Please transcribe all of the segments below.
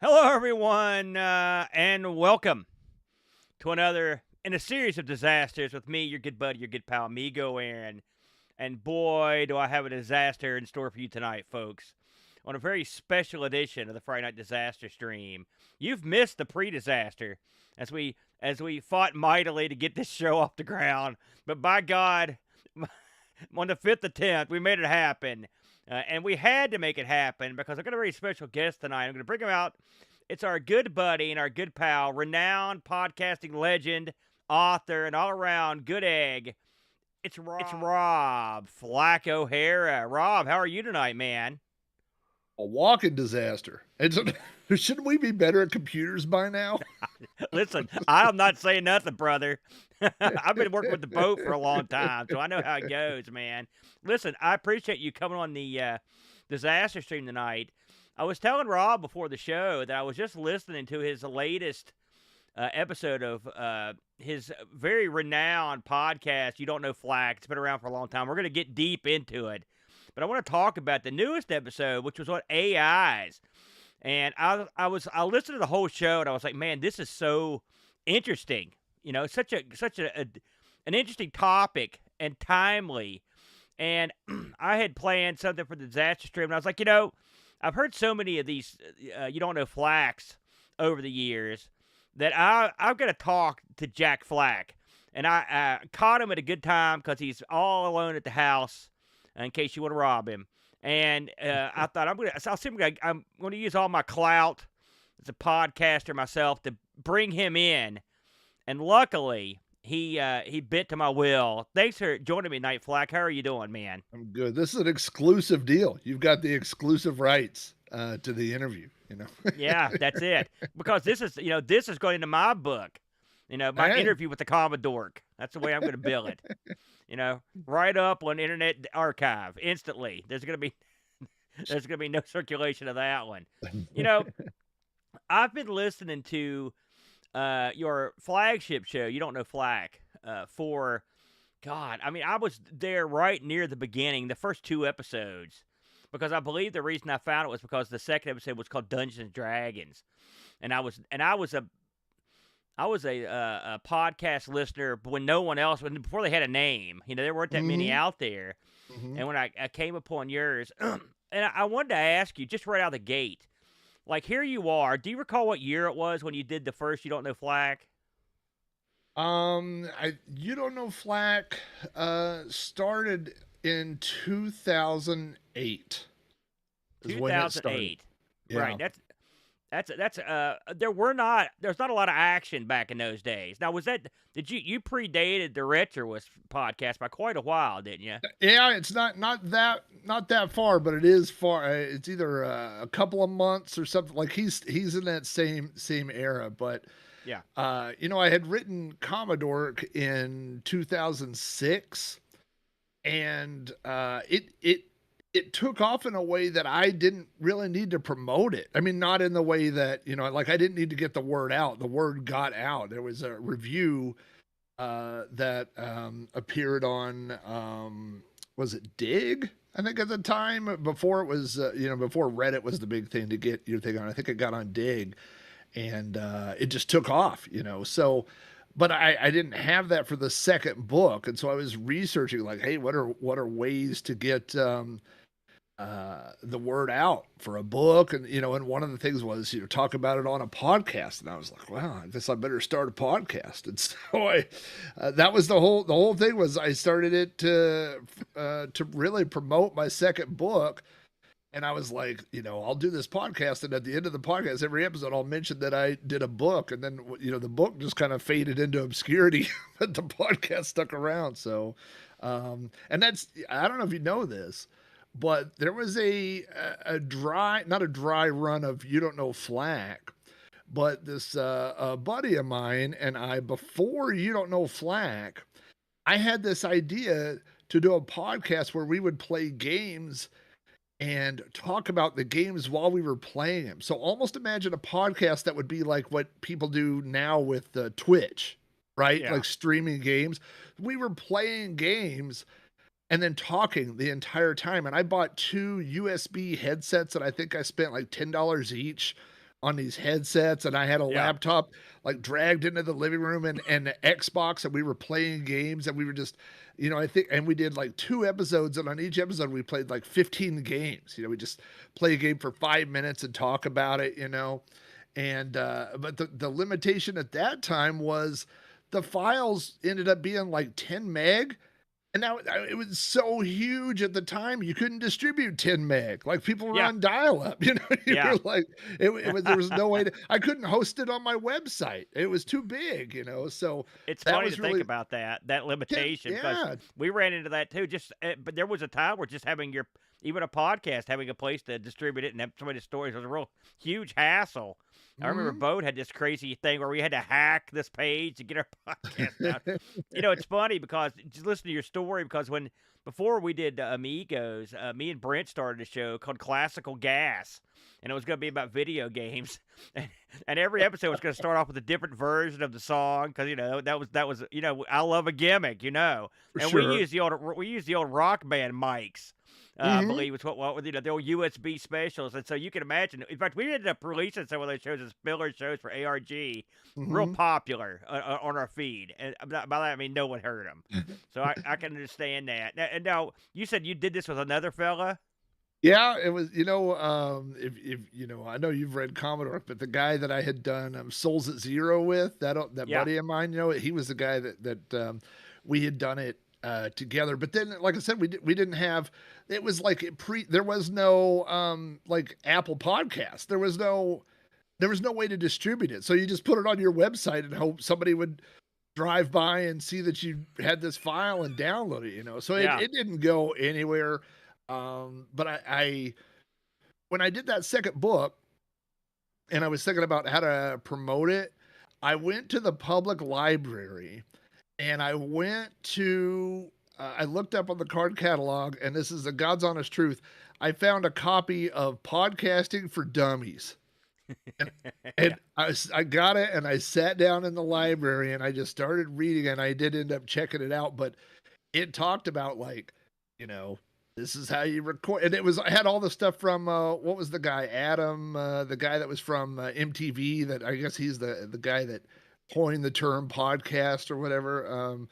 Hello, everyone, and welcome to another in a series of disasters with me, your good buddy, your good pal, Amigo Aaron. And boy, do I have a disaster in store for you tonight, folks. On a very special edition of the Friday Night Disaster Stream. You've missed the pre-disaster as we fought mightily to get this show off the ground. But by God, on the fifth attempt, we made it happen. And we had to make it happen because I've got a very special guest tonight. I'm going to bring him out. It's our good buddy and our good pal, renowned podcasting legend, author, and all around good egg. It's Rob Flack Ohara. Rob, how are you tonight, man? A walking disaster. Shouldn't we be better at computers by now? Listen, I'm not saying nothing, brother. I've been working with the boat for a long time, so I know how it goes, man. Listen, I appreciate you coming on the disaster stream tonight. I was telling Rob before the show that I was just listening to his latest episode of his very renowned podcast, You Don't Know Flack. It's been around for a long time. We're going to get deep into it. But I want to talk about the newest episode, which was on AIs. And I listened to the whole show and I was like, man, this is so interesting. You know, such an interesting topic and timely. And I had planned something for the disaster stream, and I was like, I've heard so many of these you don't know Flacks over the years that I've got to talk to Jack Flack. And I caught him at a good time because he's all alone at the house in case you want to rob him. And I thought I'm going to use all my clout as a podcaster myself to bring him in. And luckily, he bent to my will. Thanks for joining me tonight, Flack. How are you doing, man? I'm good. This is an exclusive deal. You've got the exclusive rights to the interview, Yeah, that's it. Because this is going into my book. My Hey. interview with the Commodore. That's the way I'm going to bill it. Right up on Internet Archive instantly. There's going to be no circulation of that one. I've been listening to your flagship show, You Don't Know Flack, for God. I mean, I was there right near the beginning, the first two episodes, because I believe the reason I found it was because the second episode was called Dungeons and Dragons, and I was a podcast listener when no one else, before they had a name. There weren't that many out there. Mm-hmm. And when I came upon yours, and I wanted to ask you just right out of the gate, like here you are. Do you recall what year it was when you did the first You Don't Know Flack? You don't know Flack started in 2008 is when it started. 2008. Yeah. Right. There's not a lot of action back in those days. Now, did you predated the RetroRewind podcast by quite a while, didn't you? Yeah, it's not that far, but it is far. It's either a couple of months or something. Like he's in that same era. But Yeah. I had written Commodore in 2006, and it took off in a way that I didn't really need to promote it. I mean, not in the way that like I didn't need to get the word out. The word got out. There was a review that appeared on was it Dig? I think at the time before it was before Reddit was the big thing to get your thing on. I think it got on Dig, and it just took off. So. But I didn't have that for the second book, and so I was researching like, hey, what are ways to get the word out for a book, and and one of the things was talk about it on a podcast, and I was like, wow, I guess I better start a podcast. And so I that was the whole thing was I started it to really promote my second book. And I was like, I'll do this podcast, and at the end of the podcast, every episode, I'll mention that I did a book, and then the book just kind of faded into obscurity, but the podcast stuck around. So, and I don't know if you know this, but there was not a dry run of You Don't Know Flack, but this a buddy of mine and I, before You Don't Know Flack, I had this idea to do a podcast where we would play games and talk about the games while we were playing them. So almost imagine a podcast that would be like what people do now with Twitch, right? Yeah. Like streaming games. We were playing games and then talking the entire time. And I bought 2 USB headsets that I think I spent like $10 each on these headsets, and I had a Yeah. laptop like dragged into the living room and the Xbox, and we were playing games, and we were just, I think, and we did like 2 episodes, and on each episode we played like 15 games. We just play a game for 5 minutes and talk about it, and but the limitation at that time was the files ended up being like 10 meg. And now it was so huge at the time, you couldn't distribute 10 meg. Like people were Yeah. on dial up, you Yeah. were like, it was, there was no way I couldn't host it on my website. It was too big, so It's that funny was to really, think about that limitation because yeah, we ran into that too. But there was a time where just having even a podcast, having a place to distribute it and have somebody's stories was a real huge hassle. I remember mhm. Boat had this crazy thing where we had to hack this page to get our podcast out. It's funny because just listen to your story because before we did Amigos, me and Brent started a show called Classical Gas, and it was going to be about video games. And every episode was going to start off with a different version of the song because that was I love a gimmick, For and sure. we used the old rock band mics. I Mhm. believe it's what the old USB specials, and so you can imagine. In fact, we ended up releasing some of those shows as filler shows for ARG, real Mhm. popular on our feed. And by that I mean no one heard them, so I can understand that. Now you said you did this with another fella. Yeah, it was, if I know you've read Commodore, but the guy that I had done Souls at Zero with, that Yeah, buddy of mine, he was the guy that we had done it together. But then, like I said, we didn't have. It was like there was no like Apple Podcast. There was no way to distribute it. So you just put it on your website and hope somebody would drive by and see that you had this file and download it. So it, yeah. it didn't go anywhere. But when I did that second book and I was thinking about how to promote it, I went to the public library and I looked up on the card catalog, and this is the God's honest truth. I found a copy of Podcasting for Dummies. And, Yeah. and I got it, and I sat down in the library and I just started reading, and I did end up checking it out, but it talked about like, you know, this is how you record, and I had all the stuff from what was the guy, Adam, the guy that was from MTV, that I guess he's the guy that coined the term podcast or whatever.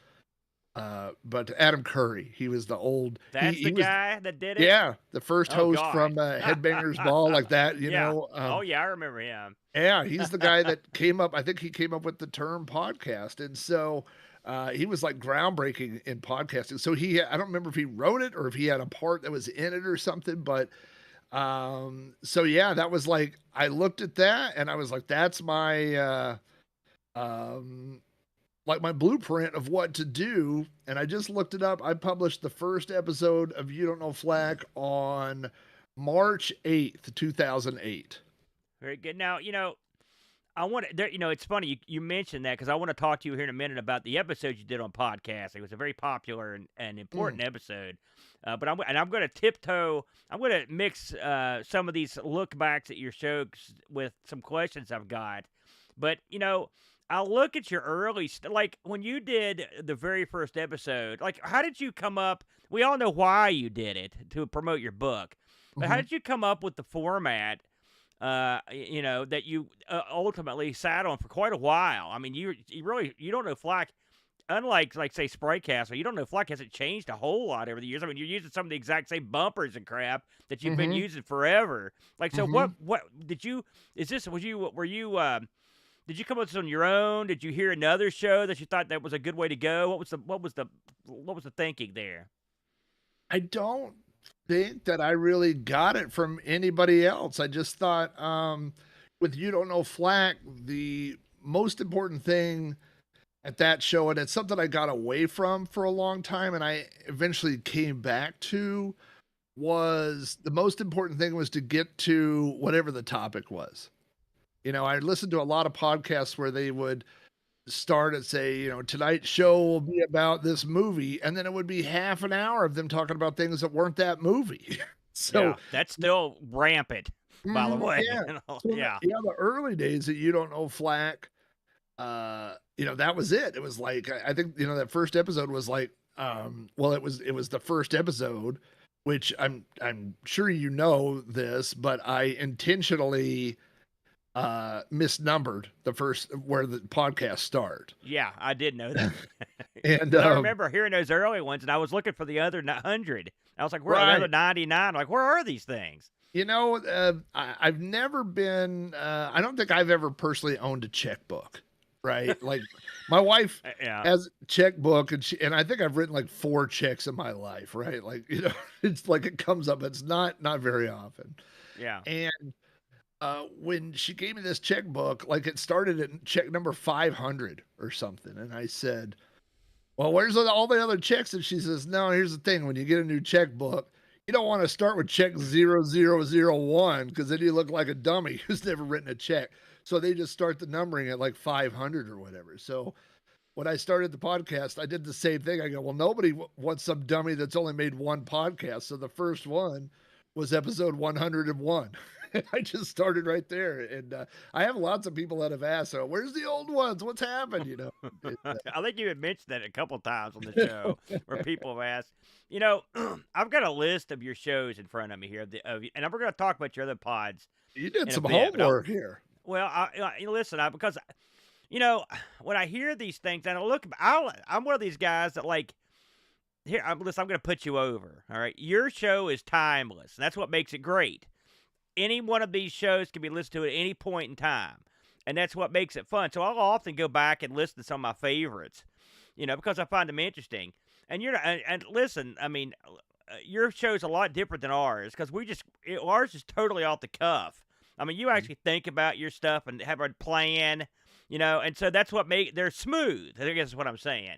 But Adam Curry, he was the old That's the he was, guy that did it. yeah, the first Oh host gosh. from Headbangers Ball, like that, Yeah. Oh yeah, I remember him. yeah, he's the guy that came up. I think he came up with the term podcast, and so he was like groundbreaking in podcasting. So I don't remember if he wrote it or if he had a part that was in it or something. But so yeah, that was like, I looked at that and I was like, that's my like my blueprint of what to do. And I just looked it up. I published the first episode of You Don't Know Flack on March 8th, 2008. Very good. Now I want to. It's funny you mentioned that because I want to talk to you here in a minute about the episode you did on podcasting. It was a very popular and important episode. But I'm going to tiptoe. I'm going to mix some of these look backs at your shows with some questions I've got. But I'll look at your early like when you did the very first episode. Like, how did you come up? We all know why you did it, to promote your book. But how Mhm. did you come up with the format? That you ultimately sat on for quite a while. I mean, you don't know Flack, unlike like say Spraycaster, you don't know Flack hasn't changed a whole lot over the years. I mean, you're using some of the exact same bumpers and crap that you've been Mhm. using forever. Like, so Mhm. what did you? Is this was you? Were you? Did you come up with this on your own? Did you hear another show that you thought that was a good way to go? What was the thinking there? I don't think that I really got it from anybody else. I just thought, with You Don't Know Flack, the most important thing at that show, and it's something I got away from for a long time, and I eventually came back to, was the most important thing was to get to whatever the topic was. I listened to a lot of podcasts where they would start and say, tonight's show will be about this movie, and then it would be half an hour of them talking about things that weren't that movie. So, Yeah, that's still rampant, by the way. yeah. So Yeah. the early days that You Don't Know Flack, that was it. It was like, I think, that first episode was like, well, it was the first episode, which I'm sure this, but I intentionally misnumbered the first where the podcast start. Yeah, I did know that. And Because I remember hearing those early ones, and I was looking for the other 100. I was like, where are the other right. 99? Like, where are these things? I've never been, I don't think I've ever personally owned a checkbook, right? Like my wife Yeah, has a checkbook and I think I've written like 4 checks in my life, right? Like, it's like it comes up. It's not very often. yeah. And when she gave me this checkbook, like it started at check number 500 or something. And I said, well, where's all the other checks? And she says, no, here's the thing. When you get a new checkbook, you don't want to start with check 0001 because then you look like a dummy who's never written a check. So they just start the numbering at like 500 or whatever. So when I started the podcast, I did the same thing. I go, well, nobody wants some dummy that's only made one podcast. So the first one was episode 101. I just started right there. And I have lots of people that have asked, so where's the old ones? What's happened? I think you had mentioned that a couple times on the show where people have asked. I've got a list of your shows in front of me here, and we're going to talk about your other pods. You did in a some bit, homework here. Well, listen, because when I hear these things and I look, I'm one of these guys that like. Listen, I'm going to put you over. All right, your show is timeless, and that's what makes it great. Any one of these shows can be listened to at any point in time, and that's what makes it fun. So I'll often go back and listen to some of my favorites, because I find them interesting. And listen, I mean, your show's a lot different than ours because ours is totally off the cuff. I mean, you actually think about your stuff and have a plan, and so that's what they're smooth. I guess is what I'm saying.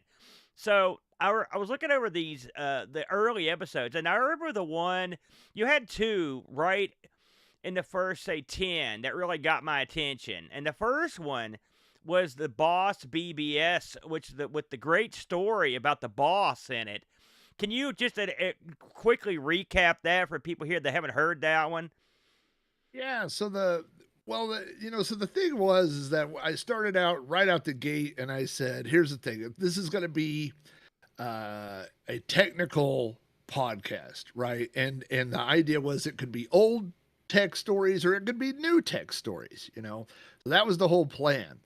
So I was looking over the early episodes, and I remember the one you had 2 right in the first, say, 10 that really got my attention. And the first one was the Boss BBS, with the great story about the boss in it. Can you just quickly recap that for people here that haven't heard that one? Yeah. So so the thing is that I started out right out the gate and I said, here's the thing. This is going to be a technical podcast, right? And the idea was it could be old tech stories or it could be new tech stories, So that was the whole plan.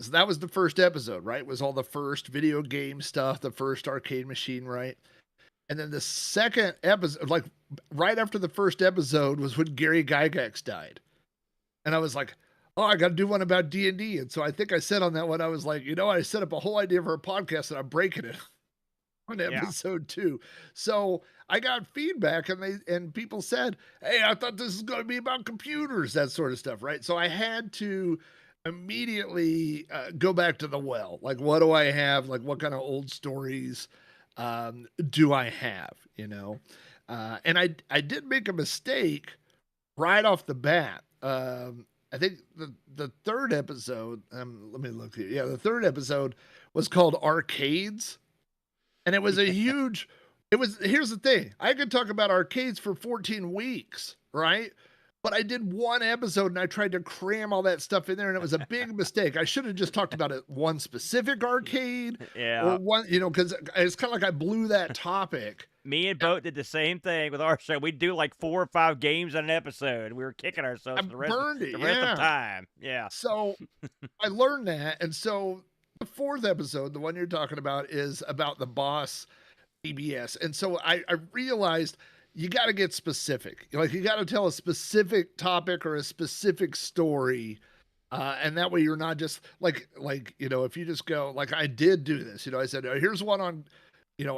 So that was the first episode, right? It was all the first video game stuff, the first arcade machine, right? And then the second episode, like right after the first episode, was when Gary Gygax died, and I was like, "Oh, I got to do one about D&D." And so I think I said on that one, I was like, I set up a whole idea for a podcast, and I'm breaking it on episode 2. So I got feedback, and people said, "Hey, I thought this was going to be about computers," that sort of stuff, right? So I had to immediately go back to the well. Like, what do I have? Like, what kind of old stories do I have? And I did make a mistake right off the bat. I think the third episode. Let me look here. Yeah, the third episode was called Arcades. And it was a huge, here's the thing. I could talk about arcades for 14 weeks, right? But I did one episode and I tried to cram all that stuff in there and it was a big mistake. I should have just talked about it one specific arcade or one, because it's kind of like I blew that topic. Me and Boat did the same thing with our show. We'd do like 4 or 5 games in an episode. We were kicking ourselves the rest of the time. Yeah. So I learned that. And so the fourth episode, the one you're talking about, is about the Boss BBS. And so I realized you got to get specific. Like, you got to tell a specific topic or a specific story. And that way you're not just like, if you just go, like I did do this, I said, here's one on,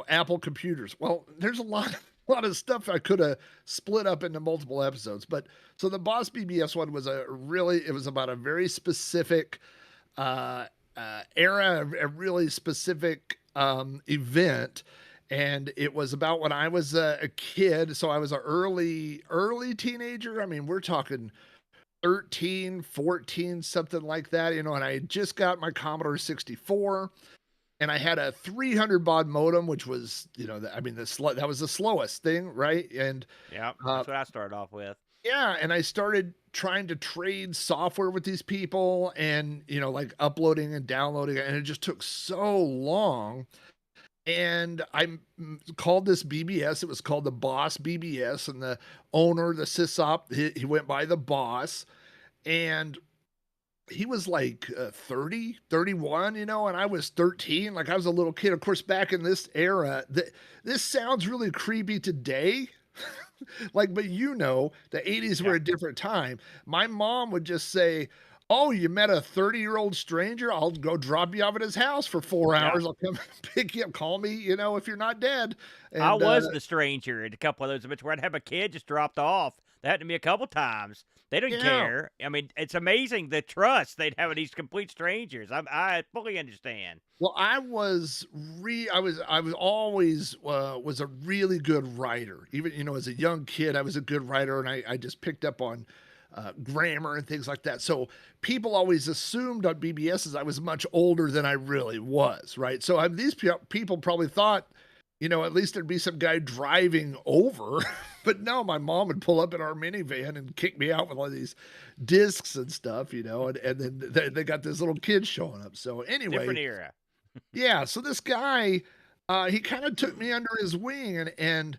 Apple computers. Well, there's a lot of stuff I could have split up into multiple episodes. But so the Boss BBS one was it was about a very specific, era, a really specific, event. And it was about when I was a kid. So I was an early teenager. I mean, we're talking 13, 14, something like that, and I just got my Commodore 64 and I had a 300 baud modem, which was, that was the slowest thing. Right. And yeah, that's what I started off with. Yeah. And I started trying to trade software with these people and, like uploading and downloading it. And it just took so long. And I called this BBS. It was called the Boss BBS, and the owner, the sysop, he went by the Boss. And he was like 30, 31, you know, and I was 13. Like I was a little kid. Of course, back in this era, this sounds really creepy today. Like, but you know, the 80s were Yeah. a different time. My mom would just say, "Oh, you met a 30-year-old stranger? I'll go drop you off at his house for 4 Yeah. hours. I'll come pick you up. Call me, you know, if you're not dead." I And was the stranger at a couple of those events where I'd have a kid just dropped off. That happened to me a couple times. They didn't yeah. care. I mean, it's amazing the trust they'd have in these complete strangers. I fully understand. Well, I was always was a really good writer. Even, you know, as a young kid, I was a good writer, and I just picked up on grammar and things like that. So people always assumed on BBSs I was much older than I really was, right? So these people probably thought, you know, at least there'd be some guy driving over. But no, my mom would pull up in our minivan and kick me out with all these discs and stuff, you know, and then they got this little kid showing up. So Different anyway, era. yeah, so this guy, he kind of took me under his wing, and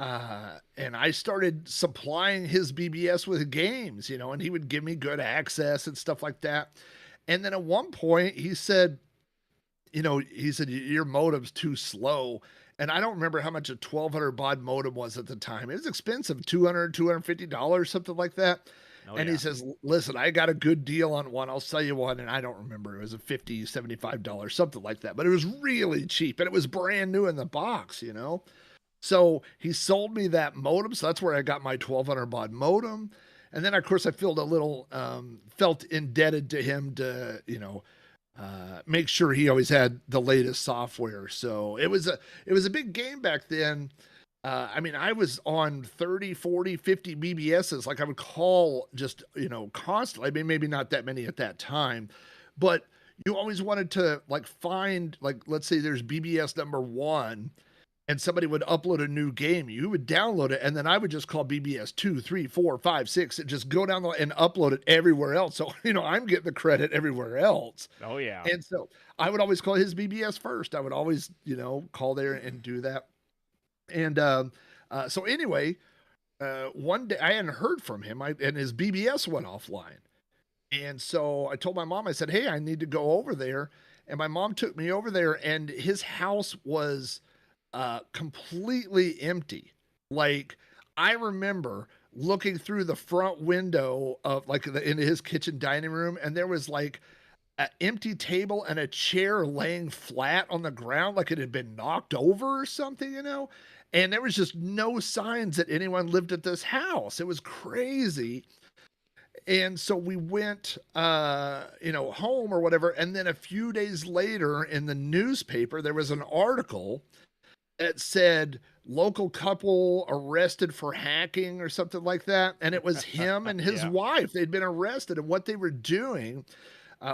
I started supplying his BBS with games, you know, and he would give me good access and stuff like that. And then at one point he said, you know, he said, your modem's too slow. And I don't remember how much a 1200 baud modem was at the time. It was expensive, $250, something like that. Oh And he yeah. says, listen, I got a good deal on one. I'll sell you one. And I don't remember. It was a $50, $75, something like that. But it was really cheap. And it was brand new in the box, you know? So he sold me that modem. So that's where I got my 1200 baud modem. And then, of course, I felt indebted to him to, you know, make sure he always had the latest software. So it was a big game back then. I mean, I was on 30, 40, 50 BBSs. Like I would call just, you know, constantly. I mean, maybe not that many at that time, but you always wanted to like find, like, let's say there's BBS number one and somebody would upload a new game. You would download it. And then I would just call BBS 2, 3, 4, 5, 6, and just go down and upload it everywhere else. So, you know, I'm getting the credit everywhere else. Oh yeah. And so I would always call his BBS first. I would always, you know, call there and do that. And so anyway, one day I hadn't heard from him, and his BBS went offline. And so I told my mom, I said, "Hey, I need to go over there." And my mom took me over there, and his house was completely empty. Like I remember looking through the front window of like into his kitchen dining room, and there was like an empty table and a chair laying flat on the ground like it had been knocked over or something, you know? And there was just no signs that anyone lived at this house. It was crazy. And so we went, you know, home or whatever. And then a few days later in the newspaper, there was an article that said local couple arrested for hacking or something like that. And it was him and his Yeah. wife. They'd been arrested, and what they were doing,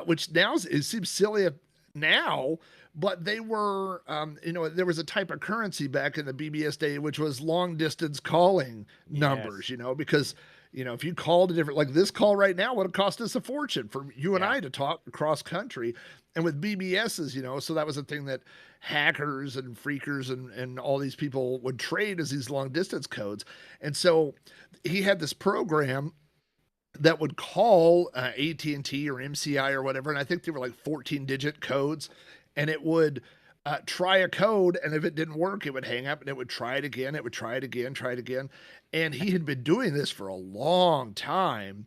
which now it seems silly now, but they were, you know, there was a type of currency back in the BBS day, which was long distance calling numbers, Yes. you know, because, you know, if you called a different, like this call right now would have cost us a fortune for you and Yeah. I to talk across country. And with BBSs, you know, so that was a thing that hackers and freakers and all these people would trade as these long distance codes. And so he had this program that would call AT&T or MCI or whatever, and I think they were like 14-digit codes, and it would try a code, and if it didn't work, it would hang up, and it would try it again, it would try it again, try it again. And he had been doing this for a long time,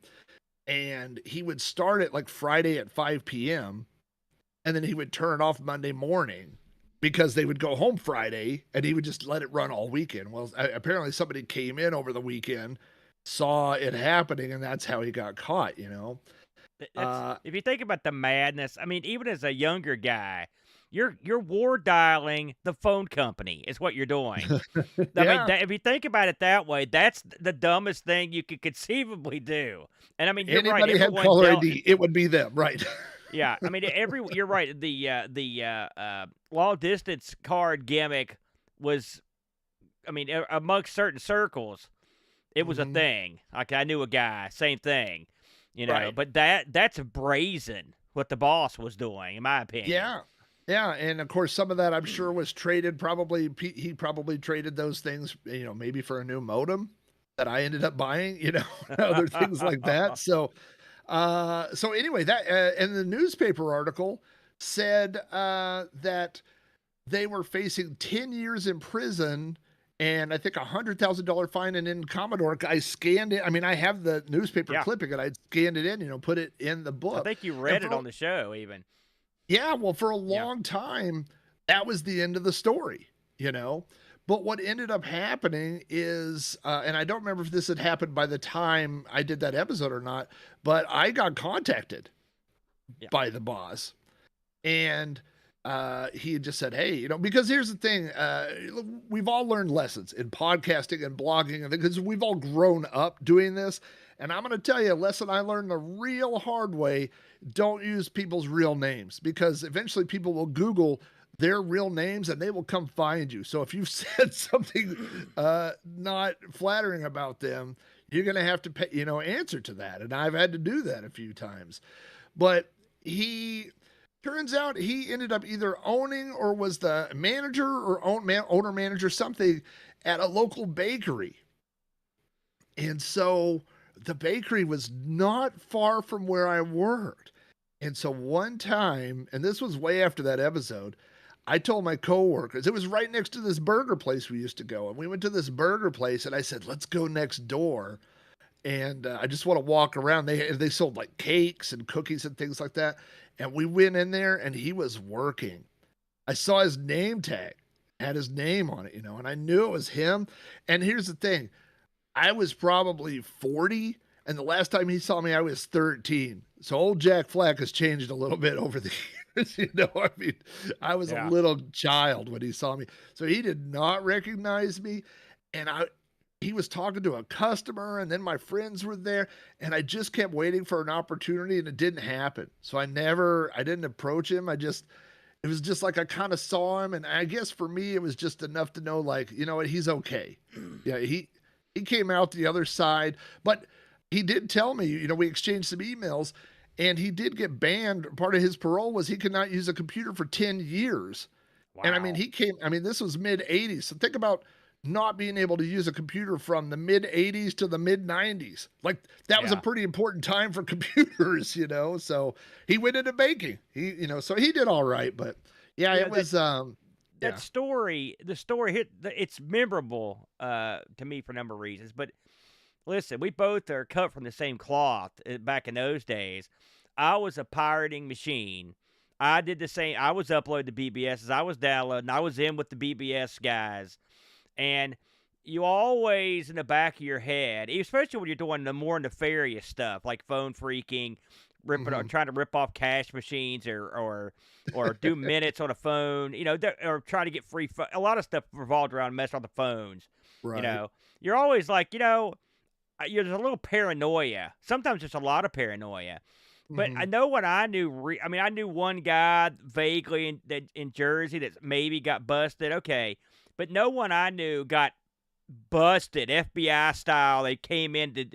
and he would start it like Friday at 5 p.m., and then he would turn it off Monday morning because they would go home Friday, and he would just let it run all weekend. Well, apparently somebody came in over the weekend, saw it happening, and that's how he got caught, you know? That's Uh, if you think about the madness. I mean, even as a younger guy, you're war dialing the phone company is what you're doing. I mean, yeah, if you think about it that way, that's the dumbest thing you could conceivably do. And I mean, you're right. anybody had Everyone caller dealt. ID, it would be them, right? Yeah, I mean, you're right. The long distance card gimmick was, I mean, amongst certain circles, it was a Mhm. thing. Like I knew a guy, same thing, you know. Right. But that's brazen what the boss was doing, in my opinion. Yeah. Yeah, and of course, some of that I'm sure was traded. Probably he probably traded those things, you know, maybe for a new modem that I ended up buying, you know, other things like that. So, So anyway, that and the newspaper article said that they were facing 10 years in prison and I think $100,000 fine. And in Commodore, I scanned it. I mean, I have the newspaper Yeah. clipping and I scanned it in, put it in the book. I think you And read it on the show even. yeah, well, for a long time, that was the end of the story, But what ended up happening is, and I don't remember if this had happened by the time I did that episode or not, but I got contacted by the boss. And he had just said, hey, because here's the thing. We've all learned lessons in podcasting and blogging, because we've all grown up doing this. And I'm going to tell you a lesson I learned the real hard way. Don't use people's real names, because eventually people will Google their real names and they will come find you. So if you've said something not flattering about them, you're going to have to pay, answer to that. And I've had to do that a few times. But turns out he ended up either owning or was the manager or owner manager something at a local bakery. And so the bakery was not far from where I worked. And so one time, and this was way after that episode, I told my coworkers, it was right next to this burger place we used to go. And we went to this burger place and I said, let's go next door. And I just want to walk around. They sold like cakes and cookies and things like that. And we went in there and he was working. I saw his name tag, had his name on it, and I knew it was him. And here's the thing. I was probably 40. And the last time he saw me, I was 13. So old Jack Flack has changed a little bit over the years. I mean, I was a little child when he saw me. So he did not recognize me. And he was talking to a customer, and then my friends were there, and I just kept waiting for an opportunity, and it didn't happen. So I didn't approach him. It was just like I kind of saw him, and I guess for me, it was just enough to know, like, you know what, he's okay. Yeah, he came out the other side, but he did tell me, we exchanged some emails, and he did get banned. Part of his parole was he could not use a computer for 10 years. Wow. And I mean, this was mid 80s. So think about not being able to use a computer from the mid 80s to the mid 90s. Like that was a pretty important time for computers, so he went into baking, so he did all right, but it was, that story, the story hit, it's memorable to me for a number of reasons, but listen, we both are cut from the same cloth back in those days. I was a pirating machine. I did the same. I was uploading the BBSs. I was downloading. I was in with the BBS guys. And you always, in the back of your head, especially when you're doing the more nefarious stuff, like phone phreaking, trying to rip off cash machines or do minutes on a phone, or trying to get free. A lot of stuff revolved around messing on the phones. Right. You're always like, there's a little paranoia. Sometimes there's a lot of paranoia. But I know what I knew. I knew one guy vaguely in Jersey that maybe got busted. Okay. But no one I knew got busted, FBI style. They came in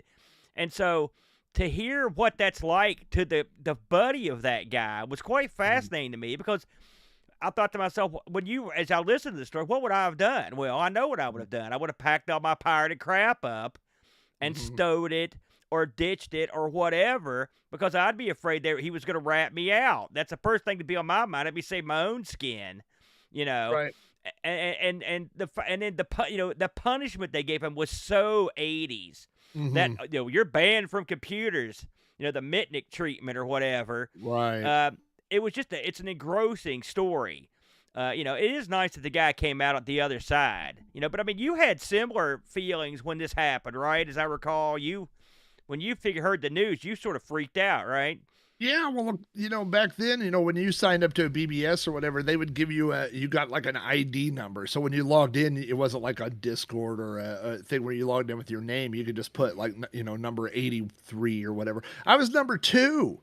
and so to hear what that's like to the buddy of that guy was quite fascinating to me, because I thought to myself, as I listened to the story, what would I have done? Well, I know what I would have done. I would have packed all my pirated crap up and stowed it or ditched it or whatever, because I'd be afraid that he was going to rat me out. That's the first thing to be on my mind. I'd be saving my own skin, Right. And then the punishment they gave him was so 80s that you're banned from computers, the Mitnick treatment or whatever. Right. It was just it's an engrossing story. It is nice that the guy came out on the other side. But you had similar feelings when this happened, right? As I recall, when you heard the news, you sort of freaked out, right? Yeah, well, back then, when you signed up to a BBS or whatever, they would give you you got like an ID number. So when you logged in, it wasn't like a Discord or a thing where you logged in with your name. You could just put like, number 83 or whatever. I was number 2.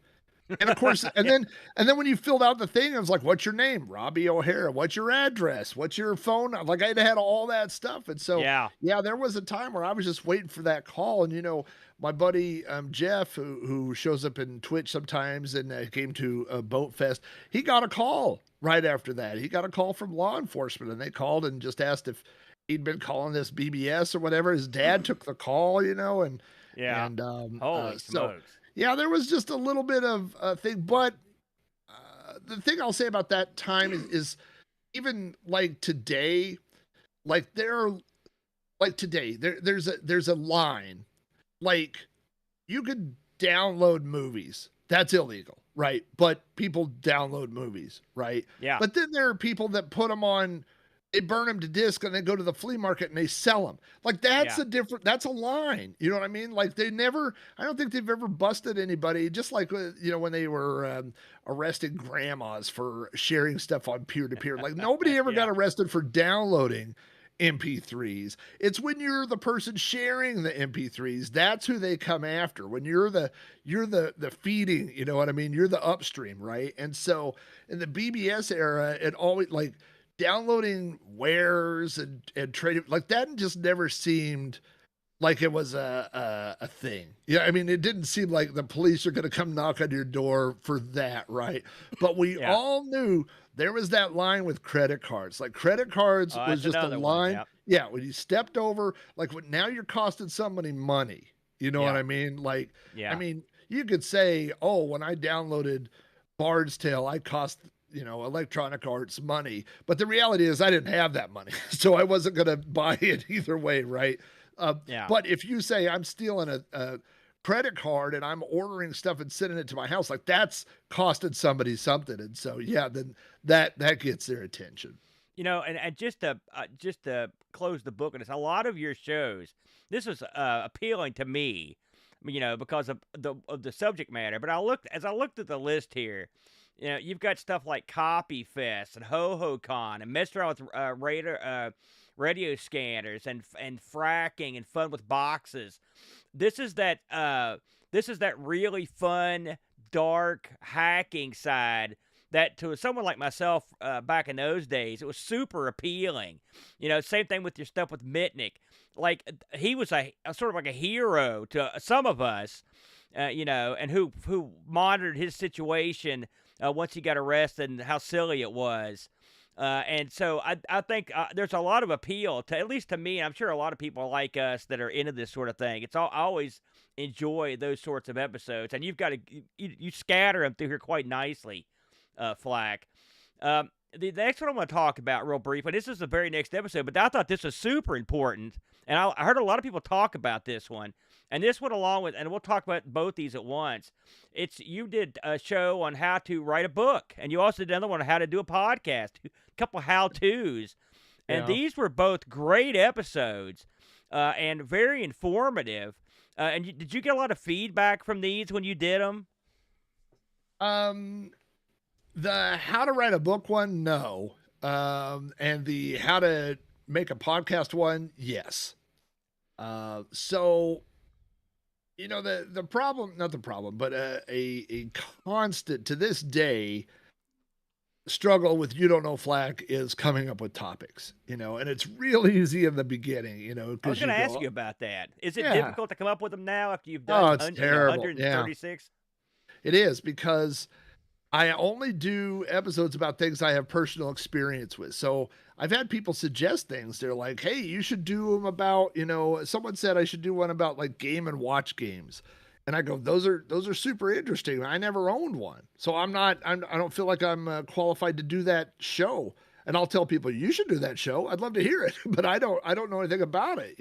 And of course, and then when you filled out the thing, it was like, what's your name? Robbie O'Hara. What's your address? What's your phone? Like I had all that stuff. And so, yeah, there was a time where I was just waiting for that call. And, my buddy, Jeff, who shows up in Twitch sometimes and came to Boatfest, he got a call right after that. He got a call from law enforcement, and they called and just asked if he'd been calling this BBS or whatever. His dad took the call, and holy smokes. Yeah, there was just a little bit of a thing, but the thing I'll say about that time is even like today, like there, like today, there's a line, like you could download movies. That's illegal, right? But people download movies, right? Yeah. But then there are people that put them on, they burn them to disc and they go to the flea market and they sell them. Like that's Yeah. that's a line. You know what I mean? Like they never, I don't think they've ever busted anybody. Just like, you know, when they were arresting grandmas for sharing stuff on peer to peer. Like nobody ever Yeah. got arrested for downloading MP3s. It's when you're the person sharing the MP3s, that's who they come after. When you're the feeding, you know what I mean? You're the upstream, right? And so in the BBS era, it always like downloading wares and trading like that just never seemed like it was a thing. Yeah, I mean, it didn't seem like the police are going to come knock on your door for that, right? But we Yeah. all knew there was that line with credit cards. Like credit cards Oh, was that's just a another one. line. Yep. Yeah, when you stepped over, like when now you're costing somebody money. You know what Yeah. I mean? Like, I Yeah. mean, you could say, oh, when I downloaded Bard's Tale, I cost Electronic Arts money. But the reality is I didn't have that money. So I wasn't going to buy it either way, right? Yeah. But if you say I'm stealing a credit card and I'm ordering stuff and sending it to my house, like that's costing somebody something. And so, yeah, then that gets their attention. And just to close the book on this, a lot of your shows, this was appealing to me, because of the subject matter. But as I looked at the list here, you've got stuff like Copy Fest and Ho Ho Con and messed around with radio scanners and fracking and fun with boxes. This is that really fun, dark hacking side that to someone like myself back in those days, it was super appealing. Same thing with your stuff with Mitnick. Like he was a sort of like a hero to some of us, and who monitored his situation once he got arrested and how silly it was. And so I think there's a lot of appeal to, at least to me, and I'm sure a lot of people like us that are into this sort of thing. I always enjoy those sorts of episodes, and you scatter them through here quite nicely, Flack. The next one I want to talk about real briefly, this is the very next episode, but I thought this was super important, and I heard a lot of people talk about this one. And this one along with, and we'll talk about both these at once. You did a show on how to write a book, and you also did another one on how to do a podcast, a couple how-tos. And these were both great episodes and very informative. Did you get a lot of feedback from these when you did them? The how to write a book one, no. And the how to make a podcast one, yes. So the problem, not the problem, but a constant to this day struggle with You Don't Know Flack is coming up with topics, and it's real easy in the beginning, I was going to ask you about that. Is it Yeah. difficult to come up with them now after you've Oh, done it's terrible. 136? It is, because I only do episodes about things I have personal experience with. So I've had people suggest things. They're like, hey, you should do them about, someone said I should do one about like Game and Watch games. And I go, those are super interesting. I never owned one. So I don't feel like I'm qualified to do that show. And I'll tell people, you should do that show. I'd love to hear it, but I don't know anything about it,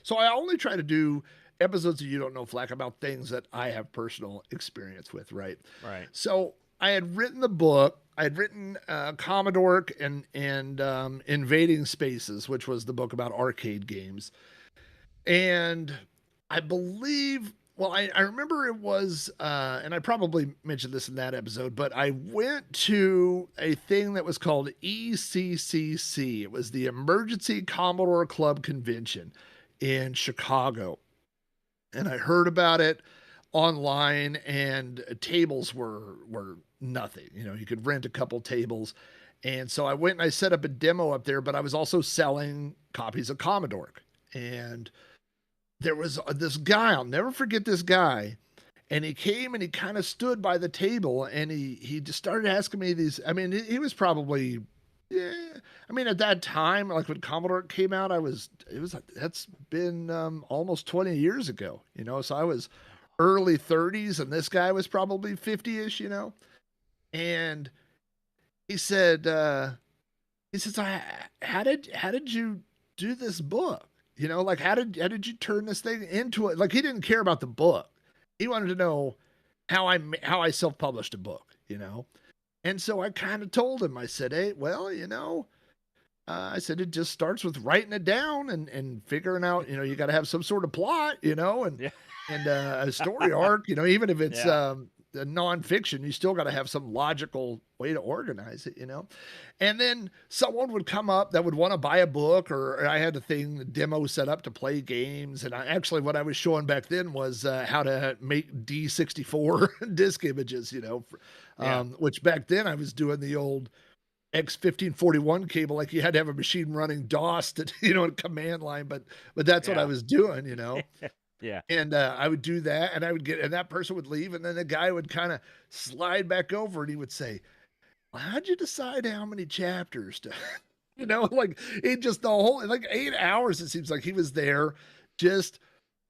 So I only try to do episodes of You Don't Know Flack about things that I have personal experience with, right? Right. So I had written the book. I had written Commodore and Invading Spaces, which was the book about arcade games. And I believe, well, I remember it was, and I probably mentioned this in that episode, but I went to a thing that was called ECCC. It was the Emergency Commodore Club Convention in Chicago. And I heard about it online, and tables were nothing. You could rent a couple tables. And so I went and I set up a demo up there, but I was also selling copies of Commodore. And there was this guy, I'll never forget this guy. And he came and he kind of stood by the table, and he just started asking me these. I mean, he was probably, at that time, like when Commodore came out, that's been almost 20 years ago, so I was early 30s, and this guy was probably 50-ish, you know. And he said, how did you do this book? You know, like how did you turn this thing into it? Like he didn't care about the book. He wanted to know how I self-published a book, you know. And so I kind of told him, I said, hey, well, you know, I said it just starts with writing it down and figuring out, you know, you got to have some sort of plot, you know, Yeah. and a story arc, you know, even if it's Yeah. a nonfiction, you still got to have some logical way to organize it, you know. And then someone would come up that would want to buy a book, or I had a thing, the demo set up to play games. And what I was showing back then was how to make D64 disk images, you know, Yeah. which back then I was doing the old X1541 cable, like you had to have a machine running DOS to, you know, a command line, but that's what I Yeah. was doing, you know. Yeah. And I would do that, and and that person would leave, and then the guy would kind of slide back over, and he would say, well, how'd you decide how many chapters to, you know, like it just the whole, like 8 hours, it seems like he was there just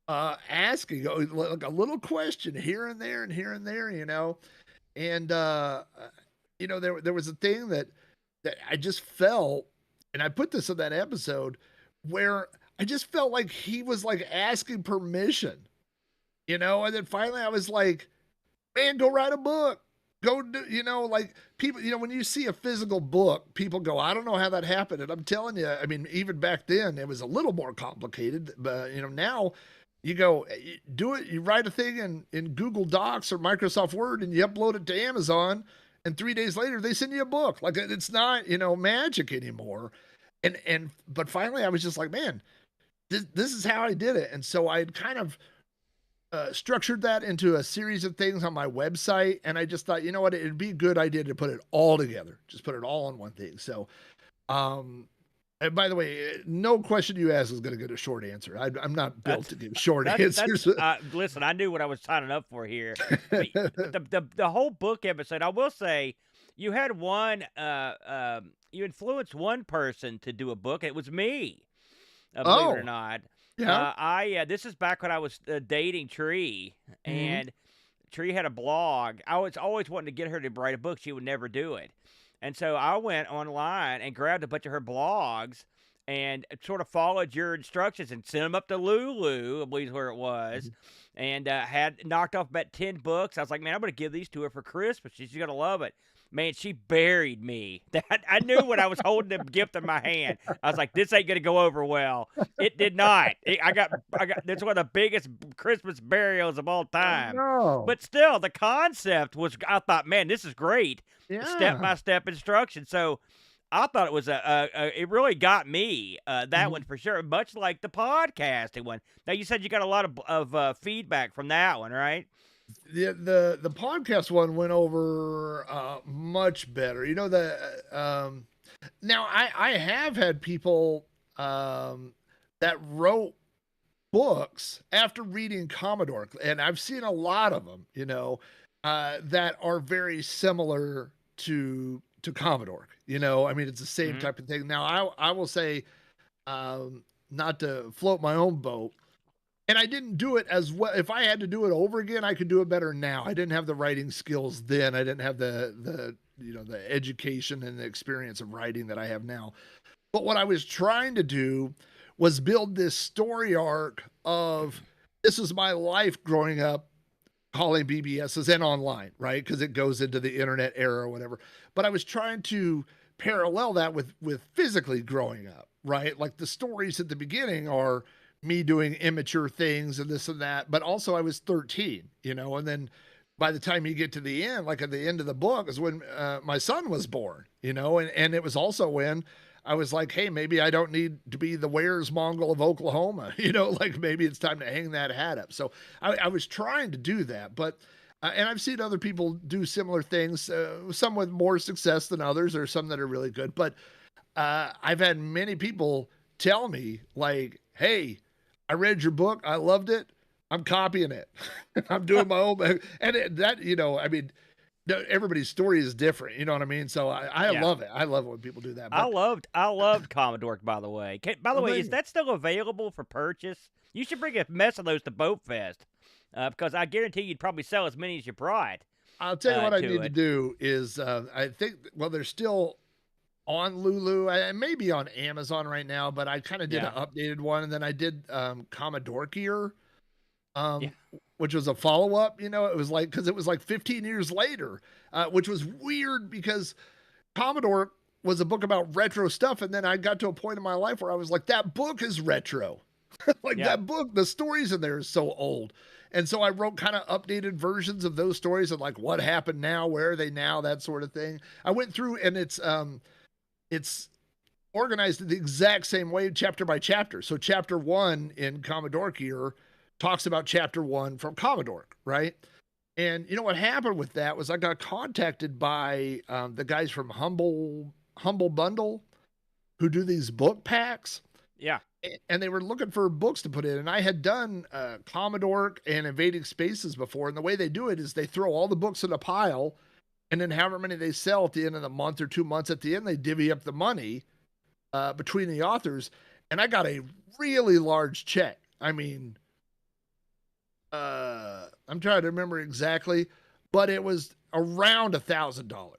asking like a little question here and there and here and there, you know. And, you know, there was a thing that I just felt, and I put this in that episode, where I just felt like he was like asking permission, you know. And then finally I was like, man, go write a book. Go do, you know, like people, you know, when you see a physical book, people go, I don't know how that happened. And I'm telling you, I mean, even back then it was a little more complicated, but you know, now you go do it, you write a thing in Google Docs or Microsoft Word and you upload it to Amazon, and 3 days later they send you a book. Like it's not, you know, magic anymore. But finally I was just like, man, this is how I did it. And so I had kind of structured that into a series of things on my website. And I just thought, you know what, it'd be a good idea to put it all together, just put it all on one thing. So, and by the way, no question you ask is going to get a short answer. I'm not built to give short answers. Listen, I knew what I was signing up for here. But the whole book episode, I will say, you had one, you influenced one person to do a book. It was me, believe it or not. Yeah. This is back when I was dating Tree, Mhm. and Tree had a blog. I was always wanting to get her to write a book. She would never do it. And so I went online and grabbed a bunch of her blogs and sort of followed your instructions and sent them up to Lulu, I believe is where it was, and had knocked off about 10 books. I was like, man, I'm going to give these to her for Christmas. She's going to love it. Man, she buried me. I knew when I was holding the gift in my hand. I was like, this ain't going to go over well. It did not. I got. That's one of the biggest Christmas burials of all time. No. But still, the concept was, I thought, man, this is great. Yeah. Step-by-step instruction. So I thought it was it really got me, that one for sure, much like the podcasting one. Now, you said you got a lot of feedback from that one, right? The podcast one went over much better. You know, now I have had people that wrote books after reading Commodore, and I've seen a lot of them, you know, that are very similar to Commodore. You know, I mean, it's the same type of thing. Now, I will say, not to float my own boat, and I didn't do it as well. If I had to do it over again, I could do it better now. I didn't have the writing skills then. I didn't have the you know, the education and the experience of writing that I have now. But what I was trying to do was build this story arc of, this is my life growing up calling BBSs and online, right? Because it goes into the internet era or whatever. But I was trying to parallel that with physically growing up, right? Like the stories at the beginning are me doing immature things and this and that, but also I was 13, you know, and then by the time you get to the end, like at the end of the book is when my son was born, you know, and it was also when I was like, hey, maybe I don't need to be the Where's Mongol of Oklahoma, you know, like maybe it's time to hang that hat up. So I was trying to do that, but and I've seen other people do similar things, some with more success than others, or some that are really good. But I've had many people tell me like, hey, I read your book. I loved it. I'm copying it. I'm doing my own. And that, you know, I mean, everybody's story is different. You know what I mean? So I love it. I love it when people do that. But, I loved Commodore, by the way. By the way, is that still available for purchase? You should bring a mess of those to Boatfest. because I guarantee you'd probably sell as many as you brought. I'll tell you what I to need to it. do is I think, well, they're still on Lulu. I may be on Amazon right now, but I kind of did Yeah. an updated one, and then I did Commodore Gear, Yeah. which was a follow up. You know, it was like, because it was like 15 years later, which was weird because Commodore was a book about retro stuff, and then I got to a point in my life where I was like, that book is retro. Like Yeah. that book, the stories in there is so old. And so I wrote kind of updated versions of those stories and like what happened now, where are they now, that sort of thing. I went through, and it's organized in the exact same way, chapter by chapter. So chapter 1 in Commodore Gear talks about chapter 1 from Commodore, right? And you know what happened with that was I got contacted by the guys from Humble Bundle who do these book packs. Yeah. And they were looking for books to put in. And I had done Commodore and Invading Spaces before. And the way they do it is they throw all the books in a pile, and then however many they sell at the end of the month or 2 months at the end, they divvy up the money between the authors. And I got a really large check. I mean, I'm trying to remember exactly, but it was around $1,000,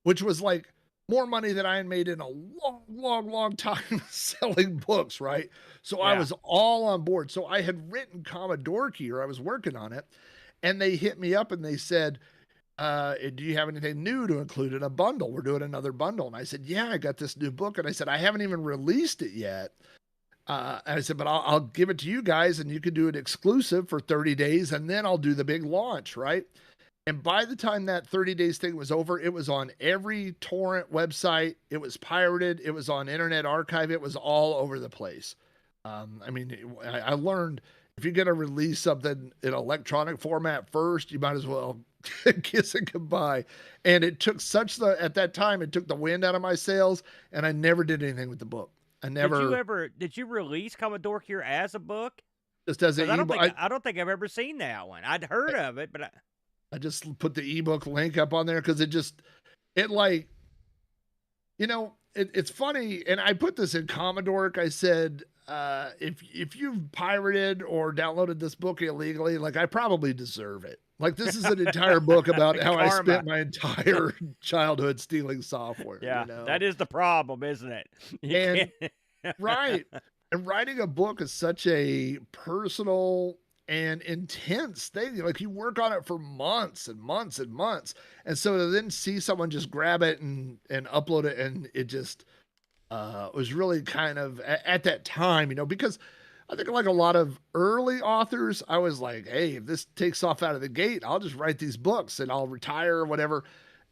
which was like more money than I had made in a long time selling books, right? So I was all on board. So I had written Commodore Gear, I was working on it, and they hit me up and they said, do you have anything new to include in a bundle? We're doing another bundle. And I said, yeah, I got this new book. And I said, I haven't even released it yet. And I said, but I'll give it to you guys, and you can do it exclusive for 30 days, and then I'll do the big launch, right? And by the time that 30 days thing was over, it was on every torrent website. It was pirated. It was on Internet Archive. It was all over the place. I mean, I learned if you're going to release something in electronic format first, you might as well kiss it goodbye. And it took at that time, it took the wind out of my sails, and I never did anything with the book. I never. Did you release Commodore Gear as a book? Just as an ebook. I don't think I've ever seen that one. I'd heard of it, but I just put the ebook link up on there because it's funny. And I put this in Commodore. I said, if you've pirated or downloaded this book illegally, like I probably deserve it. Like this is an entire book about how I spent my entire childhood stealing software. Yeah, you know? that is the problem, isn't it? Right. And writing a book is such a personal and intense thing. Like you work on it for months and months and months. And so to then see someone just grab it and upload it, and it just was really kind of at that time, because I think like a lot of early authors, I was like, hey, if this takes off out of the gate, I'll just write these books and I'll retire or whatever.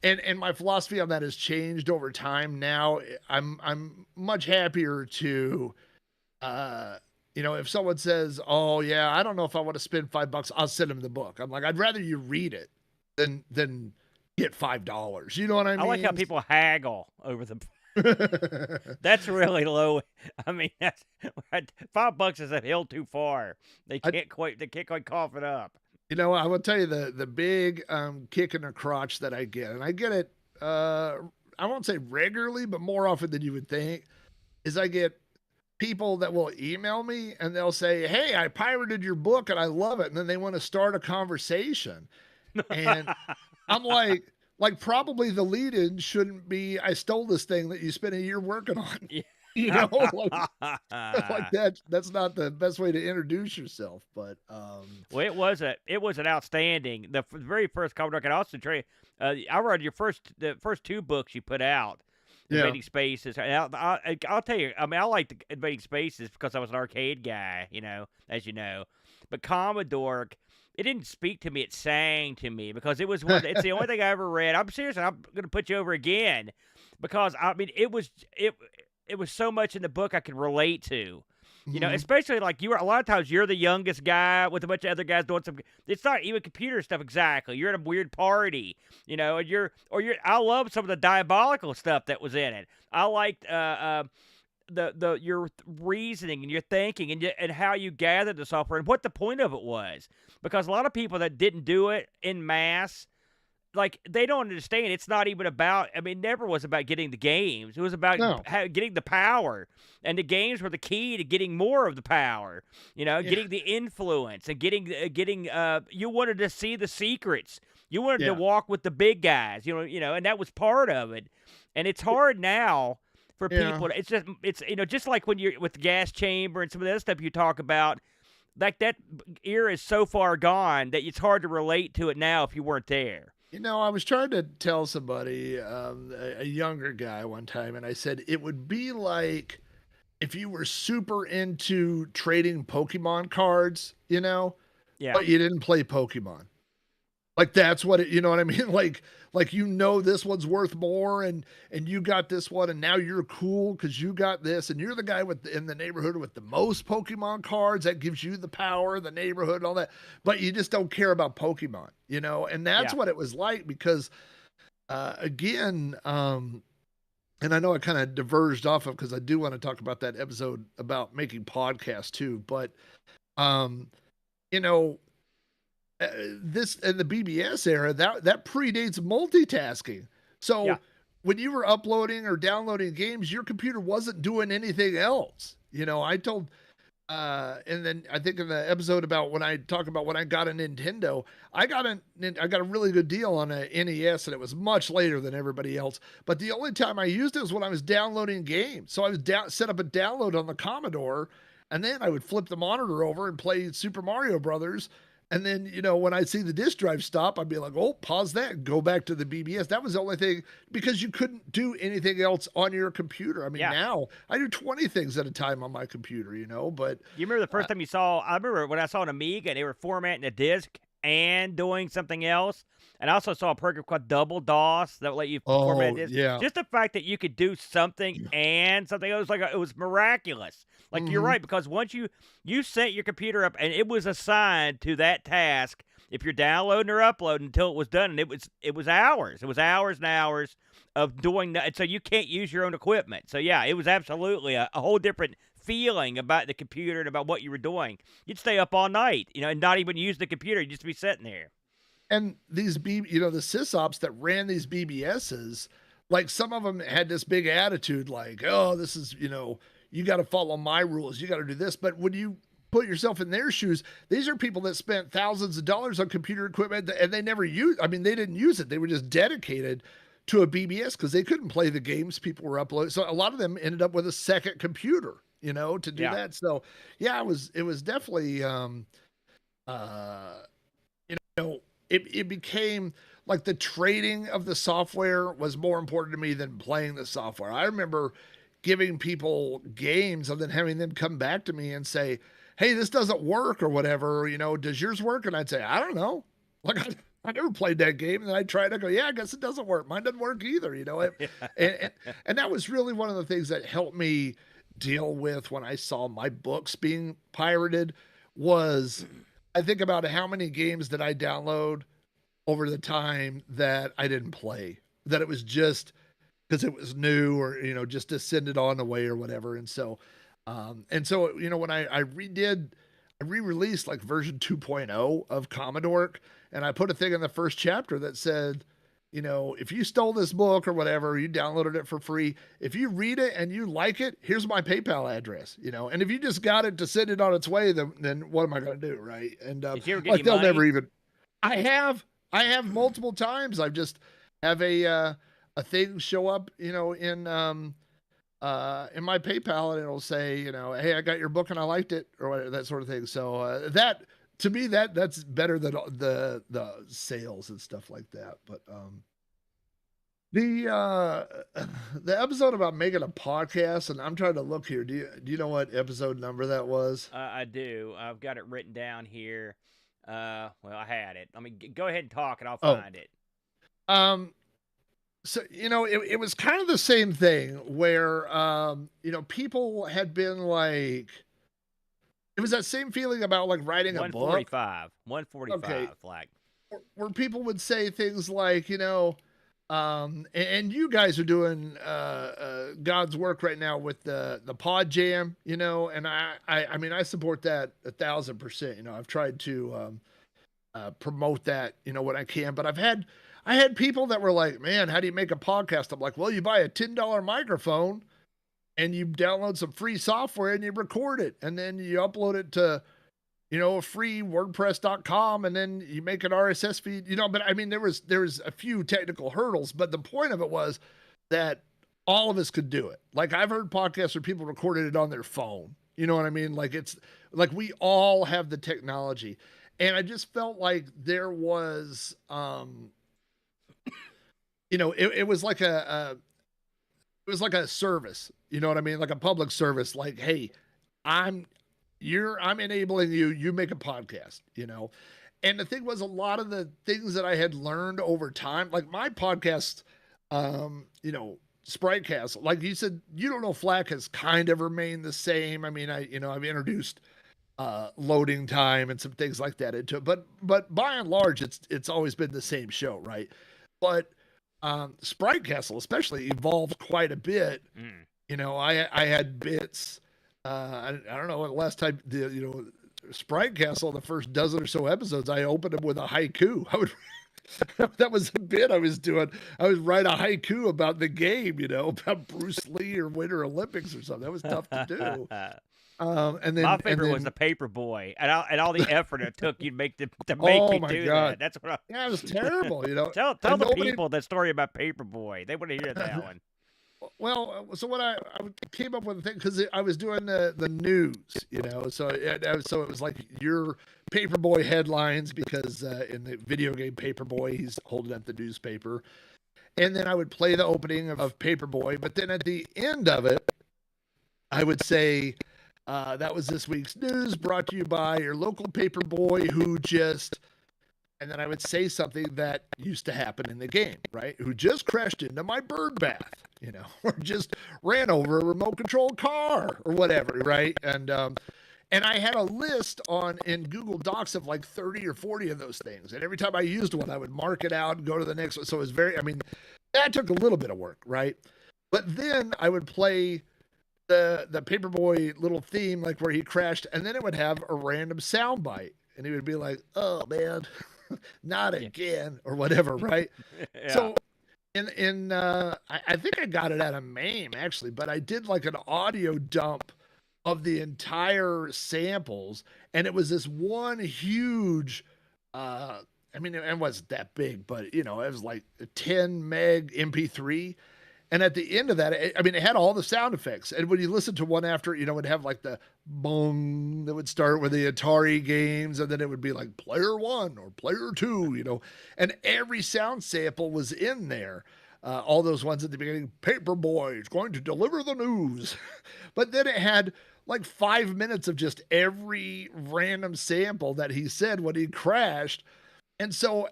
And my philosophy on that has changed over time. Now I'm much happier to, if someone says, oh yeah, I don't know if I want to spend $5, I'll send them the book. I'm like, I'd rather you read it than get $5. You know what I mean? I like how people haggle over the. That's really low. I mean, that's $5 is a hill too far. They can't quite cough it up. I will tell you the big kick in the crotch that I get, and I get it, I won't say regularly, but more often than you would think, is I get people that will email me and they'll say, hey, I pirated your book and I love it. And then they want to start a conversation. And I'm like probably the lead-in shouldn't be, I stole this thing that you spent a year working on. Yeah. Like that's not the best way to introduce yourself. But well, it was an outstanding. The very first Commodore. I also I read the first two books you put out, Invading Spaces. I'll tell you. I mean, I like the Invading Spaces because I was an arcade guy, as you know. But Commodore, it didn't speak to me. It sang to me because it's the only thing I ever read. I'm serious. I'm going to put you over again because I mean, it was so much in the book I could relate to. Especially like a lot of times you're the youngest guy with a bunch of other guys doing it's not even computer stuff exactly. You're at a weird party, and I love some of the diabolical stuff that was in it. I liked your reasoning and your thinking and how you gathered the software and what the point of it was. Because a lot of people that didn't do it in mass, like, they don't understand. It's not even about. I mean, it never was about getting the games. It was about No. getting the power, and the games were the key to getting more of the power. You know, Yeah. getting the influence and getting. You wanted to see the secrets. You wanted to Yeah. walk with the big guys. And that was part of it. And it's hard now for Yeah. people. It's just like when you're with the gas chamber and some of the other stuff you talk about. Like that era is so far gone that it's hard to relate to it now if you weren't there. I was trying to tell somebody, a younger guy one time, and I said it would be like if you were super into trading Pokemon cards, Yeah. but you didn't play Pokemon. Like that's what it, you know what I mean? Like this one's worth more, and you got this one, and now you're cool because you got this, and you're the guy in the neighborhood with the most Pokemon cards. That gives you the power, the neighborhood, and all that. But you just don't care about Pokemon, and that's Yeah. what it was like because again, and I know I kind of diverged off of because I do want to talk about that episode about making podcasts too, but you know this in the BBS era that predates multitasking. So Yeah. when you were uploading or downloading games, your computer wasn't doing anything else. I told and then I think in the episode about when I talk about when I got a Nintendo, I got a really good deal on a NES, and it was much later than everybody else. But the only time I used it was when I was downloading games. So I was set up a download on the Commodore, and then I would flip the monitor over and play Super Mario Brothers. And then, when I'd see the disk drive stop, I'd be like, oh, pause that and go back to the BBS. That was the only thing because you couldn't do anything else on your computer. I mean, Yeah. now I do 20 things at a time on my computer, but You remember the first time you saw? I remember when I saw an Amiga and they were formatting a disc and doing something else. And I also saw a program called Double DOS that would let you format this. yeah. Just the fact that you could do something and something else, it was miraculous. Like you're right, because once you set your computer up and it was assigned to that task, if you're downloading or uploading until it was done, and it was hours. It was hours and hours of doing that. And so you can't use your own equipment. So yeah, it was absolutely a whole different feeling about the computer and about what you were doing. You'd stay up all night, and not even use the computer. You'd just be sitting there. And these the sysops that ran these BBSs, like some of them had this big attitude, like, oh, this is, you got to follow my rules. You got to do this. But when you put yourself in their shoes, these are people that spent thousands of dollars on computer equipment and they never they didn't use it. They were just dedicated to a BBS because they couldn't play the games people were uploading. So a lot of them ended up with a second computer, to do that. So yeah, it was definitely, it became like the trading of the software was more important to me than playing the software. I remember giving people games and then having them come back to me and say, hey, this doesn't work or whatever, does yours work? And I'd say, I don't know. Like I never played that game. And then I'd try it. I go, yeah, I guess it doesn't work. Mine doesn't work either. And that was really one of the things that helped me deal with when I saw my books being pirated was I think about how many games did I download over the time that I didn't play, that it was just because it was new or, just to send it on away or whatever. And so, when I re-released like version 2.0 of Commodore, and I put a thing in the first chapter that said, if you stole this book or whatever, you downloaded it for free. If you read it and you like it, here's my PayPal address, and if you just got it to send it on its way, then what am I going to do? Right. And, Did you ever get like any they'll money? never even, I have multiple times. I've just have a thing show up, in my PayPal, and it'll say, hey, I got your book and I liked it or whatever, that sort of thing. So that to me, that's better than the sales and stuff like that. But the episode about making a podcast, and I'm trying to look here. Do you know what episode number that was? I do. I've got it written down here. Well, I had it. I mean, go ahead and talk, and I'll find it. So, it was kind of the same thing where, people had been like, it was that same feeling about like writing a book. 145, Okay. Flack. Where people would say things like, and you guys are doing God's work right now with the Pod Jam, and I mean, I support that 1,000%. I've tried to promote that, when I can, but I've I had people that were like, man, how do you make a podcast? I'm like, well, you buy a $10 microphone and you download some free software and you record it. And then you upload it to, a free WordPress.com, and then you make an RSS feed, but I mean, there was a few technical hurdles, but the point of it was that all of us could do it. Like, I've heard podcasts where people recorded it on their phone. You know what I mean? Like, it's like we all have the technology. And I just felt like there was, it was like it was like a service, you know what I mean? Like a public service, like, hey, I'm enabling you, you make a podcast, And the thing was, a lot of the things that I had learned over time, like my podcast, Sprite Castle, like you said, you don't know, Flack has kind of remained the same. I mean, I've introduced loading time and some things like that into it, but by and large, it's always been the same show, right? But Sprite Castle especially evolved quite a bit. I had bits. I don't know, the last time Sprite Castle, the first dozen or so episodes, I opened them with a haiku. That was a bit I was doing. I was write a haiku about the game, about Bruce Lee or Winter Olympics or something. That was tough to do. And then my favorite was the paper boy, and all the effort it took you to make me do that. That's what. Yeah, it was terrible. Tell the people that story about Paperboy. They want to hear that one. Well, so what I came up with a thing, because I was doing the news, so it was like your Paperboy headlines, because in the video game Paperboy, he's holding up the newspaper, and then I would play the opening of Paperboy, but then at the end of it, I would say, that was this week's news, brought to you by your local Paperboy who just... And then I would say something that used to happen in the game, right? Who just crashed into my bird bath, or just ran over a remote control car or whatever, right? And I had a list in Google Docs of like 30 or 40 of those things. And every time I used one, I would mark it out and go to the next one. So it was that took a little bit of work, right? But then I would play the Paperboy little theme, like where he crashed, and then it would have a random sound bite. And he would be like, oh, man, not again, or whatever, right? Yeah. So I think I got it out of MAME, actually, but I did like an audio dump of the entire samples, and it was this one huge, it wasn't that big, but, it was like a 10 meg MP3. And at the end of that, it had all the sound effects. And when you listen to one after, it would have like the bong that would start with the Atari games. And then it would be like player 1 or player 2, and every sound sample was in there. All those ones at the beginning, Paperboy is going to deliver the news. But then it had like 5 minutes of just every random sample that he said when he crashed. And so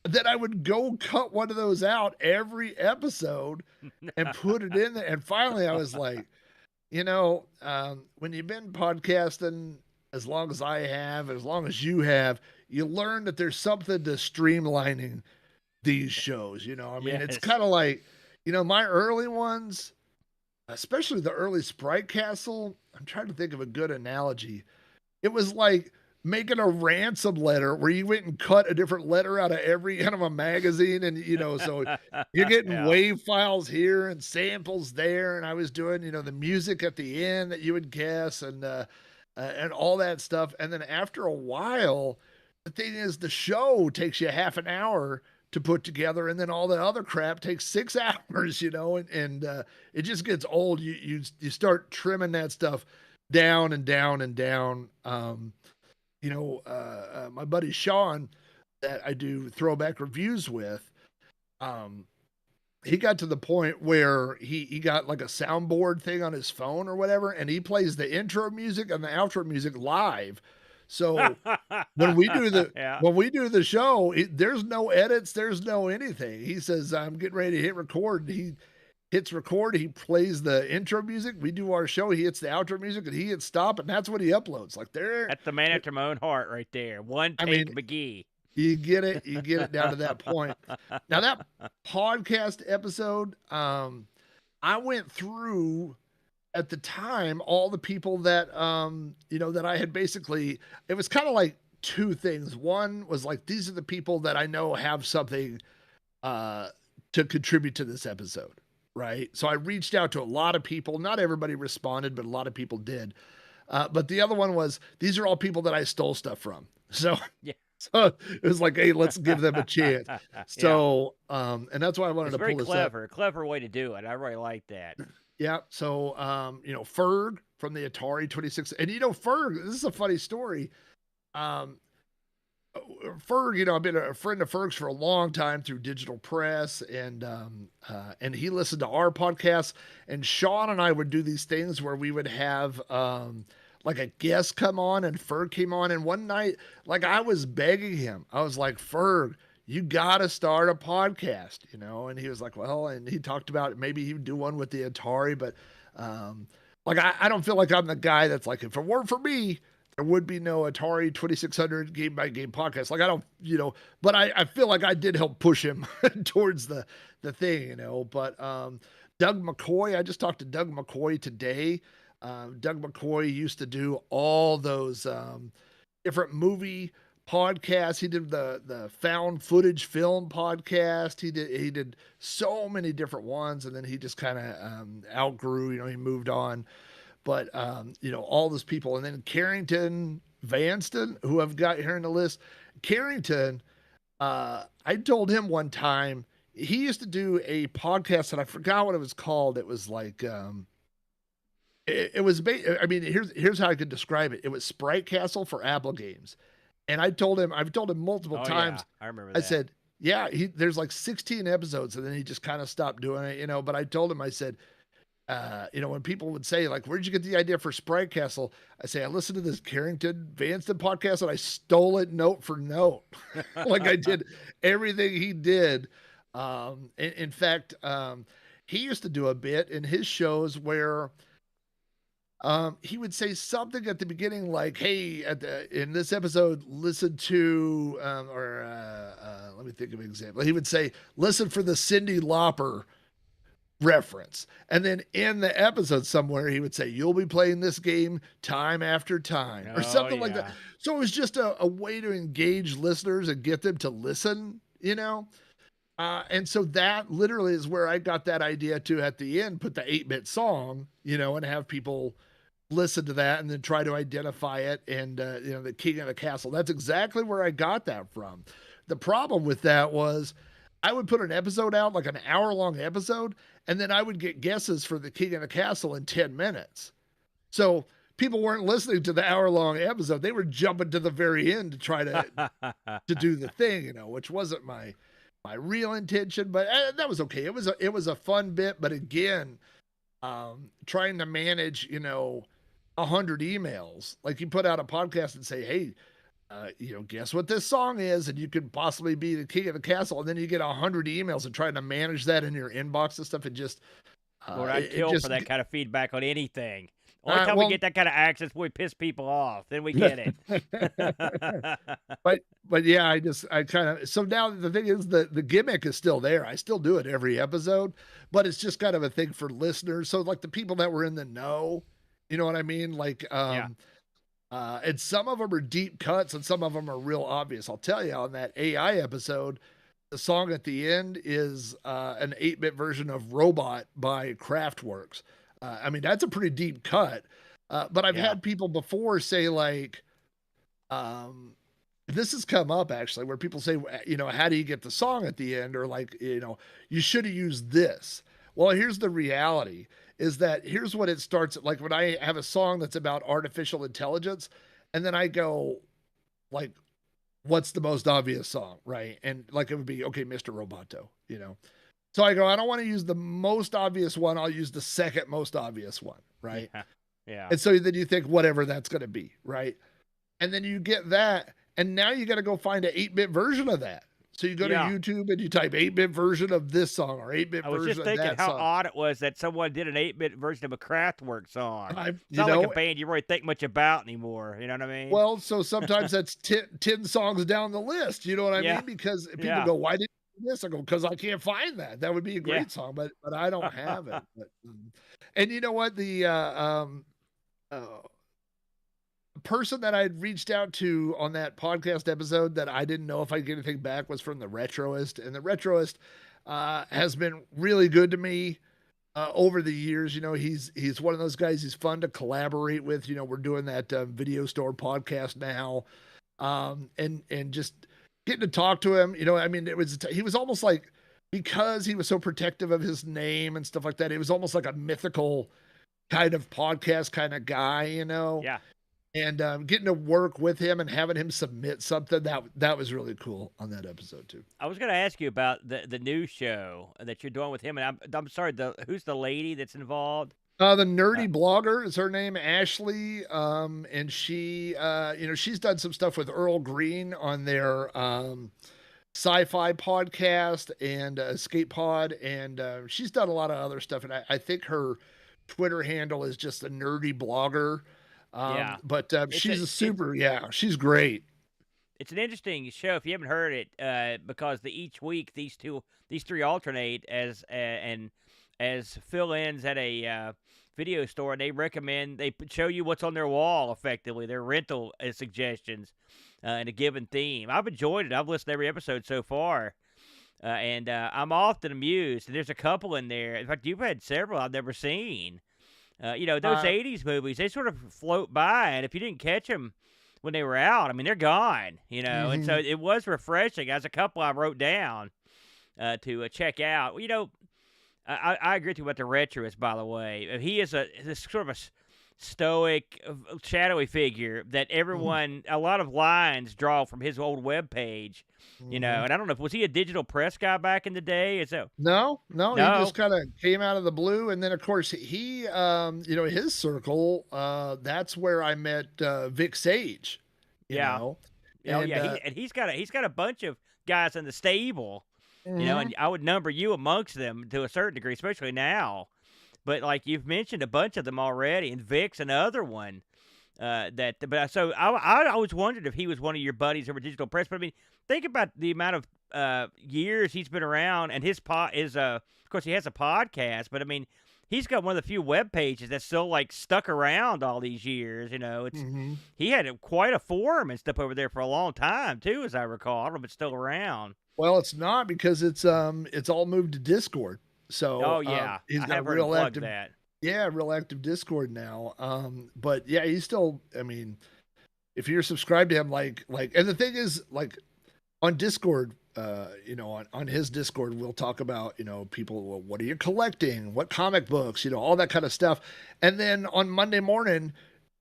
that I would go cut one of those out every episode and put it in there. And finally I was like, when you've been podcasting as long as I have, as long as you have, you learn that there's something to streamlining these shows. Yes. It's kind of like, my early ones, especially the early Sprite Castle, I'm trying to think of a good analogy. It was like making a ransom letter where you went and cut a different letter out of every kind of a magazine. And, so you're getting wave files here and samples there. And I was doing, the music at the end that you would guess and all that stuff. And then after a while, the thing is, the show takes you half an hour to put together. And then all the other crap takes 6 hours, and it just gets old. You start trimming that stuff down and down and down. My buddy Sean that I do throwback reviews with, he got to the point where he got like a soundboard thing on his phone or whatever, and he plays the intro music and the outro music live. So when we do the show, there's no edits, there's no anything. He says, I'm getting ready to hit record. He hits record, he plays the intro music, we do our show, he hits the outro music, and he hits stop, and that's what he uploads. Like, that's the man after my own heart right there. One take McGee. You get it down to that point. Now, that podcast episode, I went through at the time all the people that that I had basically, it was kind of like two things. One was like, these are the people that I know have something to contribute to this episode, right? So I reached out to a lot of people. Not everybody responded, but a lot of people did. But the other one was, these are all people that I stole stuff from. So, Yeah. so it was like, hey, let's give them a chance. Yeah. So, and that's why I wanted It's to very pull this up. clever way to do it. I really like that. Yeah. So, Ferg from the Atari 26, and Ferg, this is a funny story. Ferg, I've been a friend of Ferg's for a long time through Digital Press, and he listened to our podcast. And Sean and I would do these things where we would have like a guest come on, and Ferg came on. And one night, like I was begging him, I was like, Ferg, you got to start a podcast, And he was like, well, and he talked about maybe he would do one with the Atari, but like I don't feel like I'm the guy that's like, if it weren't for me, there would be no Atari 2600 game by game podcast. Like I don't, but I feel like I did help push him towards the thing, But Doug McCoy, I just talked to Doug McCoy today. Doug McCoy used to do all those different movie podcasts. He did the found footage film podcast. He did so many different ones, and then he just kind of outgrew. He moved on. But, all those people. And then Carrington Vanston, who I've got here in the list. Carrington, I told him one time, he used to do a podcast, and I forgot what it was called. It was like, here's how I could describe it. It was Sprite Castle for Apple games. And I've told him multiple times. Yeah, I remember that. I said, yeah, there's like 16 episodes, and then he just kind of stopped doing it, but I told him, I said, when people would say, like, where'd you get the idea for Sprite Castle? I say, I listened to this Carrington Vanston podcast and I stole it note for note. Like I did everything he did. In fact, he used to do a bit in his shows where he would say something at the beginning like, hey, in this episode, listen to, let me think of an example. He would say, listen for the Cyndi Lauper reference. And then in the episode somewhere, he would say, you'll be playing this game time after time or something like that. So it was just a way to engage listeners and get them to listen, and so that literally is where I got that idea to, at the end, put the 8-bit song, and have people listen to that and then try to identify it. And, the King of the Castle, that's exactly where I got that from. The problem with that was I would put an episode out, like an hour-long episode, and then I would get guesses for the King of the Castle in 10 minutes. So people weren't listening to the hour-long episode. They were jumping to the very end to try to do the thing, which wasn't my real intention, but that was okay. It was a fun bit, but again, trying to manage, 100 emails. Like you put out a podcast and say, hey, guess what this song is, and you could possibly be the King of the Castle, and then you get 100 emails and trying to manage that in your inbox and stuff. It just, Lord, I'd kill for that kind of feedback on anything. Only time we get that kind of access, we piss people off. Then we get it. but yeah, I kind of, so now the thing is the gimmick is still there. I still do it every episode, but it's just kind of a thing for listeners. So like the people that were in the know, you know what I mean? Like, and some of them are deep cuts and some of them are real obvious. I'll tell you, on that AI episode, the song at the end is an 8-bit version of Robot by Kraftwerks. That's a pretty deep cut. But I've had people before say, like, this has come up actually, where people say, how do you get the song at the end? Or like, you should have used this. Well, here's the reality. Is that here's what it starts, like when I have a song that's about artificial intelligence, and then I go, like, what's the most obvious song, right? And like it would be, okay, Mr. Roboto, So I go, I don't want to use the most obvious one. I'll use the second most obvious one, right? Yeah. And so then you think whatever that's going to be, right? And then you get that, and now you got to go find an 8-bit version of that. So you go to YouTube and you type 8-bit version of this song or 8-bit version of that song. I was just thinking how odd it was that someone did an 8-bit version of a Kraftwerk song. It's not like a band you really think much about anymore. You know what I mean? Well, so sometimes that's 10 songs down the list. You know what I mean? Because people go, why did you do this? I go, because I can't find that. That would be a great song, but I don't have it. But, and you know what? The person that I'd reached out to on that podcast episode that I didn't know if I'd get anything back was from the Retroist, and the Retroist has been really good to me over the years. You know, he's one of those guys. He's fun to collaborate with. You know, we're doing that video store podcast now, and just getting to talk to him. You know, I mean, he was almost like, because he was so protective of his name and stuff like that, it was almost like a mythical kind of podcast kind of guy. You know, Yeah. and getting to work with him and having him submit something that was really cool on that episode too. I was going to ask you about the new show that you're doing with him, and I'm sorry. Who's the lady that's involved? The nerdy blogger is her name, Ashley, and she, you know, she's done some stuff with Earl Green on their sci-fi podcast and Escape Pod, and she's done a lot of other stuff. And I think her Twitter handle is just a nerdy blogger. Yeah. But she's she's great. It's an interesting show if you haven't heard it, because each week these three alternate as fill-ins at a video store, and they show you what's on their wall, effectively their rental suggestions in a given theme. I've enjoyed it. I've listened to every episode so far, and I'm often amused. There's a couple in there. In fact, you've had several I've never seen. You know, those 80s movies, they sort of float by, and if you didn't catch them when they were out, I mean, they're gone, you know, and so it was refreshing. As a couple I wrote down to check out. You know, I agree with you about the Retroist, by the way. He is this sort of a stoic, shadowy figure that everyone, a lot of lines draw from his old webpage, you know, and I don't know, was he a digital press guy back in the day? No, he just kind of came out of the blue. And then, of course, he, you know, his circle, that's where I met Vic Sage, you know. And, and he's got a bunch of guys in the stable, you know, and I would number you amongst them to a certain degree, especially now. But like you've mentioned a bunch of them already, and Vic's another one. So I always wondered if he was one of your buddies over digital press. But I mean, think about the amount of years he's been around, and of course, he has a podcast. But I mean, he's got one of the few web pages that's still like stuck around all these years. You know, he had quite a forum and stuff over there for a long time too, as I recall. I don't know if it's still around. Well, it's not, because it's all moved to Discord. So he's got a real active real active Discord now. But yeah, he's still, I mean, if you're subscribed to him, like, and the thing is, like, on Discord, you know, on his Discord, we'll talk about, you know, people, well, what are you collecting? What comic books? You know, all that kind of stuff. And then on Monday morning,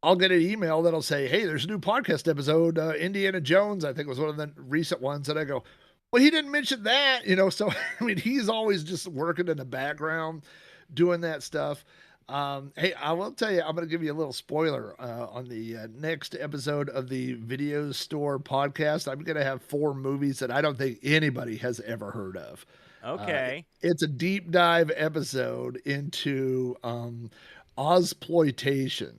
I'll get an email that'll say, hey, there's a new podcast episode. Indiana Jones, I think, was one of the recent ones. And I go, well, he didn't mention that, you know, so, I mean, he's always just working in the background doing that stuff. Hey, I will tell you, I'm going to give you a little spoiler on the next episode of the Video Store podcast. I'm going to have 4 movies that I don't think anybody has ever heard of. Okay. It's a deep dive episode into Ozploitation.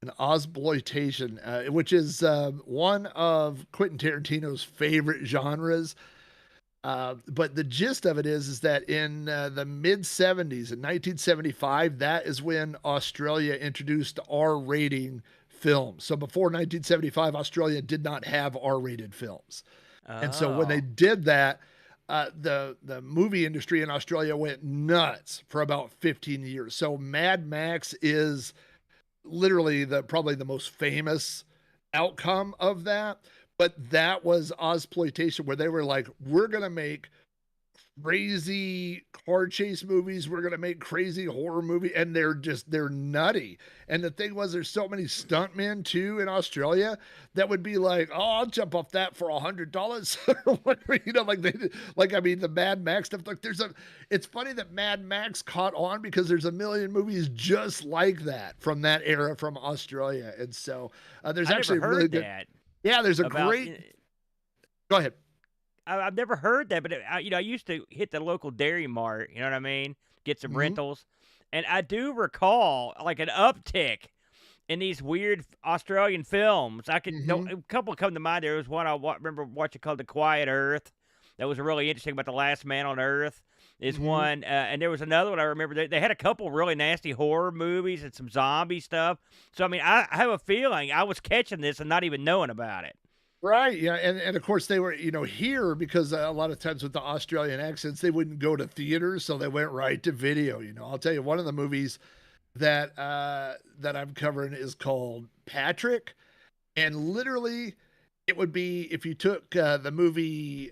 And Ozploitation, which is one of Quentin Tarantino's favorite genres. But the gist of it is that in the mid 70s, in 1975, that is when Australia introduced R-rating films. So before 1975, Australia did not have R-rated films. And so when they did that, the movie industry in Australia went nuts for about 15 years. So Mad Max is literally probably the most famous outcome of that. But that was Ozploitation, where they were like, we're going to make crazy car chase movies. We're going to make crazy horror movie. And they're nutty. And the thing was, there's so many stuntmen too in Australia that would be like, oh, I'll jump off that for $100 or whatever, you know, I mean, the Mad Max stuff. Like it's funny that Mad Max caught on because there's a million movies just like that from that era from Australia. And so there's actually really good. Yeah, there's a great. Go ahead. I've never heard that, but you know, I used to hit the local Dairy Mart. You know what I mean? Get some rentals, and I do recall like an uptick in these weird Australian films. I could a couple come to mind. There was one I remember watching called The Quiet Earth. That was really interesting about the last man on Earth. is Mhm. one, and there was another one I remember. They had a couple really nasty horror movies and some zombie stuff. So I mean, I have a feeling I was catching this and not even knowing about it. Right, yeah, and of course they were, here because a lot of times with the Australian accents, they wouldn't go to theaters, so they went right to video. I'll tell you one of the movies that I'm covering is called Patrick, and literally it would be if you took the movie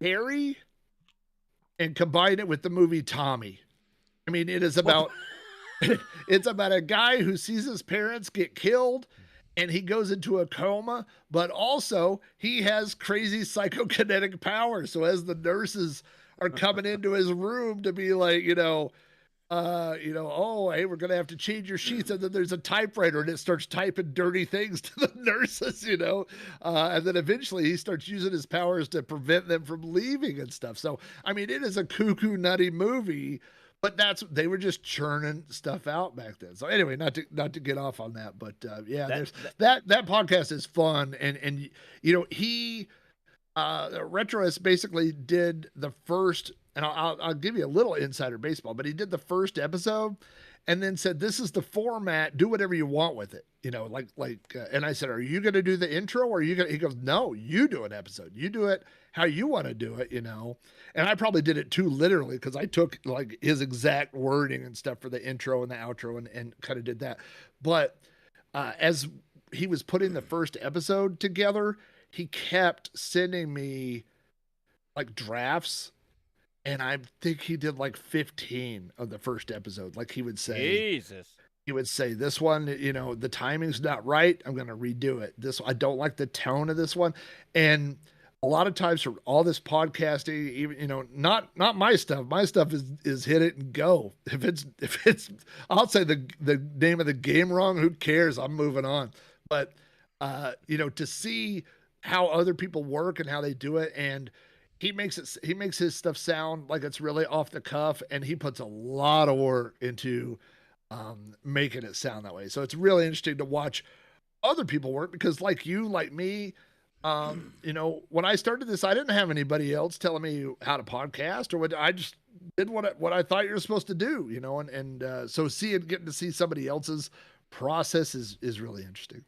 Carrie and combined it with the movie Tommy. I mean, it is What? about it's about a guy who sees his parents get killed and he goes into a coma, but also he has crazy psychokinetic powers. So as the nurses are coming into his room to be like, oh, hey, we're gonna have to change your sheets, and then there's a typewriter, and it starts typing dirty things to the nurses, and then eventually he starts using his powers to prevent them from leaving and stuff. So, I mean, it is a cuckoo nutty movie, but they were just churning stuff out back then. So anyway, not to get off on that, but yeah, That, there's that podcast is fun, and he Retroist basically did the first, and I'll give you a little insider baseball, but he did the first episode, and then said, "This is the format. Do whatever you want with it." And I said, "Are you going to do the intro, or are you going?" He goes, "No, you do an episode. You do it how you want to do it." And I probably did it too literally because I took like his exact wording and stuff for the intro and the outro and kind of did that. But as he was putting the first episode together, he kept sending me like drafts, and I think he did like 15 of the first episode. Like Jesus. he would say this one, the timing's not right, I'm going to redo it. This, I don't like the tone of this one. And a lot of times for all this podcasting, even, not my stuff. My stuff is hit it and go. If it's I'll say the name of the game wrong, who cares? I'm moving on. But to see how other people work and how they do it, and he makes his stuff sound like it's really off the cuff, and he puts a lot of work into making it sound that way. So it's really interesting to watch other people work because, like you, like me, when I started this, I didn't have anybody else telling me how to podcast or what. I just did what I thought you were supposed to do, so getting to see somebody else's process is really interesting.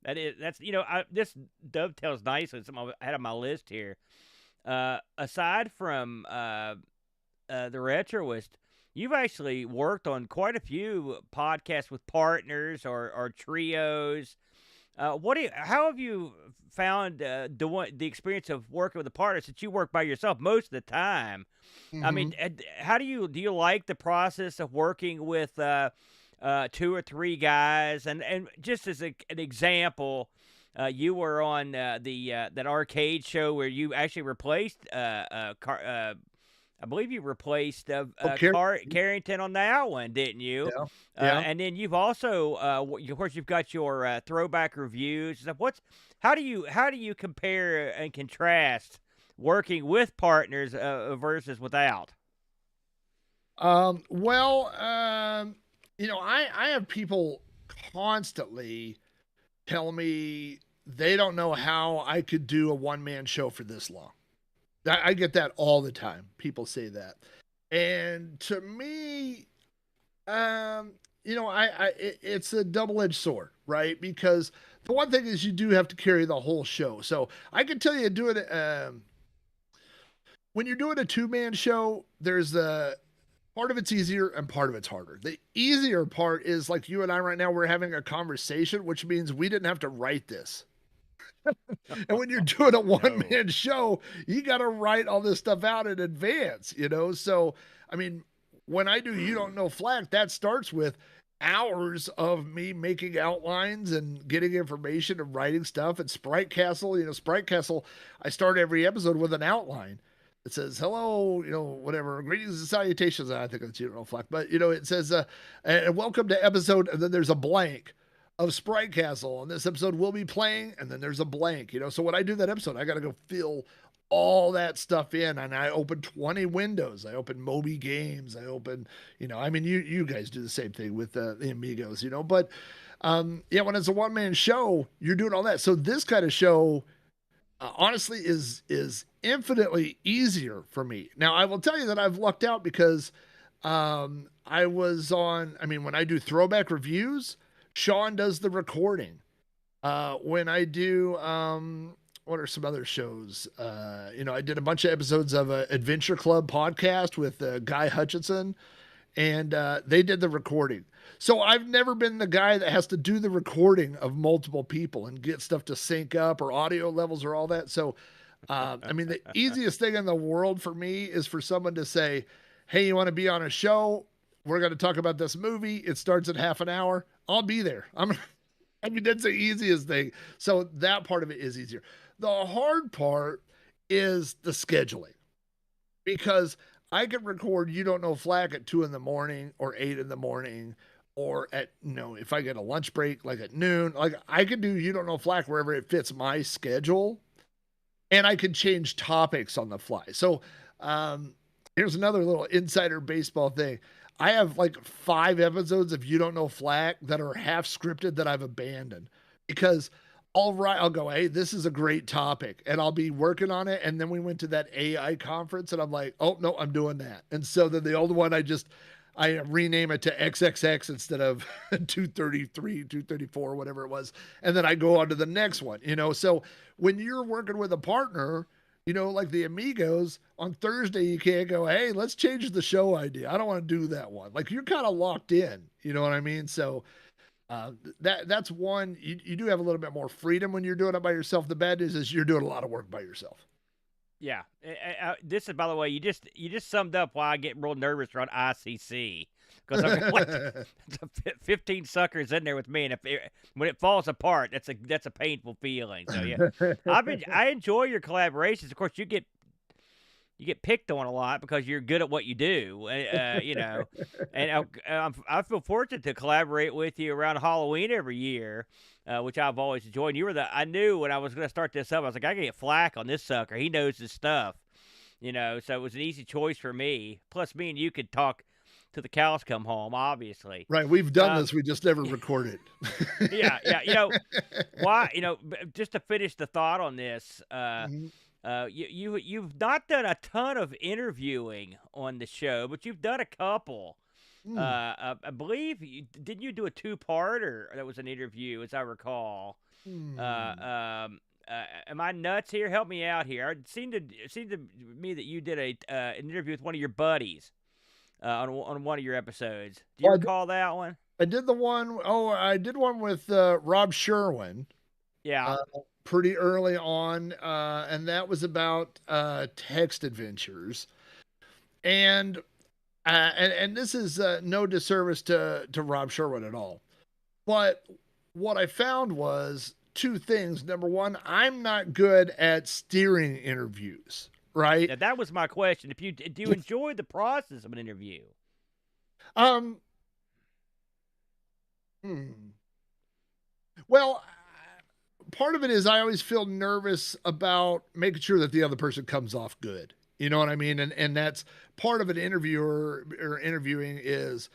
This dovetails nicely. Something I had on my list here. Aside from the Retroist, you've actually worked on quite a few podcasts with partners or trios. How have you found the experience of working with a partner since you work by yourself most of the time? I Mm-hmm. mean, how do you like the process of working with two or three guys? And just as an example, you were on that arcade show where you actually replaced I believe you replaced Oh, Carrie. Carrington on that one, didn't you? Yeah. Yeah. And then you've also, of course, you've got your throwback reviews. Stuff. How do you compare and contrast working with partners versus without? I have people constantly tell me they don't know how I could do a one-man show for this long. I get that all the time. People say that. And to me, it's a double-edged sword, right? Because the one thing is you do have to carry the whole show. So I can tell you when you're doing a two-man show, there's a part of it's easier and part of it's harder. The easier part is like you and I right now, we're having a conversation, which means we didn't have to write this. And when you're doing a one-man show, you got to write all this stuff out in advance, So, I mean, when I do You Don't Know Flack, that starts with hours of me making outlines and getting information and writing stuff. And Sprite Castle, I start every episode with an outline. It says, hello, whatever, greetings and salutations. I think it's You Don't Know Flack, but, it says, and welcome to episode, and then there's a blank of Sprite Castle. And this episode will be playing, and then there's a blank, So when I do that episode, I got to go fill all that stuff in, and I open 20 windows. I open Moby Games. I open, you guys do the same thing with the Amigos, but when it's a one-man show, you're doing all that. So this kind of show, honestly is infinitely easier for me. Now, I will tell you that I've lucked out because I was on, I mean, when I do throwback reviews, Sean does the recording. When I do, what are some other shows? I did a bunch of episodes of a Adventure Club podcast with Guy Hutchinson, and they did the recording. So I've never been the guy that has to do the recording of multiple people and get stuff to sync up or audio levels or all that. So, I mean, the easiest thing in the world for me is for someone to say, "Hey, you want to be on a show? We're going to talk about this movie. It starts in half an hour. I'll be there." I mean, that's the easiest thing. So that part of it is easier. The hard part is the scheduling because I can record You Don't Know Flack at 2 in the morning or 8 in the morning, or at, if I get a lunch break, like at noon, like I can do You Don't Know Flack wherever it fits my schedule, and I can change topics on the fly. So, here's another little insider baseball thing. I have like 5 episodes of You Don't Know Flack that are half scripted that I've abandoned because I'll go, hey, this is a great topic, and I'll be working on it. And then we went to that AI conference, and I'm like, oh no, I'm doing that. And so then the old one, I rename it to XXX instead of 233, 234, whatever it was, and then I go on to the next one. So when you're working with a partner, like the Amigos, on Thursday, you can't go, hey, let's change the show idea. I don't want to do that one. Like you're kind of locked in. You know what I mean? So that's one. You do have a little bit more freedom when you're doing it by yourself. The bad news is you're doing a lot of work by yourself. Yeah, this is, by the way, you just summed up why I get real nervous around ICC because I've got like 15 suckers in there with me, and when it falls apart, that's a painful feeling. So yeah, I enjoy your collaborations. Of course, you get picked on a lot because you're good at what you do, and I feel fortunate to collaborate with you around Halloween every year, which I've always enjoyed. And you were I knew when I was going to start this up, I was like, I can get Flack on this sucker. He knows his stuff, so it was an easy choice for me. Plus, me and you could talk to the cows come home, obviously. Right. We've done this. We just never recorded. Yeah. Why, just to finish the thought on this, you've not done a ton of interviewing on the show, but you've done a couple. I believe didn't you do a 2-parter that was an interview, as I recall? Am I nuts here? Help me out here. It seemed to me that you did an interview with one of your buddies on one of your episodes. Do you recall that one? I did the one. Oh, I did one with Rob Sherwin. Yeah. Pretty early on, and that was about text adventures, and this is no disservice to Rob Sherwin at all, but what I found was 2 things. Number one, I'm not good at steering interviews, right? Yeah, that was my question. Do you enjoy the process of an interview? Well, part of it is I always feel nervous about making sure that the other person comes off good. You know what I mean? And that's part of an interviewer or interviewing is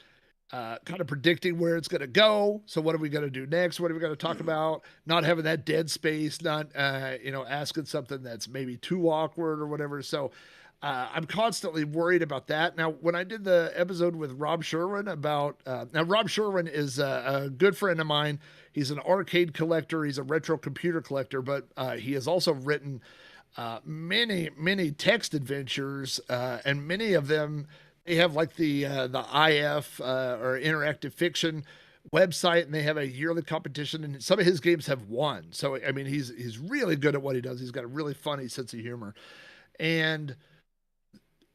kind of predicting where it's going to go. So what are we going to do next? What are we going to talk about? Not having that dead space, not, asking something that's maybe too awkward or whatever. So I'm constantly worried about that. Now, when I did the episode with Rob Sherwin about, now Rob Sherwin is a good friend of mine. He's an arcade collector. He's a retro computer collector, but he has also written many text adventures, and many of them, they have like the IF or interactive fiction website, and they have a yearly competition, and some of his games have won. So I mean, he's really good at what he does. He's got a really funny sense of humor. And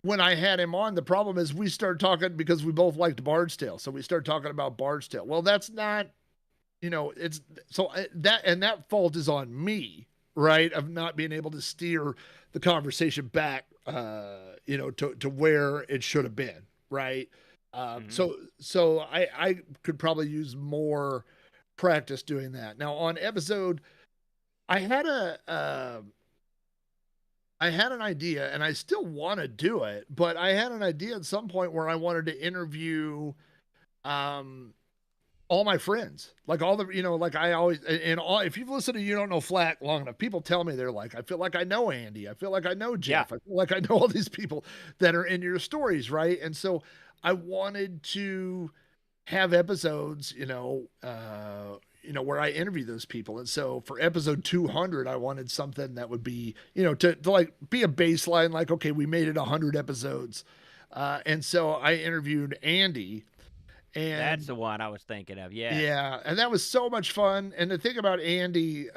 when I had him on, the problem is we started talking because we both liked Bard's Tale. So we started talking about Bard's Tale. Well, that's not, it's so that fault is on me, right? Of not being able to steer the conversation back, to where it should have been, right? So I could probably use more practice doing that. Now on episode, I had an idea, and I still want to do it, but I had an idea at some point where I wanted to interview a all my friends, like all the, like I always, and all, if you've listened to You Don't Know Flack long enough, people tell me, they're like, I feel like I know Andy. I feel like I know Yeah. Jeff. I feel like I know all these people that are in your stories. Right. And so I wanted to have episodes, where I interview those people. And so for episode 200, I wanted something that would be, to like be a baseline, like, okay, we made it 100 episodes. And so I interviewed Andy. And That's the one I was thinking of. Yes. yeah, and that was so much fun. And the thing about Andy,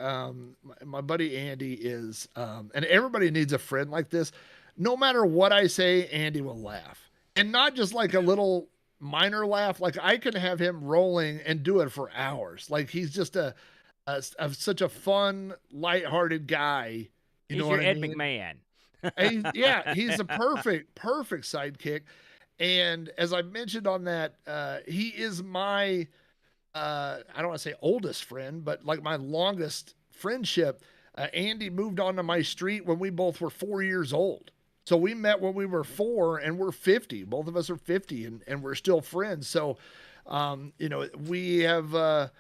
my buddy Andy is, and everybody needs a friend like this. No matter what I say, Andy will laugh, and not just like a little minor laugh. Like I can have him rolling and do it for hours. Like he's just such a fun, lighthearted guy. He's know your what Ed I mean? McMahon. Yeah, he's a perfect sidekick. And as I mentioned on that, he is my, I don't want to say oldest friend, but like my longest friendship. Andy moved onto my street when we both were 4 years old. So we met when we were 4 and we're 50. Both of us are 50 and we're still friends. So, we have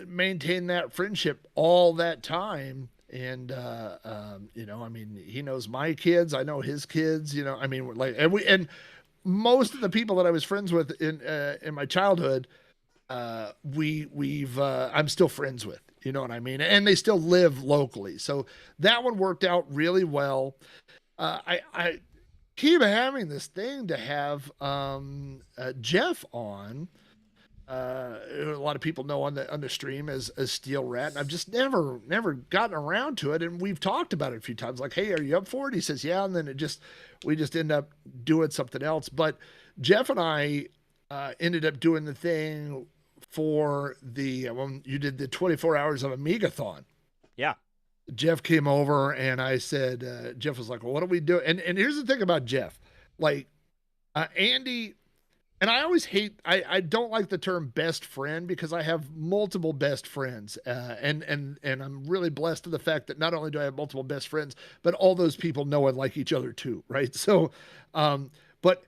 maintained that friendship all that time. And, I mean, he knows my kids. I know his kids, I mean, like, and most of the people that I was friends with in my childhood, I'm still friends with, you know what I mean? And they still live locally. So that one worked out really well. I keep having this thing to have Jeff on. A lot of people know on the stream as Steel Rat, and I've just never gotten around to it. And we've talked about it a few times, like, "Hey, are you up for it?" He says, "Yeah," and then we just end up doing something else. But Jeff and I ended up doing the thing for the when you did the 24 hours of Amigathon. Yeah. Jeff came over and I said, Jeff was like, "Well, what do we do?" And here's the thing about Jeff, like Andy. And I always I don't like the term best friend because I have multiple best friends. And I'm really blessed to the fact that not only do I have multiple best friends, but all those people know and like each other too. Right. So, but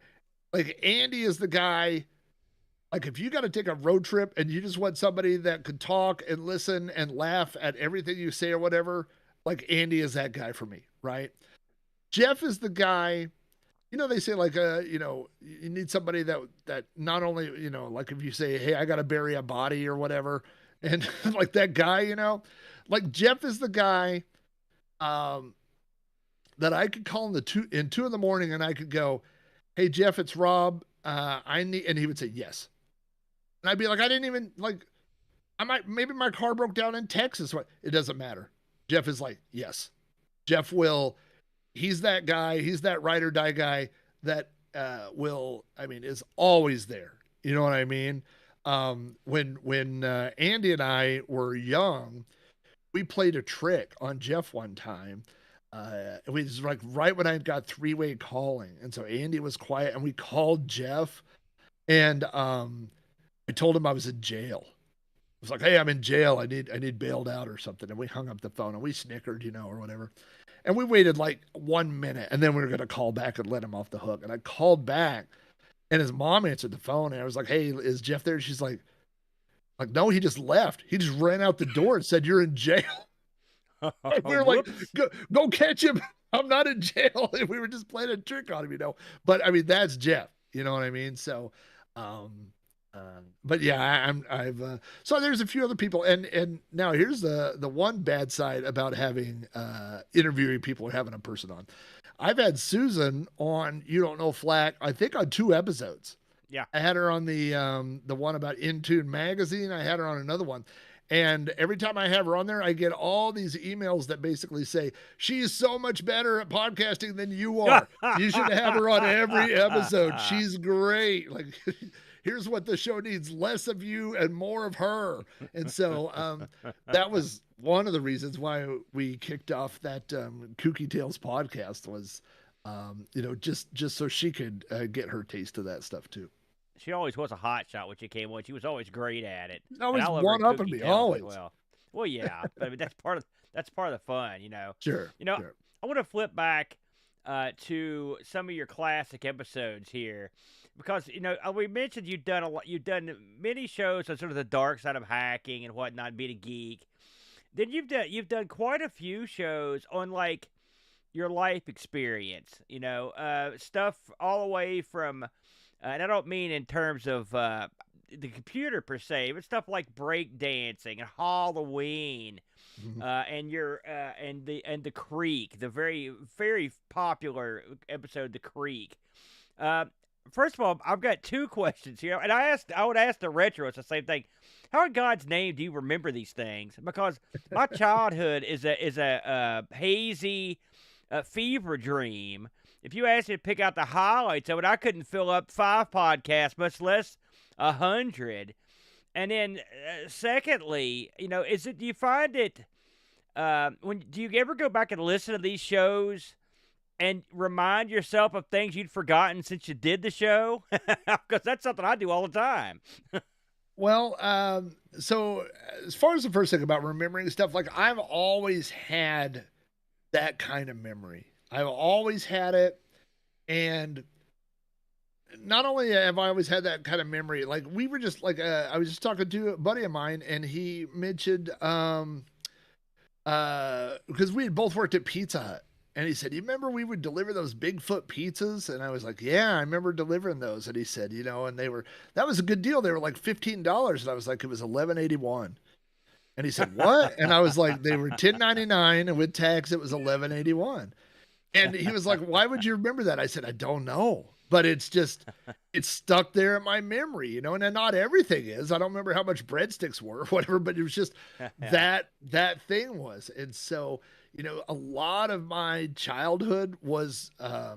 like Andy is the guy, like if you got to take a road trip and you just want somebody that could talk and listen and laugh at everything you say or whatever, like Andy is that guy for me. Right. Jeff is the guy. They say like, you need somebody that not only, like if you say, "Hey, I got to bury a body" or whatever. And like that guy, like Jeff is the guy, that I could call in 2 in the morning and I could go, "Hey, Jeff, it's Rob. and he would say, "Yes." And I'd be like, I didn't even like, maybe my car broke down in Texas. It doesn't matter. Jeff is like, "Yes." Jeff will, he's that guy. He's that ride or die guy that is always there. You know what I mean? When Andy and I were young, we played a trick on Jeff one time. It was like right when I got three-way calling. And so Andy was quiet and we called Jeff and I told him I was in jail. I was like, "Hey, I'm in jail. I need bailed out or something." And we hung up the phone and we snickered, or whatever. And we waited like 1 minute and then we were going to call back and let him off the hook. And I called back and his mom answered the phone and I was like, "Hey, is Jeff there?" She's like, "No, he just left. He just ran out the door and said you're in jail." And we were like, go catch him. I'm not in jail. And we were just playing a trick on him, But I mean, that's Jeff. You know what I mean? So, but yeah, so there's a few other people, and now here's the one bad side about having interviewing people or having a person on. I've had Susan on You Don't Know Flack, I think on 2 episodes. Yeah, I had her on the one about Intune magazine. I had her on another one. And every time I have her on there, I get all these emails that basically say, "She's so much better at podcasting than you are. You should have her on every episode. She's great. Like, here's what the show needs: less of you and more of her." And so that was one of the reasons why we kicked off that Kooky Tales podcast was, just so she could get her taste of that stuff too. She always was a hot shot when she came on. She was always great at it. Always one up on me, always. Well, yeah. I mean, that's part of the fun, Sure. I want to flip back to some of your classic episodes here, because we mentioned you've done a lot. You've done many shows on sort of the dark side of hacking and whatnot, being a geek. Then you've done quite a few shows on like your life experience. Stuff all the way from, and I don't mean in terms of the computer per se, but stuff like break dancing and Halloween, and your and the Creek, the very very popular episode, the Creek. Uh, First of all, I've got two questions here, and I would ask the retros the same thing. How in God's name do you remember these things? Because my childhood is a hazy fever dream. If you asked me to pick out the highlights of it, I couldn't fill up 5 podcasts, much less 100. And then, secondly, do you find it when do you ever go back and listen to these shows and remind yourself of things you'd forgotten since you did the show? Because that's something I do all the time. Well, so as far as the first thing about remembering stuff, like I've always had that kind of memory. I've always had it. And not only have I always had that kind of memory, like we were just like, I was just talking to a buddy of mine and he mentioned, because we had both worked at Pizza Hut. And he said, you remember we would deliver those Bigfoot pizzas? And I was like, yeah, I remember delivering those. And he said, and that was a good deal. They were like $15. And I was like, it was $11.81. And he said, what? And I was like, they were $10.99. And with tax, it was $11.81. And he was like, why would you remember that? I said, I don't know. But it's stuck there in my memory, and then not everything is. I don't remember how much breadsticks were or whatever, but it was just that thing was. And so, a lot of my childhood was, I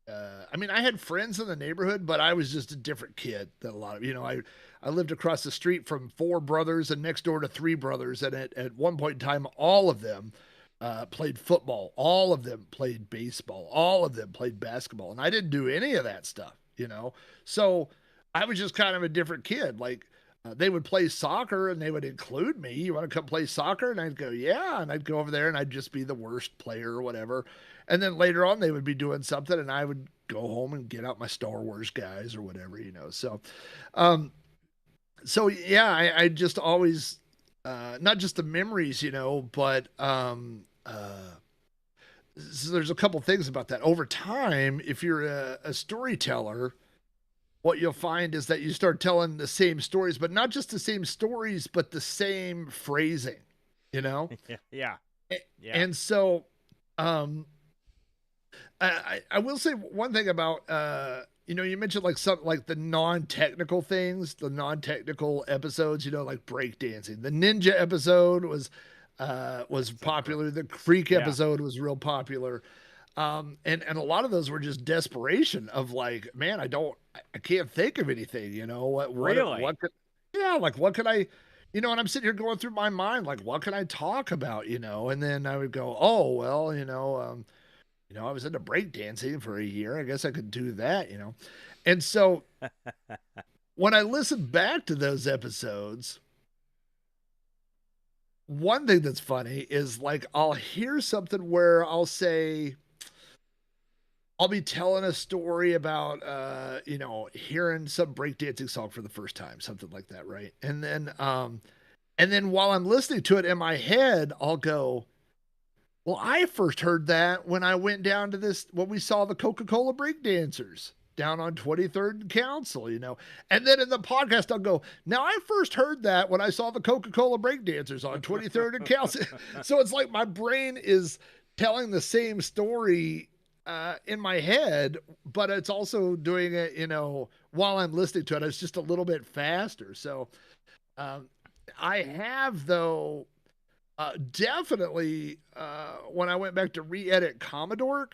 had friends in the neighborhood, but I was just a different kid than a lot of, I lived across the street from 4 brothers and next door to 3 brothers. And at one point in time, all of them played football. All of them played baseball. All of them played basketball. And I didn't do any of that stuff, So I was just kind of a different kid. Like they would play soccer and they would include me. You want to come play soccer? And I'd go, yeah. And I'd go over there and I'd just be the worst player or whatever. And then later on they would be doing something and I would go home and get out my Star Wars guys or whatever, So yeah, I just always, not just the memories, but so there's a couple things about that. Over time, if you're a storyteller, what you'll find is that you start telling the same stories, but not just the same stories, but the same phrasing, Yeah. And so, I will say one thing about, you mentioned like the non-technical things, the non-technical episodes, like breakdancing. The ninja episode was popular. The Creek episode was real popular. And a lot of those were just desperation of like, man, I can't think of anything, Really? what could I, and I'm sitting here going through my mind, like, what can I talk about, and then I would go, oh, well, I was into breakdancing for a year. I guess I could do that, And so when I listen back to those episodes, one thing that's funny is like I'll hear something where I'll say, I'll be telling a story about hearing some breakdancing song for the first time, something like that, right? And then while I'm listening to it in my head, I'll go, well, I first heard that when I went down to when we saw the Coca-Cola breakdancers down on 23rd and Council, And then in the podcast, I'll go, now I first heard that when I saw the Coca-Cola breakdancers on 23rd and Council. So it's like my brain is telling the same story in my head, but it's also doing it, while I'm listening to it. It's just a little bit faster. So I have, though, definitely when I went back to re-edit Commodore,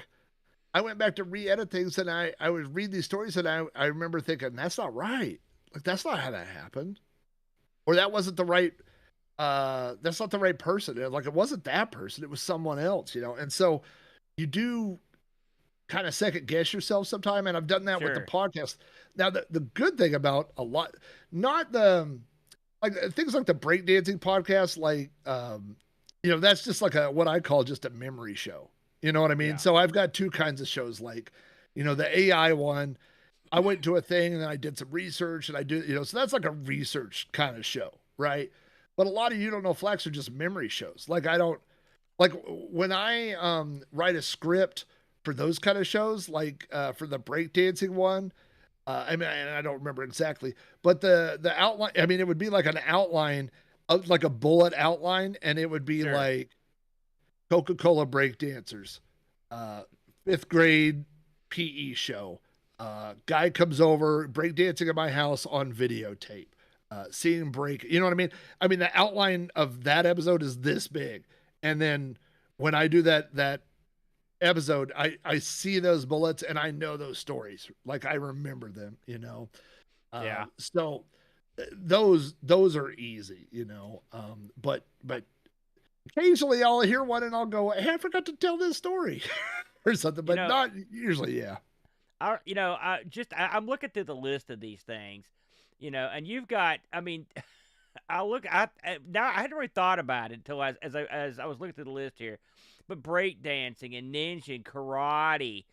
I went back to re-edit things and I would read these stories and I remember thinking, that's not right. Like, that's not how that happened. Or that wasn't the right, that's not the right person. Like, it wasn't that person. It was someone else, And so you do kind of second guess yourself sometime. And I've done that with the podcast. Now, the good thing about not the, like things like the breakdancing podcast, like, that's just like what I call just a memory show. You know what I mean? Yeah. So I've got two kinds of shows, like, the AI one. I went to a thing and then I did some research and I do, so that's like a research kind of show, right? But a lot of You Don't Know Flax are just memory shows. Like I don't like when I write a script for those kind of shows, like for the breakdancing one. I mean, and I don't remember exactly, but the outline. I mean, it would be like an outline, like a bullet outline, and it would be Sure. like Coca-Cola breakdancers, uh, fifth grade PE show. Guy comes over breakdancing at my house on videotape. Seeing break, you know what I mean? I mean, the outline of that episode is this big, and then when I do that episode, I see those bullets and I know those stories. Like I remember them, Yeah. So those are easy, but occasionally I'll hear one and I'll go, hey, I forgot to tell this story or something, You but know, not usually. Yeah. I'm looking through the list of these things, and you've got, I mean, now I hadn't really thought about it until as I was looking through the list here, but breakdancing and ninja and karate,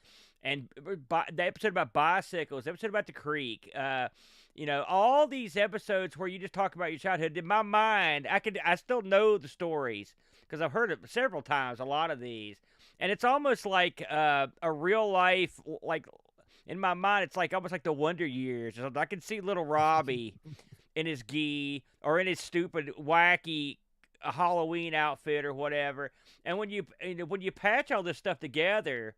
and the episode about bicycles, the episode about the creek, all these episodes where you just talk about your childhood. In my mind, I still know the stories because I've heard it several times. A lot of these, and it's almost like a real life like. In my mind, it's like almost like the Wonder Years. Or something. I can see little Robbie in his gi or in his stupid wacky Halloween outfit or whatever. And when you patch all this stuff together,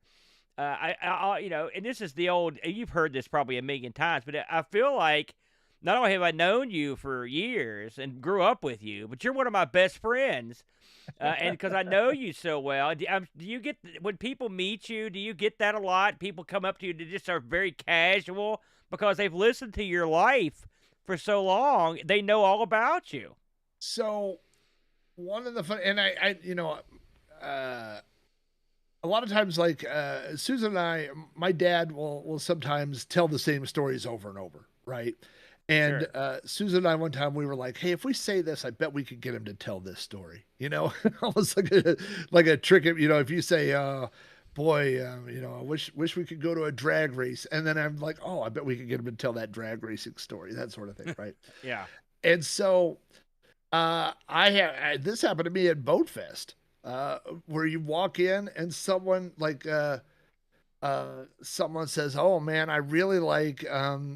and this is the old. You've heard this probably a million times, but I feel like not only have I known you for years and grew up with you, but you're one of my best friends. And because I know you so well, do you get when people meet you? Do you get that a lot? People come up to you to just are very casual because they've listened to your life for so long. They know all about you. So one of the fun, and a lot of times, like Susan and I, my dad will sometimes tell the same stories over and over, right? And Sure. Susan and I, one time, we were like, "Hey, if we say this, I bet we could get him to tell this story." Almost like a trick. If you say, "Boy, I wish we could go to a drag race," and then I'm like, "Oh, I bet we could get him to tell that drag racing story," that sort of thing, right? Yeah. And so, this happened to me at Boatfest, where you walk in and someone like someone says, "Oh man, I really like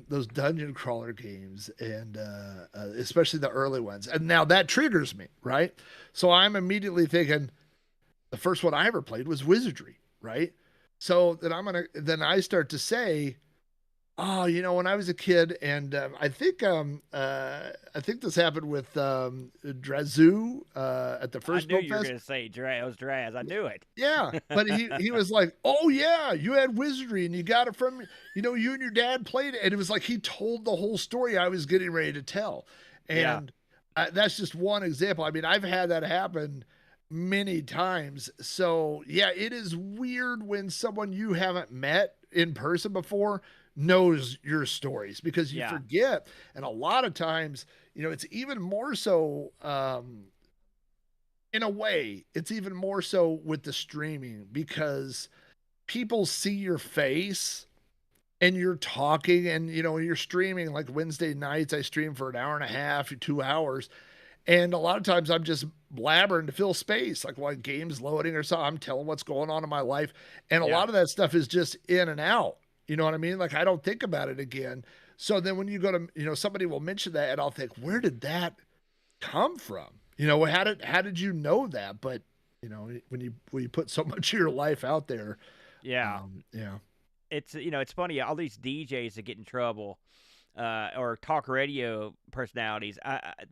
those dungeon crawler games, and especially the early ones." And now that triggers me, right? So I'm immediately thinking the first one I ever played was Wizardry, right? So then I start to say, "Oh, when I was a kid," and I think this happened with Drazoo at the I first knew you were Boatfest. going to say it was Draz. I knew it. Yeah, but he was like, "Oh yeah, you had Wizardry and you got it from you and your dad played it," and it was like he told the whole story I was getting ready to tell, Yeah. and that's just one example. I mean, I've had that happen many times. So yeah, it is weird when someone you haven't met in person before knows your stories because you Yeah. forget, and a lot of times, it's even more so. In a way, it's even more so with the streaming because people see your face and you're talking and you're streaming like Wednesday nights. I stream for an hour and a half, 2 hours. And a lot of times I'm just blabbering to fill space, like while game's loading or something. I'm telling what's going on in my life. And a Yeah. lot of that stuff is just in and out. You know what I mean? Like I don't think about it again. So then when you go to, somebody will mention that and I'll think, where did that come from? How did you know that? But when you put so much of your life out there, Yeah. yeah. It's funny. All these DJs that get in trouble, or talk radio personalities.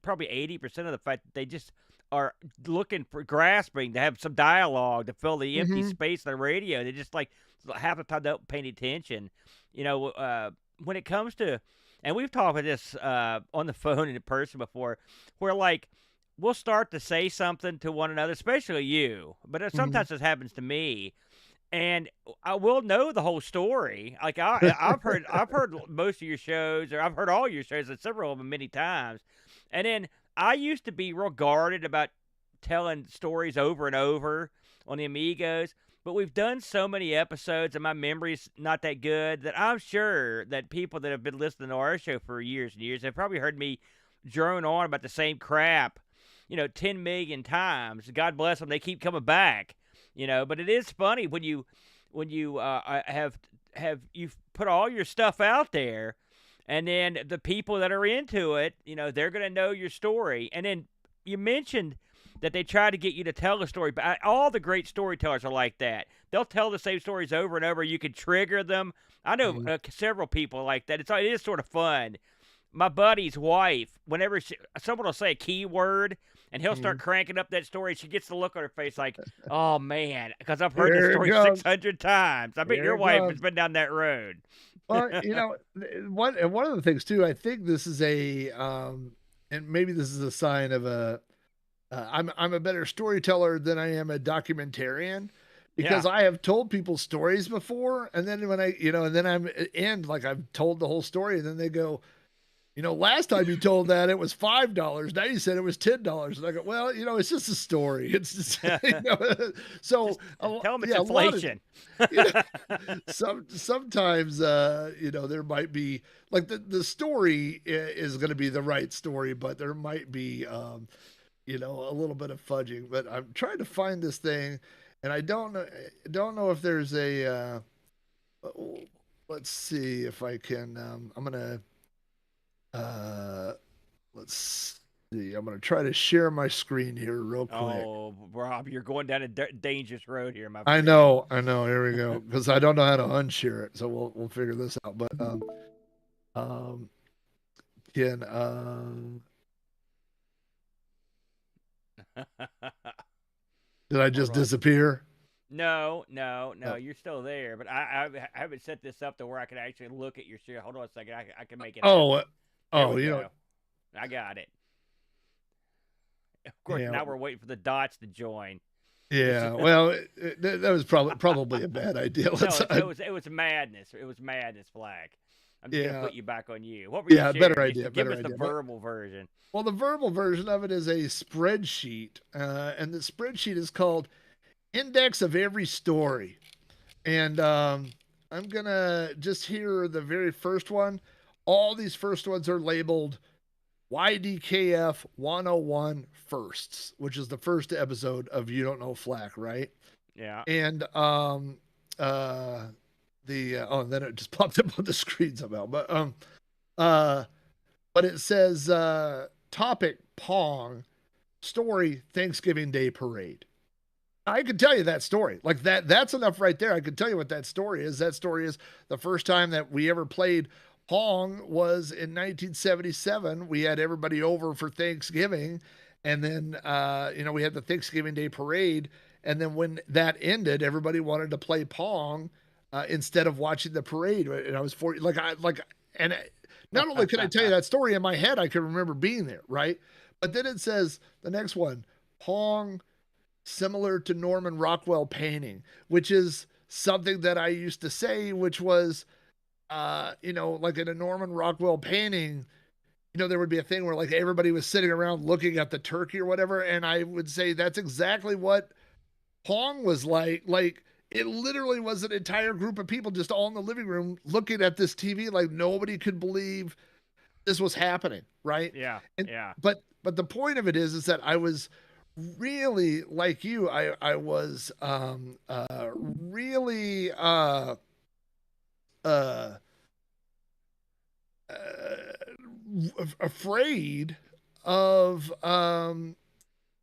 Probably 80% of the fact that they just are looking for grasping to have some dialogue to fill the empty Mm-hmm. space on the radio. They just like half the time don't pay any attention. When it comes to, and we've talked about this on the phone and in person before, where like we'll start to say something to one another, especially you, but Mm-hmm. sometimes this happens to me, and I will know the whole story. Like I've heard most of your shows, or I've heard all your shows, and several of them many times. And then I used to be real guarded about telling stories over and over on the Amigos. but we've done so many episodes, and my memory's not that good that I'm sure that people that have been listening to our show for years and years have probably heard me drone on about the same crap, 10 million times. God bless them; they keep coming back, But it is funny when you have you've put all your stuff out there, and then the people that are into it, they're gonna know your story, and then you mentioned that they try to get you to tell a story. But all the great storytellers are like that. They'll tell the same stories over and over. You can trigger them. I know several people like that. It is sort of fun. My buddy's wife, whenever someone will say a keyword, and he'll start cranking up that story, she gets the look on her face like, oh, man, because I've heard this story 600 times. I bet your wife has been down that road. Well, one of the things, too, I think this is and maybe this is a sign of I'm a better storyteller than I am a documentarian, because I have told people stories before, and then when and then I'm like I've told the whole story, and then they go, last time you told that it was $5. Now you said it was $10. And I go, well, it's just a story. It's just, so tell them it's inflation. Sometimes, there might be like the story is going to be the right story, but there might be, a little bit of fudging. But I'm trying to find this thing, and I don't know if there's a. Let's see if I can. I'm gonna. Let's see. I'm gonna try to share my screen here real quick. Oh, Rob, you're going down a dangerous road here, my friend. I know. Here we go. Because I don't know how to unshare it, so we'll figure this out. But did I just disappear? No, you're still there. But I haven't set this up to where I can actually look at your share. Hold on a second. I can make it. I got it. Of course, now we're waiting for the dots to join. Yeah, well, that was probably a bad idea. It was madness. It was madness, Flack. I'm just gonna put you back on you. What were you sharing? Better idea. Give us the verbal version. Well, the verbal version of it is a spreadsheet, and the spreadsheet is called Index of Every Story. And I'm gonna just hear the very first one. All these first ones are labeled YDKF 101 Firsts, which is the first episode of You Don't Know Flack, right? Yeah. And then it just popped up on the screen somehow. But it says topic Pong, story Thanksgiving Day Parade. I could tell you that story. Like that's enough right there. I could tell you what that story is. That story is the first time that we ever played Pong was in 1977. We had everybody over for Thanksgiving, and then we had the Thanksgiving Day Parade, and then when that ended, everybody wanted to play Pong instead of watching the parade. And I was 40, not only can I tell you that story in my head, I can remember being there, right? But then it says the next one, Pong similar to Norman Rockwell painting, which is something that I used to say, which was like in a Norman Rockwell painting, there would be a thing where like everybody was sitting around looking at the turkey or whatever. And I would say that's exactly what Pong was like. Like it literally was an entire group of people just all in the living room looking at this TV. Like nobody could believe this was happening. Right. Yeah. But the point of it is that I was really like you. I was really afraid of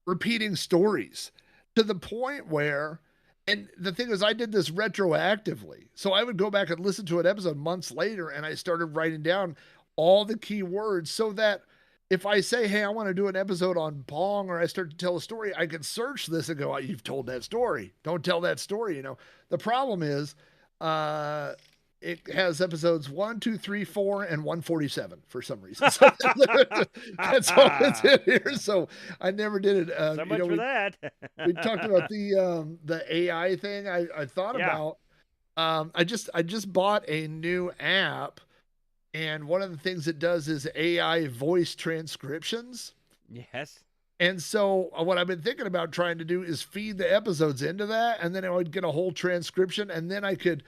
repeating stories to the point where, and the thing is, I did this retroactively. So I would go back and listen to an episode months later, and I started writing down all the key words so that if I say, hey, I want to do an episode on Pong, or I start to tell a story, I can search this and go, oh, you've told that story. Don't tell that story. The problem is, it has episodes 1, 2, 3, 4, and 147 for some reason. So that's all that's in here. So I never did it. So much for that. We talked about the AI thing. I thought about. I just bought a new app, and one of the things it does is AI voice transcriptions. Yes. And so what I've been thinking about trying to do is feed the episodes into that, and then I would get a whole transcription, and then I could,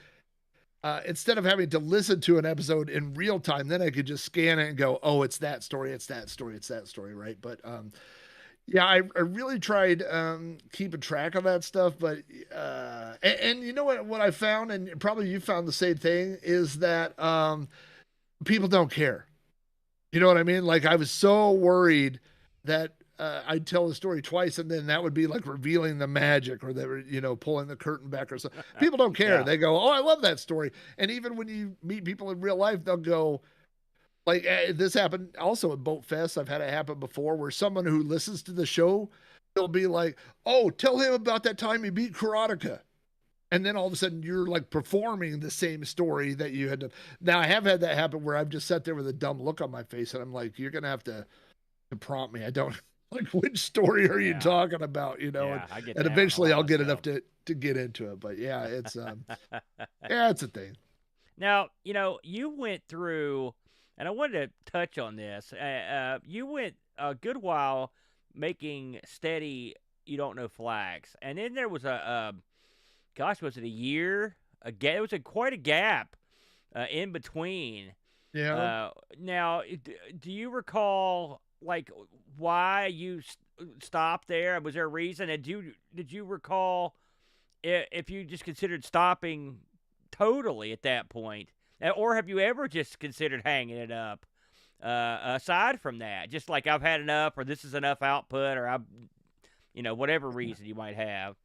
instead of having to listen to an episode in real time, then I could just scan it and go, oh, it's that story, it's that story, it's that story, right? But yeah, I really tried keeping track of that stuff, but and you know what I found, and probably you found the same thing, is that people don't care. You know what I mean? Like I was so worried that I'd tell the story twice, and then that would be like revealing the magic, or they were, pulling the curtain back, or something. People don't care. Yeah. They go, "Oh, I love that story." And even when you meet people in real life, they'll go, like this happened also at Boatfest. I've had it happen before, where someone who listens to the show, they'll be like, "Oh, tell him about that time you beat Karateka." And then all of a sudden you're like performing the same story that you had to. Now I have had that happen where I've just sat there with a dumb look on my face, and I'm like, "You're gonna have to prompt me. I don't like which story are you talking about, Yeah, I get and that eventually one a lot I'll get enough myself. to get into it. But yeah, it's yeah, it's a thing. Now, you went through, and I wanted to touch on this. You went a good while making steady, you don't know flags, and then there was gosh, was it a year? It was quite a gap in between. Yeah. Now, do you recall like why you stopped there? Was there a reason? And did you recall if you just considered stopping totally at that point, or have you ever just considered hanging it up? Aside from that, just like I've had enough, or this is enough output, or whatever reason you might have.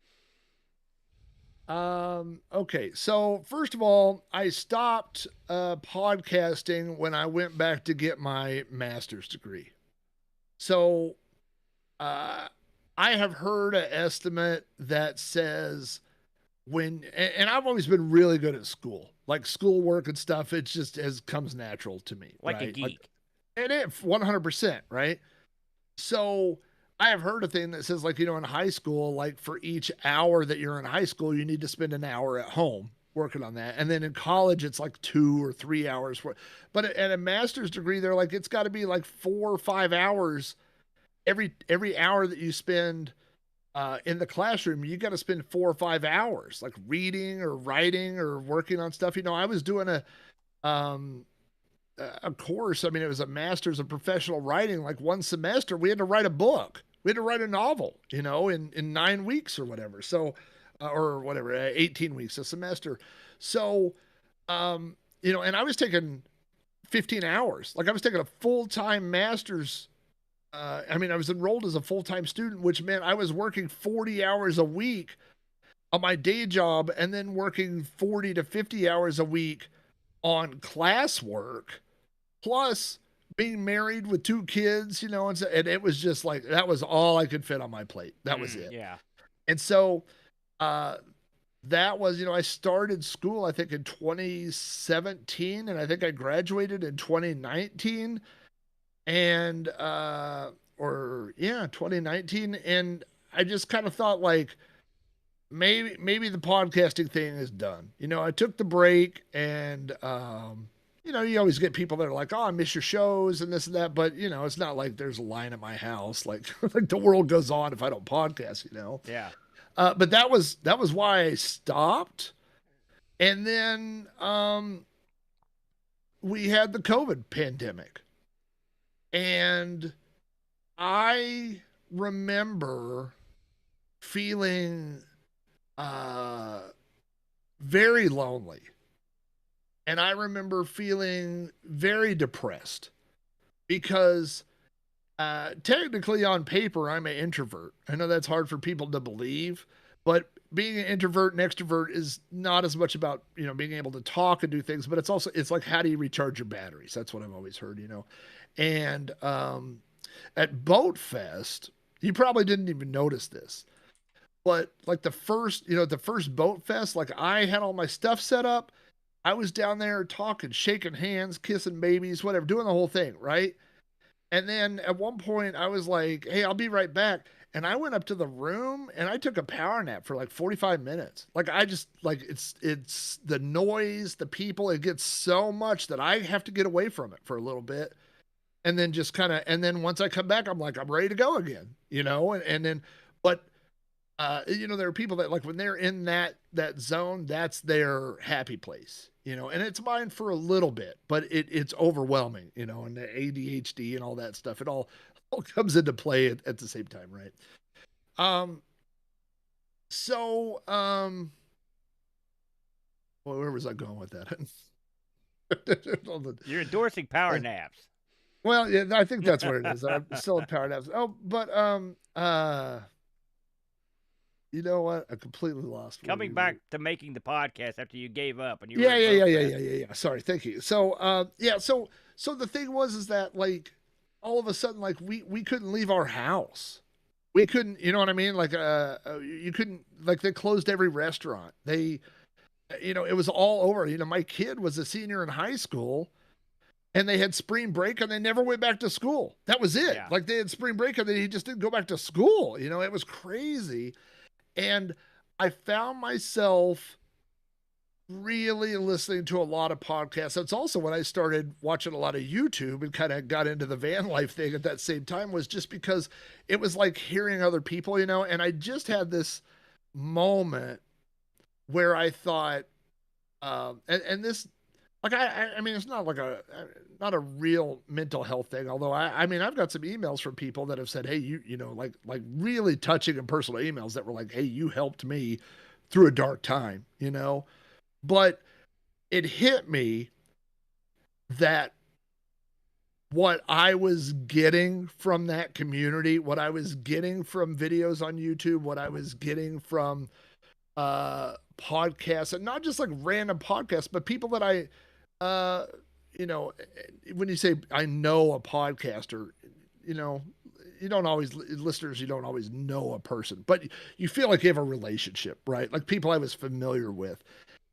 Okay. So first of all, I stopped podcasting when I went back to get my master's degree. So I have heard an estimate that says and I've always been really good at school, like schoolwork and stuff. It just comes natural to me, Like a right? Like, geek. and it 100%, right? So I have heard a thing that says, like, in high school, like for each hour that you're in high school, you need to spend an hour at home working on that. And then in college, it's like 2 or 3 hours. But at a master's degree, they're like, it's got to be like 4 or 5 hours every hour that you spend in the classroom. You got to spend 4 or 5 hours like reading or writing or working on stuff. I was doing a course. I mean, it was a master's of professional writing. Like one semester, we had to write a book. We had to write a novel, in 9 weeks or whatever. So, or whatever, 18 weeks a semester. So, and I was taking 15 hours. Like I was taking a full-time master's. I mean, I was enrolled as a full-time student, which meant I was working 40 hours a week on my day job and then working 40 to 50 hours a week on classwork, plus being married with 2 kids, and it was just like, that was all I could fit on my plate. That was it. Yeah. And so, that was, I started school, I think in 2017, and I think I graduated in 2019 and, 2019. And I just kind of thought like, maybe the podcasting thing is done. I took the break and, you always get people that are like, "Oh, I miss your shows and this and that," but it's not like there's a line at my house like like the world goes on if I don't podcast. Yeah. But that was why I stopped, and then we had the COVID pandemic, and I remember feeling very lonely. And I remember feeling very depressed because technically on paper, I'm an introvert. I know that's hard for people to believe, but being an introvert and extrovert is not as much about, being able to talk and do things, but it's like, how do you recharge your batteries? That's what I've always heard, And at Boatfest, you probably didn't even notice this, but like the first Boatfest, like I had all my stuff set up. I was down there talking, shaking hands, kissing babies, whatever, doing the whole thing, right? And then at one point I was like, "Hey, I'll be right back." And I went up to the room and I took a power nap for like 45 minutes. Like I just like it's the noise, the people, it gets so much that I have to get away from it for a little bit. and then just kind of, and then once I come back, I'm like, I'm ready to go again, you know, and then, but, you know, there are people that like when they're in that zone, that's their happy place, you know, and it's mine for a little bit, but it's overwhelming, you know, and the ADHD and all that stuff, it all comes into play at the same time, right? Um, so, well, where was I going with that? You're endorsing power naps. Well, yeah, I think that's what it is. I'm still in power naps. Oh, but you know what? I completely lost. Coming back to making the podcast after you gave up and you Yeah, were yeah. Sorry, thank you. So, yeah, so the thing was is that like all of a sudden like we couldn't leave our house. We couldn't, you know what I mean? Like you couldn't, like they closed every restaurant. They, you know, it was all over. You know, my kid was a senior in high school and they had spring break and they never went back to school. That was it. Yeah. Like they had spring break and he just didn't go back to school. You know, it was crazy. And I found myself really listening to a lot of podcasts. That's also when I started watching a lot of YouTube and kind of got into the van life thing at that same time, was just because it was like hearing other people, you know, and I just had this moment where I thought, and this, like, I mean, it's not like not a real mental health thing. Although I mean, I've got some emails from people that have said, hey, you know, like really touching and personal emails that were like, hey, you helped me through a dark time, you know, but it hit me that what I was getting from that community, what I was getting from videos on YouTube, what I was getting from podcasts, and not just like random podcasts, but people that I, you know, when you say I know a podcaster, you know, you don't always, listeners, you don't always know a person, but you feel like you have a relationship, right? Like people I was familiar with.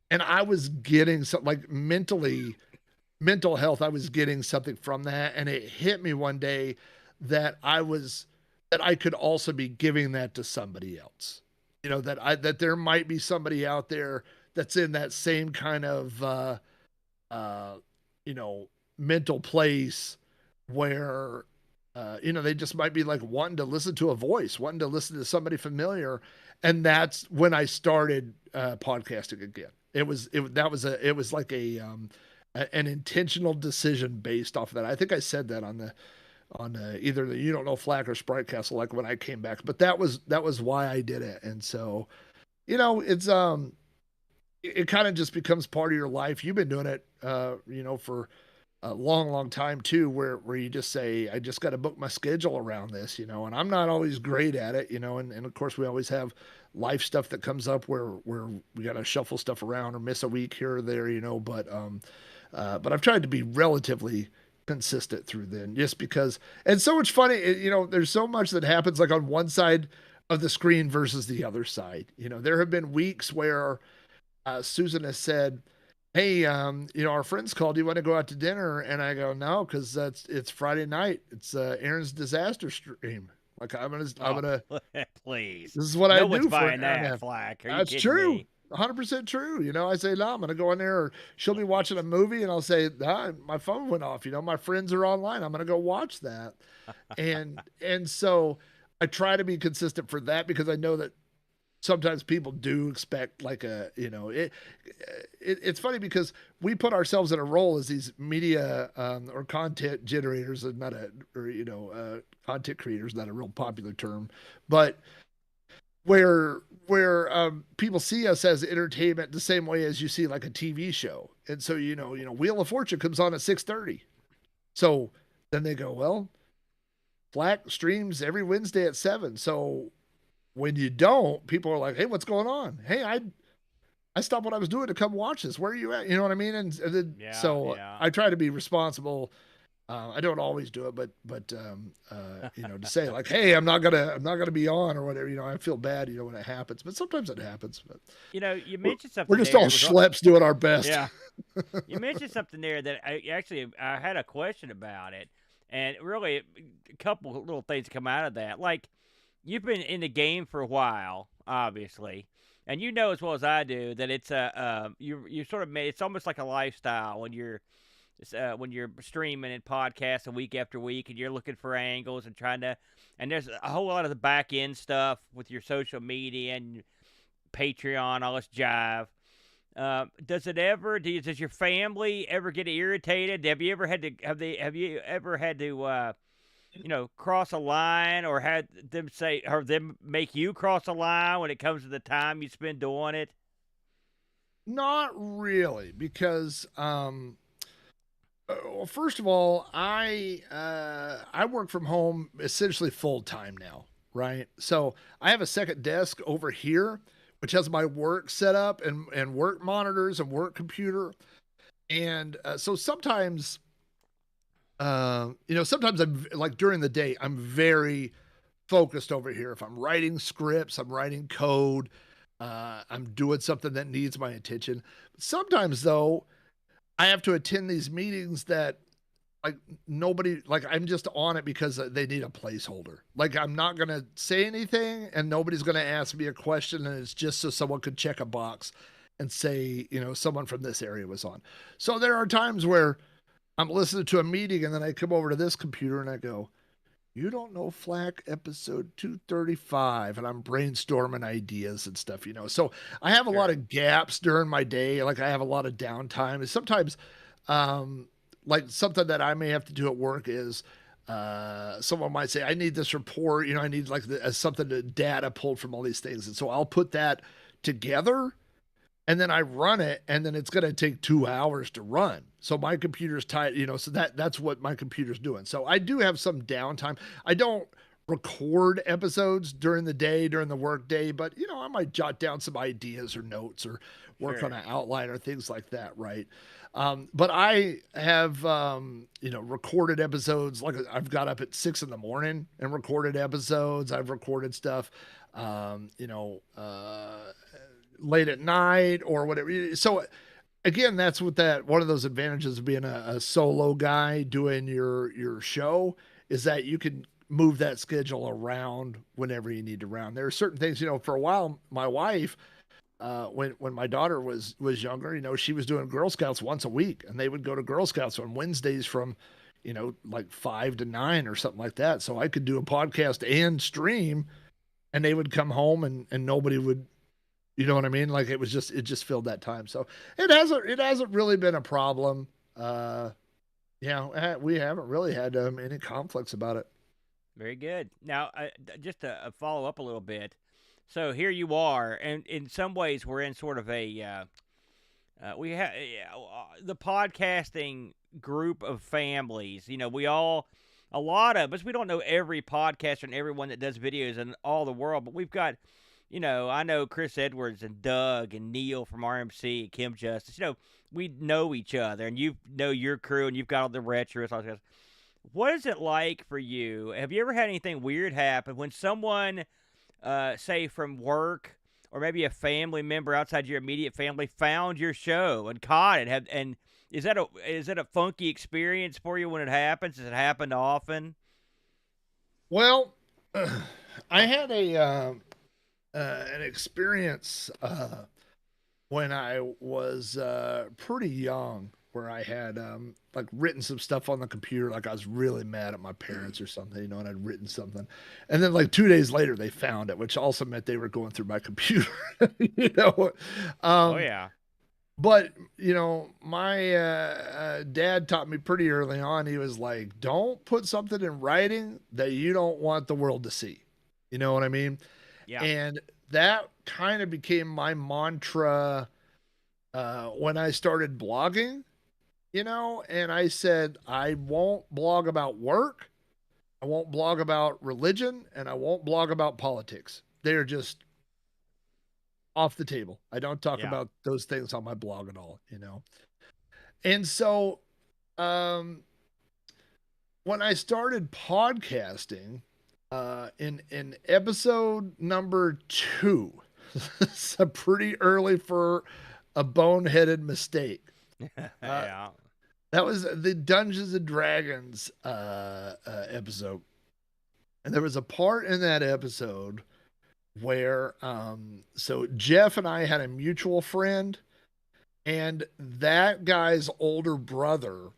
And I was getting some, like mental health, I was getting something from that. And it hit me one day that that I could also be giving that to somebody else. You know, that there might be somebody out there that's in that same kind of, you know, mental place where, you know, they just might be like wanting to listen to a voice, wanting to listen to somebody familiar. And that's when I started podcasting again. It was like an intentional decision based off of that. I think I said that on either the You Don't Know Flack or Sprite Castle, like when I came back, but that was why I did it. And so, you know, it kind of just becomes part of your life. You've been doing it, you know, for a long time too, where you just say, I just got to book my schedule around this, you know, and I'm not always great at it, you know, and of course we always have life stuff that comes up where we got to shuffle stuff around or miss a week here or there, you know, but I've tried to be relatively consistent through then, just because, and so much funny, you know, there's so much that happens like on one side of the screen versus the other side. You know, there have been weeks where Susan has said, hey, you know, our friends called, you want to go out to dinner? And I go, no, because it's Friday night. It's Aaron's disaster stream. Like I'm gonna please. This is what no I one's do for buying Aaron. that, Flack. Are That's you kidding true. me? 100% true. You know, I say, no, I'm going to go in there, or she'll be watching a movie and I'll say, my phone went off. You know, my friends are online. I'm going to go watch that. And so I try to be consistent for that, because I know that sometimes people do expect like a, you know, it's funny because we put ourselves in a role as these media or content generators, and not a, or, you know, content creators, not a real popular term, but where people see us as entertainment the same way as you see like a TV show. And so, you know, Wheel of Fortune comes on at 6:30. So then they go, well, Flack streams every Wednesday at 7. So when you don't, people are like, hey, what's going on? Hey, I stopped what I was doing to come watch this. Where are you at? You know what I mean? And then, Yeah. I try to be responsible. I don't always do it, but you know, to say like, hey, I'm not gonna be on or whatever. You know, I feel bad, you know, when it happens, but sometimes it happens. But you know, you mentioned something. We're just all schleps doing our best. Yeah. You mentioned something there that I had a question about it, and really a couple little things come out of that. Like, you've been in the game for a while, obviously, and you know as well as I do that it's you sort of made, it's almost like a lifestyle, and when you're streaming and podcasting week after week, and you're looking for angles and trying to, and there's a whole lot of the back end stuff with your social media and Patreon, all this jive. Does it ever? Does your family ever get irritated? Have you ever had to? Have you ever had to? Cross a line, or had them say, or them make you cross a line when it comes to the time you spend doing it? Not really, because well, first of all, I work from home essentially full time now, right? So I have a second desk over here, which has my work set up and work monitors and work computer, and so sometimes, sometimes I'm like during the day, I'm very focused over here. If I'm writing scripts, I'm writing code, I'm doing something that needs my attention. Sometimes though, I have to attend these meetings that like nobody, like I'm just on it because they need a placeholder. Like I'm not going to say anything and nobody's going to ask me a question, and it's just so someone could check a box and say, someone from this area was on. So there are times where I'm listening to a meeting and then I come over to this computer and I go, "You don't know Flack episode 235," and I'm brainstorming ideas and stuff. So I have a lot Sure. of gaps during my day. Like I have a lot of downtime. And sometimes, like something that I may have to do at work is, someone might say, "I need this report, I need like something to data pulled from all these things." And so I'll put that together and then I run it, and then it's going to take 2 hours to run. So my computer's tight, so that's what my computer's doing. So I do have some downtime. I don't record episodes during the day, during the work day, but I might jot down some ideas or notes or work on Sure. an outline or things like that, right? But I have, recorded episodes. Like I've got up at 6 in the morning and recorded episodes. I've recorded stuff, late at night or whatever. So again, that's what that one of those advantages of being a solo guy doing your show is that you can move that schedule around whenever you need to round. There are certain things, for a while, my wife, when my daughter was younger, she was doing Girl Scouts once a week, and they would go to Girl Scouts on Wednesdays from, like 5 to 9 or something like that. So I could do a podcast and stream, and they would come home and nobody would, you know what I mean? Like it just filled that time. So it hasn't really been a problem. We haven't really had any conflicts about it. Very good. Now, just to follow up a little bit. So here you are, and in some ways, we're in sort of a we have the podcasting group of families. We all, a lot of us, we don't know every podcaster and everyone that does videos in all the world, but we've got, I know Chris Edwards and Doug and Neil from RMC and Kim Justice. We know each other, and you know your crew, and you've got all the retros, all this. What is it like for you? Have you ever had anything weird happen when someone, say from work or maybe a family member outside your immediate family, found your show and caught it? And is that a funky experience for you when it happens? Has it happened often? Well, I had an experience when I was pretty young, where I had like written some stuff on the computer, like I was really mad at my parents or something, and I'd written something, and then like 2 days later they found it, which also meant they were going through my computer, you know. Oh Um, yeah, but my dad taught me pretty early on. He was like, "Don't put something in writing that you don't want the world to see." You know what I mean? yeah, And that kind of became my mantra when I started blogging, and I said, I won't blog about work, I won't blog about religion, and I won't blog about politics. They're just off the table. I don't talk yeah. about those things on my blog at all. And so when I started podcasting, in episode number 2, it's pretty early for a boneheaded mistake. Uh, Yeah. that was the Dungeons and Dragons episode, and there was a part in that episode where so Jeff and I had a mutual friend, and that guy's older brother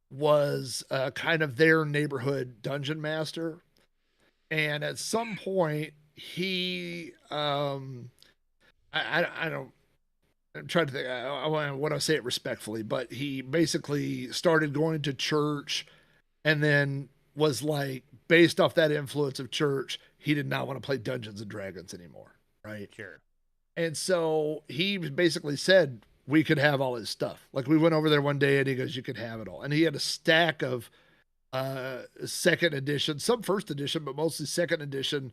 was kind of their neighborhood dungeon master. And at some point, he, I don't, I'm trying to think, I want to say it respectfully, but he basically started going to church and then was like, based off that influence of church, he did not want to play Dungeons and Dragons anymore. Right. Sure. And so he basically said we could have all his stuff. Like we went over there one day and he goes, you could have it all. And he had a stack of second edition, some first edition, but mostly second edition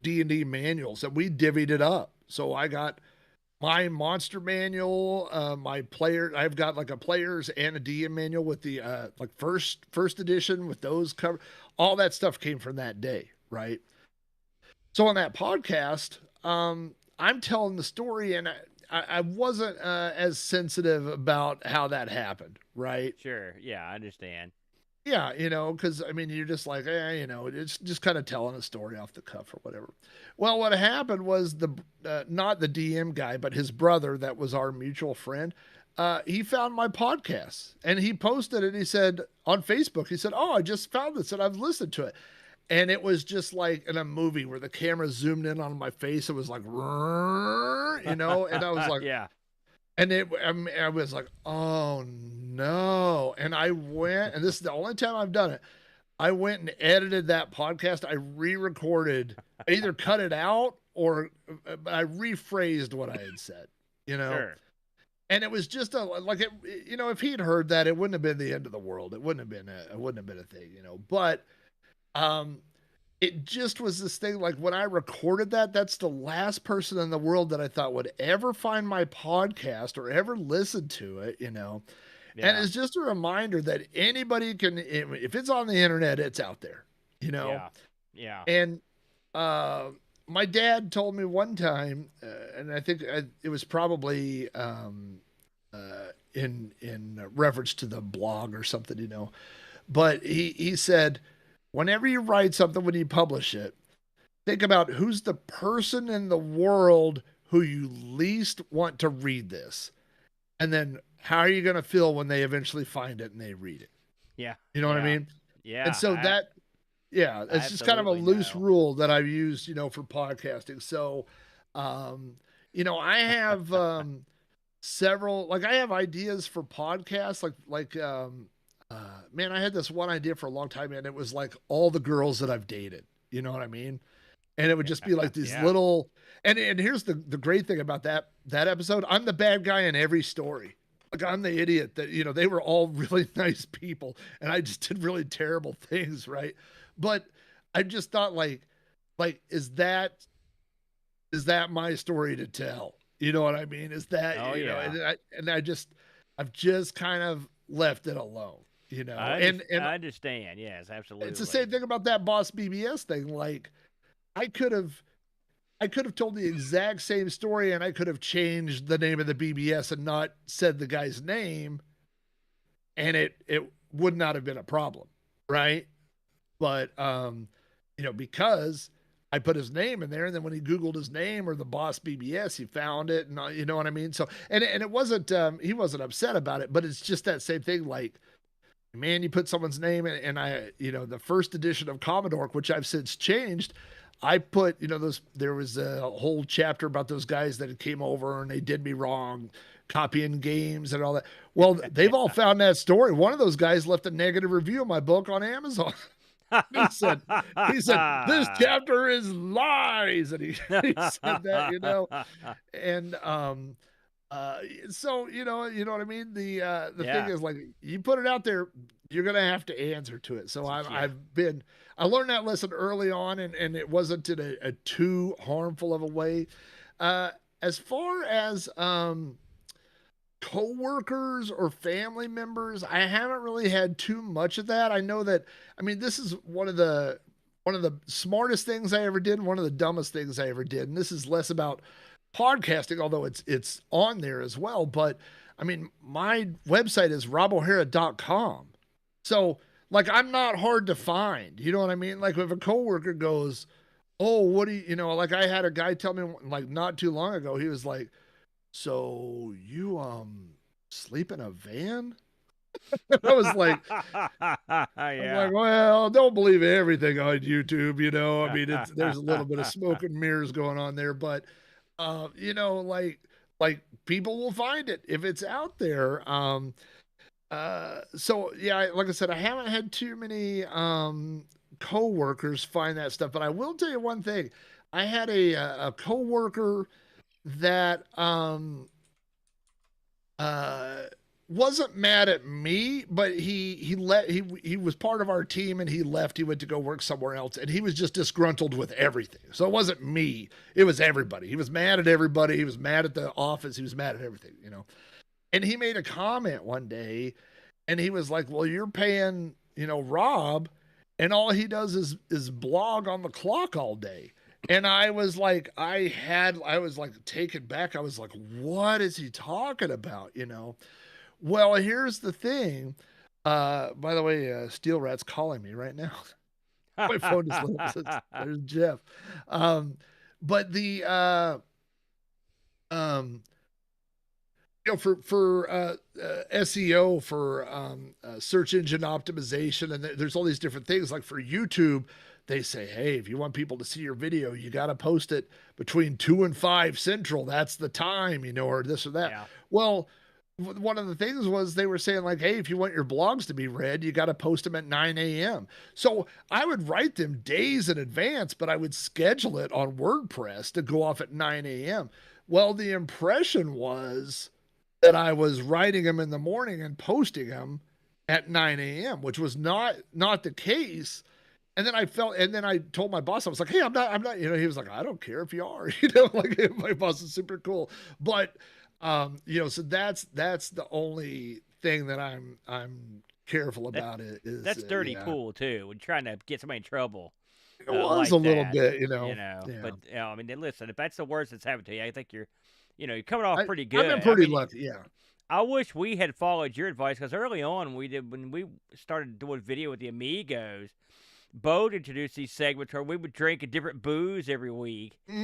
D&D manuals, and we divvied it up. So I got my monster manual, my player, I've got like a player's and a DM manual with the like first edition with those cover. All that stuff came from that day, right? So on that podcast, I'm telling the story, and I wasn't as sensitive about how that happened, right? Sure. Yeah, I understand. Yeah, because I mean, you're just like, it's just kind of telling a story off the cuff or whatever. Well, what happened was not the DM guy, but his brother, that was our mutual friend. He found my podcast and he posted it. He said on Facebook, he said, "Oh, I just found this and I've listened to it." And it was just like in a movie where the camera zoomed in on my face. It was like, and I was like, yeah. And I was like, oh no. And I went, and this is the only time I've done it. I went and edited that podcast. I re-recorded, I either cut it out or I rephrased what I had said, Sure. And it was just if he'd heard that, it wouldn't have been the end of the world. It wouldn't have been a thing, but, it just was this thing, like when I recorded that, that's the last person in the world that I thought would ever find my podcast or ever listen to it, And it's just a reminder that anybody can, if it's on the internet, it's out there, Yeah. And my dad told me one time, and I think it was probably in reference to the blog or something, but he said, whenever you write something, when you publish it, think about who's the person in the world who you least want to read this. And then how are you going to feel when they eventually find it and they read it? Yeah. You know what I mean? Yeah. And so it's just kind of a loose rule that I've used, for podcasting. So, I have several, like I have ideas for podcasts, man, I had this one idea for a long time, and it was like all the girls that I've dated. You know what I mean? And it would just be like these little. And here's the great thing about that episode. I'm the bad guy in every story. Like I'm the idiot that they were all really nice people, and I just did really terrible things, right? But I just thought like is that my story to tell? You know what I mean? Is that I've just kind of left it alone. I understand. Yes, absolutely. It's the same thing about that Boss BBS thing. Like I could have told the exact same story and I could have changed the name of the BBS and not said the guy's name, and it would not have been a problem. Right. But, because I put his name in there, and then when he Googled his name or the Boss BBS, he found it, and you know what I mean? So, and it wasn't, he wasn't upset about it, but it's just that same thing. Like, man, you put someone's name in, and I, the first edition of Commodore, which I've since changed, I put, there was a whole chapter about those guys that came over and they did me wrong, copying games and all that. Well, they've all found that story. One of those guys left a negative review of my book on Amazon. he said, this chapter is lies. And he said that, and, so, you know what I mean? The thing is, like, you put it out there, you're going to have to answer to it. So I learned that lesson early on, and it wasn't in a too harmful of a way. As far as, coworkers or family members, I haven't really had too much of that. I know that, I mean, this is one of the smartest things I ever did, and one of the dumbest things I ever did. And this is less about podcasting, although it's on there as well. But I mean, my website is robohara.com. So like, I'm not hard to find, you know what I mean? Like if a coworker goes, oh, what do you know, like I had a guy tell me like not too long ago, he was like, so you sleep in a van? I was like, Yeah. well, don't believe everything on YouTube, you know. I mean, there's a little bit of smoke and mirrors going on there, but you know, like people will find it if it's out there. So yeah, like I said, I haven't had too many co-workers find that stuff, but I will tell you one thing. I had a co-worker that uh wasn't mad at me, but he was part of our team and he left. He went to go work somewhere else and he was just disgruntled with everything. So it wasn't me, it was everybody. He was mad at everybody. He was mad at the office. He was mad at everything, you know. And he made a comment one day and he was like, "Well, you're paying, you know, Rob, and all he does is blog on the clock all day." And I was like, I was like taken back. I was like, "What is he talking about?" You know. Well, here's the thing. By the way, Steel Rat's calling me right now. My phone is lit up. There's Jeff. Um, but the um you know, for SEO, for search engine optimization, and there's all these different things. Like for YouTube, they say, hey, if you want people to see your video, you got to post it between 2 and 5 Central. That's the time, you know, or this or that. Yeah. Well, one of the things was they were saying like, hey, if you want your blogs to be read, you got to post them at 9 a.m. So I would write them days in advance, but I would schedule it on WordPress to go off at 9 a.m. Well, the impression was that I was writing them in the morning and posting them at 9 a.m., which was not the case. And then I told my boss, I was like, hey, I'm not, you know, he was like, I don't care if you are, you know, like my boss is super cool. But, you know, so that's the only thing that I'm careful about it is That's dirty yeah, pool too. When trying to get somebody in trouble it was a like little that, bit, you you know, know. yeah. But you know, I mean, listen, if that's the worst that's happened to you, I think you're coming off pretty I've been good. I pretty mean, lucky. Yeah. I wish we had followed your advice because early on when we started doing video with the Amigos, Bo introduced these segments where we would drink a different booze every week, which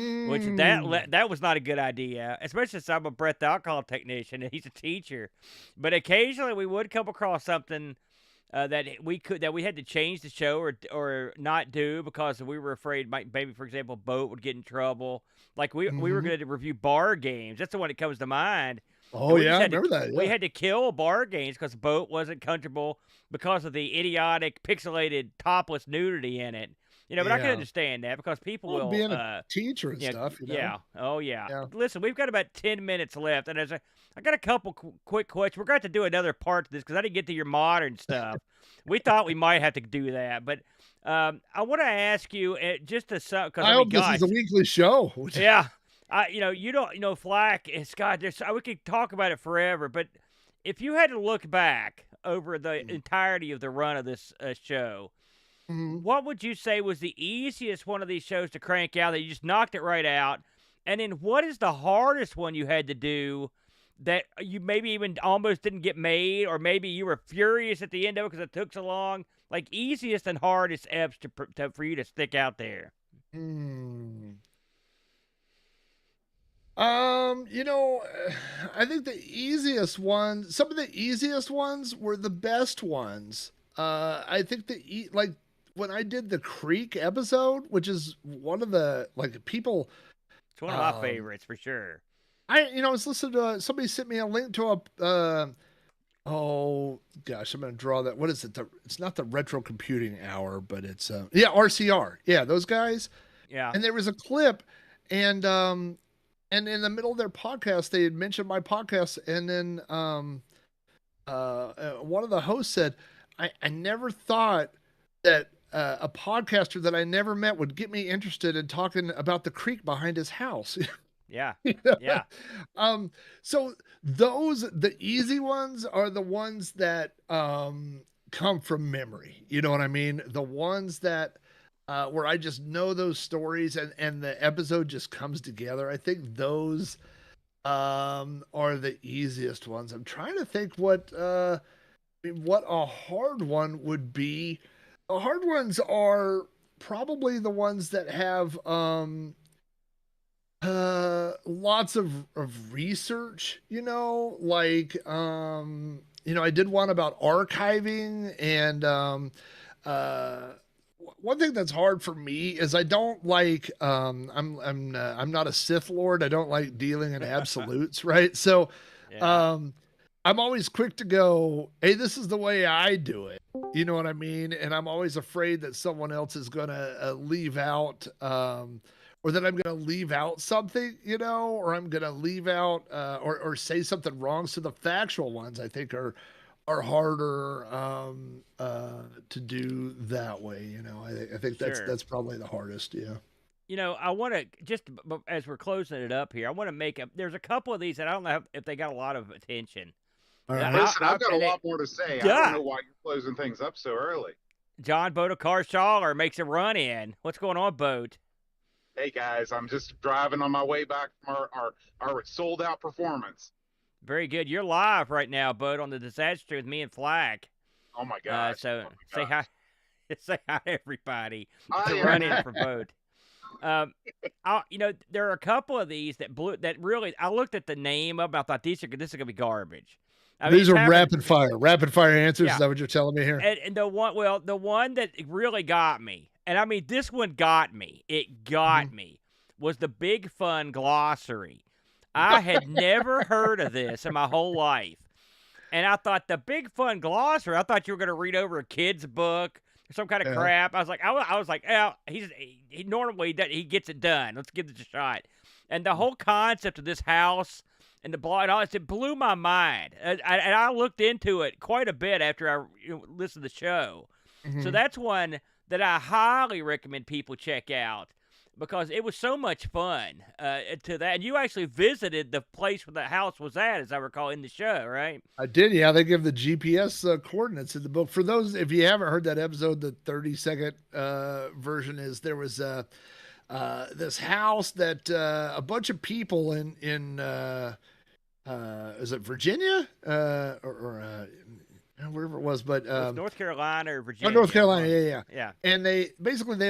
Mm. that was not a good idea, especially since I'm a breath alcohol technician and he's a teacher. But occasionally we would come across something that we had to change the show or not do because we were afraid maybe for example Boat would get in trouble. Like we were Hmm. going to review bar games. That's the one that comes to mind. Oh And we just yeah, I had to remember that. we Yeah. had to kill bar games because Boat wasn't comfortable because of the idiotic pixelated topless nudity in it. You know, but I can Yeah. understand that because people Well, will being a teacher and stuff, you know. yeah. Oh, yeah. Yeah. Listen, we've got about 10 minutes left, and I got a couple quick questions. We're going to do another part to this because I didn't get to your modern stuff. We thought we might have to do that, but I want to ask you just to because I I mean, hope this is gosh, a weekly show. yeah, you don't, Flack. It's God. We could talk about it forever, but if you had to look back over the entirety of the run of this show, Mhm. what would you say was the easiest one of these shows to crank out that you just knocked it right out? And then what is the hardest one you had to do that you maybe even almost didn't get made, or maybe you were furious at the end of it because it took so long? Like easiest and hardest eps for you to stick out there. Hmm. You know, I think the easiest ones, some of the easiest ones were the best ones. I think like when I did the Creek episode, which is one of the like people, It's one of my um, favorites for sure. I was listening to somebody sent me a link to oh gosh, I'm gonna draw that. What is it? It's not the Retro Computing Hour, but it's yeah, RCR. Yeah, those guys. Yeah, And there was a clip, and and in the middle of their podcast, they had mentioned my podcast, and then one of the hosts said, I never thought that a podcaster that I never met would get me interested in talking about the creek behind his house." yeah, You know? yeah. um, so the easy ones are the ones that come from memory. You know what I mean? The ones that where I just know those stories and the episode just comes together. I think those are the easiest ones. I'm trying to think what a hard one would be. The hard ones are probably the ones that have lots of research, you know, like I did one about archiving, and one thing that's hard for me is I don't like I'm not a Sith Lord. I don't like dealing in absolutes, right? So Yeah. um I'm always quick to go, hey, this is the way I do it. You know what I mean? And I'm always afraid that someone else is gonna leave out or that I'm gonna leave out something, or I'm gonna leave out or say something wrong. So the factual ones I think are harder to do that way. I think that's Sure. probably the hardest. Yeah. I want to just as we're closing it up here, I want to make a. There's a couple of these that I don't know if they got a lot of attention. All And right. Listen, I've got a and lot more to say. I don't yeah, know why you're closing things up so early. John Bodekar Schaller makes a run in. What's going on, Boat? Hey guys, I'm just driving on my way back from our sold out performance. Very good. You're live right now, Boat, on the disaster with me and Flack. Oh my gosh. So Oh my say gosh. hi, say hi, everybody. I To am. run in for Boat. There are a couple of these that really. I looked at the name of. I thought this is gonna be garbage. I mean, These it's are happened- rapid fire answers. Yeah. Is that what you're telling me here? And the one that really got me, and I mean this one got me. It got me. Was the Big Fun glossary. I had never heard of this in my whole life. And I thought the Big Fun glossary, I thought you were going to read over a kid's book or some kind of crap. I was like, yeah, he normally he gets it done. Let's give this a shot. And the whole concept of this house and the blah and all this, it blew my mind. And I looked into it quite a bit after I listened to the show. So that's one that I highly recommend people check out, because it was so much fun to that. And you actually visited the place where the house was at, as I recall, in the show, right? I did, yeah. They give the GPS coordinates in the book. For those, if you haven't heard that episode, the 30-second version is there was this house that a bunch of people in is it Virginia or wherever it was, but North Carolina or Virginia. North Carolina, yeah. Yeah. And they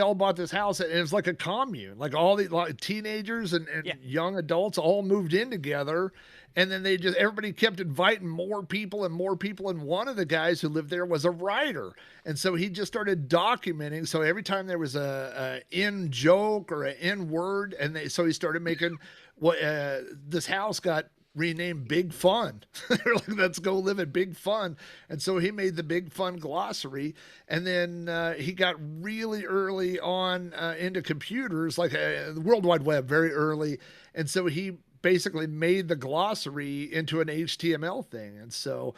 all bought this house, and it was like a commune. Like all the teenagers and young adults all moved in together, and then everybody kept inviting more people and more people. And one of the guys who lived there was a writer, and so he just started documenting. So every time there was a in joke or an in word, so he started making this house got renamed Big Fun. They're like, let's go live at Big Fun. And so he made the Big Fun glossary. And then he got really early on into computers, like the World Wide Web, very early. And so he basically made the glossary into an HTML thing. And so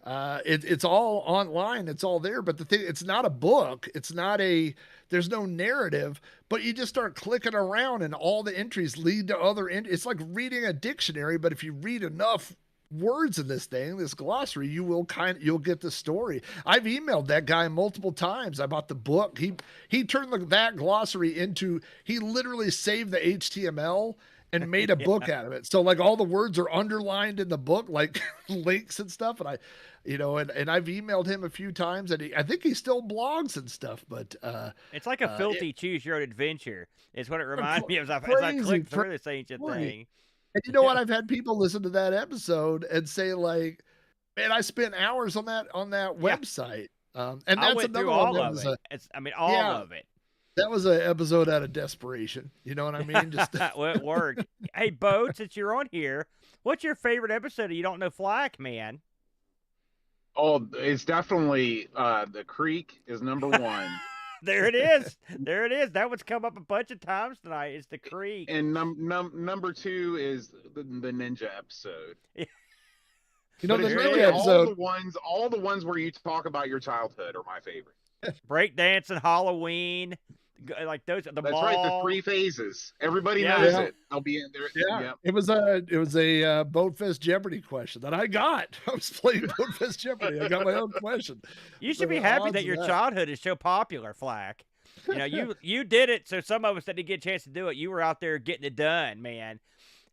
it's all online. It's all there. But the thing, it's not a book. There's no narrative, but you just start clicking around and all the entries lead to other it's like reading a dictionary, but if you read enough words in this glossary, you'll get the story. I've emailed that guy multiple times about the book. He turned that glossary he literally saved the HTML and made a book out of it. So like all the words are underlined in the book, like links and stuff. And and I've emailed him a few times, and I think he still blogs and stuff. But it's like a filthy choose your own adventure. It's what it reminds me of as I click through this ancient thing. And you know what? I've had people listen to that episode and say like, "Man, I spent hours on that website." And that's I went through all of it. All of it. That was an episode out of desperation. You know what I mean? Just well, it worked. Hey, Bo, since you're on here, what's your favorite episode of You Don't Know Flack, man? Oh, it's definitely the Creek is number one. There it is. There it is. That one's come up a bunch of times tonight. It's the Creek. And number two is the Ninja episode. You know, the really Ninja episode. All the ones where you talk about your childhood are my favorite. Breakdancing, Halloween, like those. That's right. The 3 phases. Everybody knows it. I'll be in there. Yeah. It was a Boatfest Jeopardy question that I got. I was playing Boatfest Jeopardy. I got my own question. You should be happy that your childhood is so popular, Flack. You did it, so some of us that didn't get a chance to do it, you were out there getting it done, man.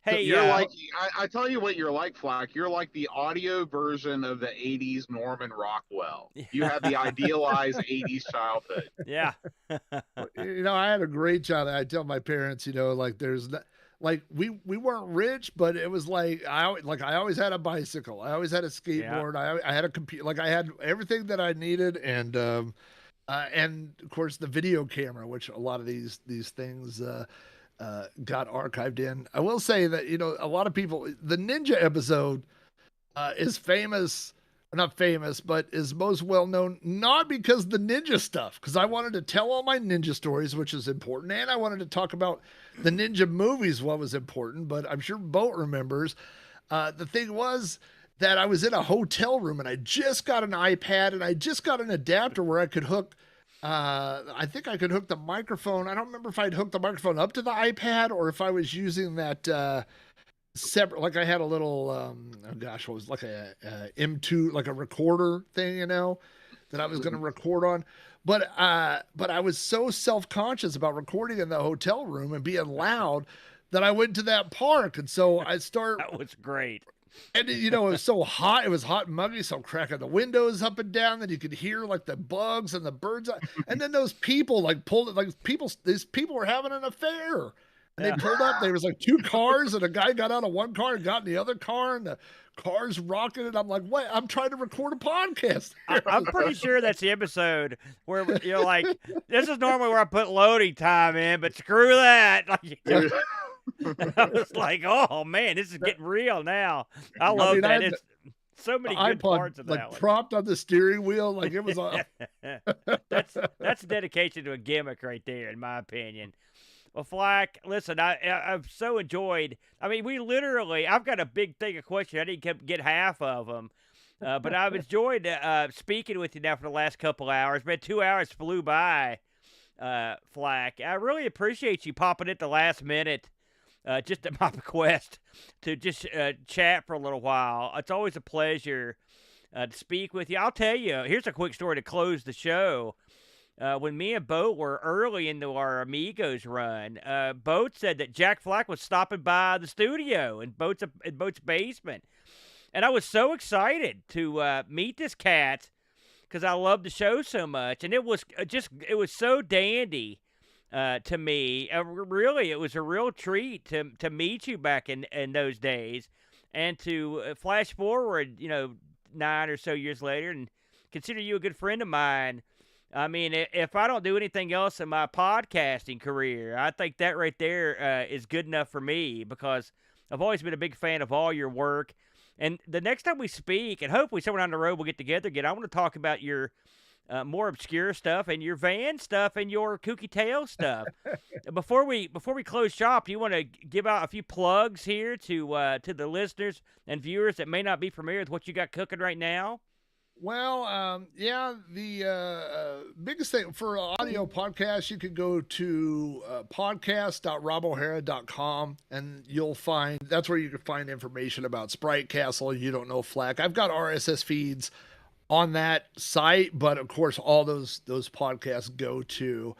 Hey, you're like, I tell you what you're like, Flack. You're like the audio version of the 80s Norman Rockwell. You have the idealized 80s childhood. Yeah. I had a great childhood. I tell my parents, like like we weren't rich, but it was like I always had a bicycle. I always had a skateboard. I had a computer. Like I had everything that I needed, and of course the video camera, which a lot of these things got archived in. I will say that, you know, a lot of people, the ninja episode is famous, not famous, but is most well known not because the ninja stuff, because I wanted to tell all my ninja stories, which is important, and I wanted to talk about the ninja movies, what was important. But I'm sure Boat remembers. The thing was that I was in a hotel room and I just got an iPad and I just got an adapter where I could hook. I think I could hook the microphone. I don't remember if I'd hooked the microphone up to the iPad or if I was using that separate. Like I had a little, oh gosh, what was it, like a M2, like a recorder thing, you know, that I was going to record on. But I was so self-conscious about recording in the hotel room and being loud that I went to that park, and so I start. That was great. And, you know, it was so hot. It was hot and muggy. So I'm cracking the windows up and down. Then you could hear like the bugs and the birds. And then those people like pulled it, like these people were having an affair. And they pulled up. There was like two cars, and a guy got out of one car and got in the other car, and the car's rocking. And I'm like, what? I'm trying to record a podcast. I'm pretty sure that's the episode where you're like, this is normally where I put loading time in, but screw that. Like, I was like, oh man, this is getting real now. I love that. It's so many good parts of that. Like propped on the steering wheel, like it was. That's dedication to a gimmick right there, in my opinion. Well, Flack, listen, I've so enjoyed. I mean, I've got a big thing of questions. I didn't get half of them, but I've enjoyed speaking with you now for the last couple hours. Man, 2 hours flew by, Flack. I really appreciate you popping at the last minute. Just at my request to just chat for a little while. It's always a pleasure to speak with you. I'll tell you, here's a quick story to close the show. When me and Boat were early into our Amigos run, Boat said that Jack Flack was stopping by the studio in Boat's basement. And I was so excited to meet this cat because I love the show so much. And it was so dandy. To me, really, it was a real treat to meet you back in those days, and to flash forward, 9 or so years later, and consider you a good friend of mine. I mean, if I don't do anything else in my podcasting career, I think that right there is good enough for me, because I've always been a big fan of all your work. And the next time we speak, and hopefully somewhere down the road we'll get together again, I want to talk about your more obscure stuff and your van stuff and your kooky tale stuff. Before we close shop, you want to give out a few plugs here to the listeners and viewers that may not be familiar with what you got cooking right now? Well, the biggest thing for audio podcasts, you could go to podcast.robohara.com, and you'll find, that's where you can find information about Sprite Castle. You don't know Flack. I've got RSS feeds on that site, but of course all those podcasts go to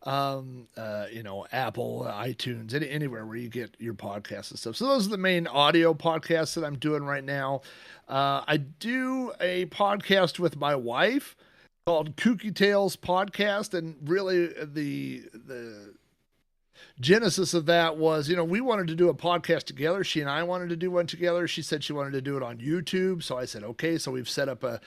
Apple, iTunes, anywhere where you get your podcasts and stuff. So those are the main audio podcasts that I'm doing right now. I do a podcast with my wife called Kooky Tales Podcast, and really the genesis of that was, we wanted to do a podcast together. She and I wanted to do one together. She said she wanted to do it on YouTube. So I said, okay. So we've set up a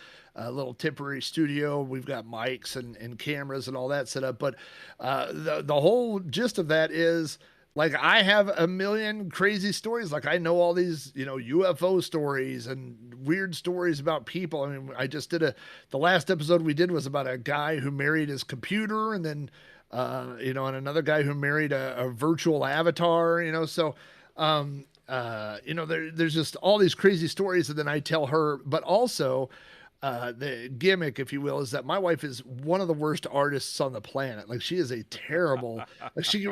little temporary studio. We've got mics and cameras and all that set up. But the whole gist of that is, like, I have a million crazy stories. Like, I know all these, UFO stories and weird stories about people. I mean, I just did the last episode we did was about a guy who married his computer, and then and another guy who married a virtual avatar, so, there's just all these crazy stories. And then I tell her, but also, the gimmick, if you will, is that my wife is one of the worst artists on the planet. Like, she is a terrible, like she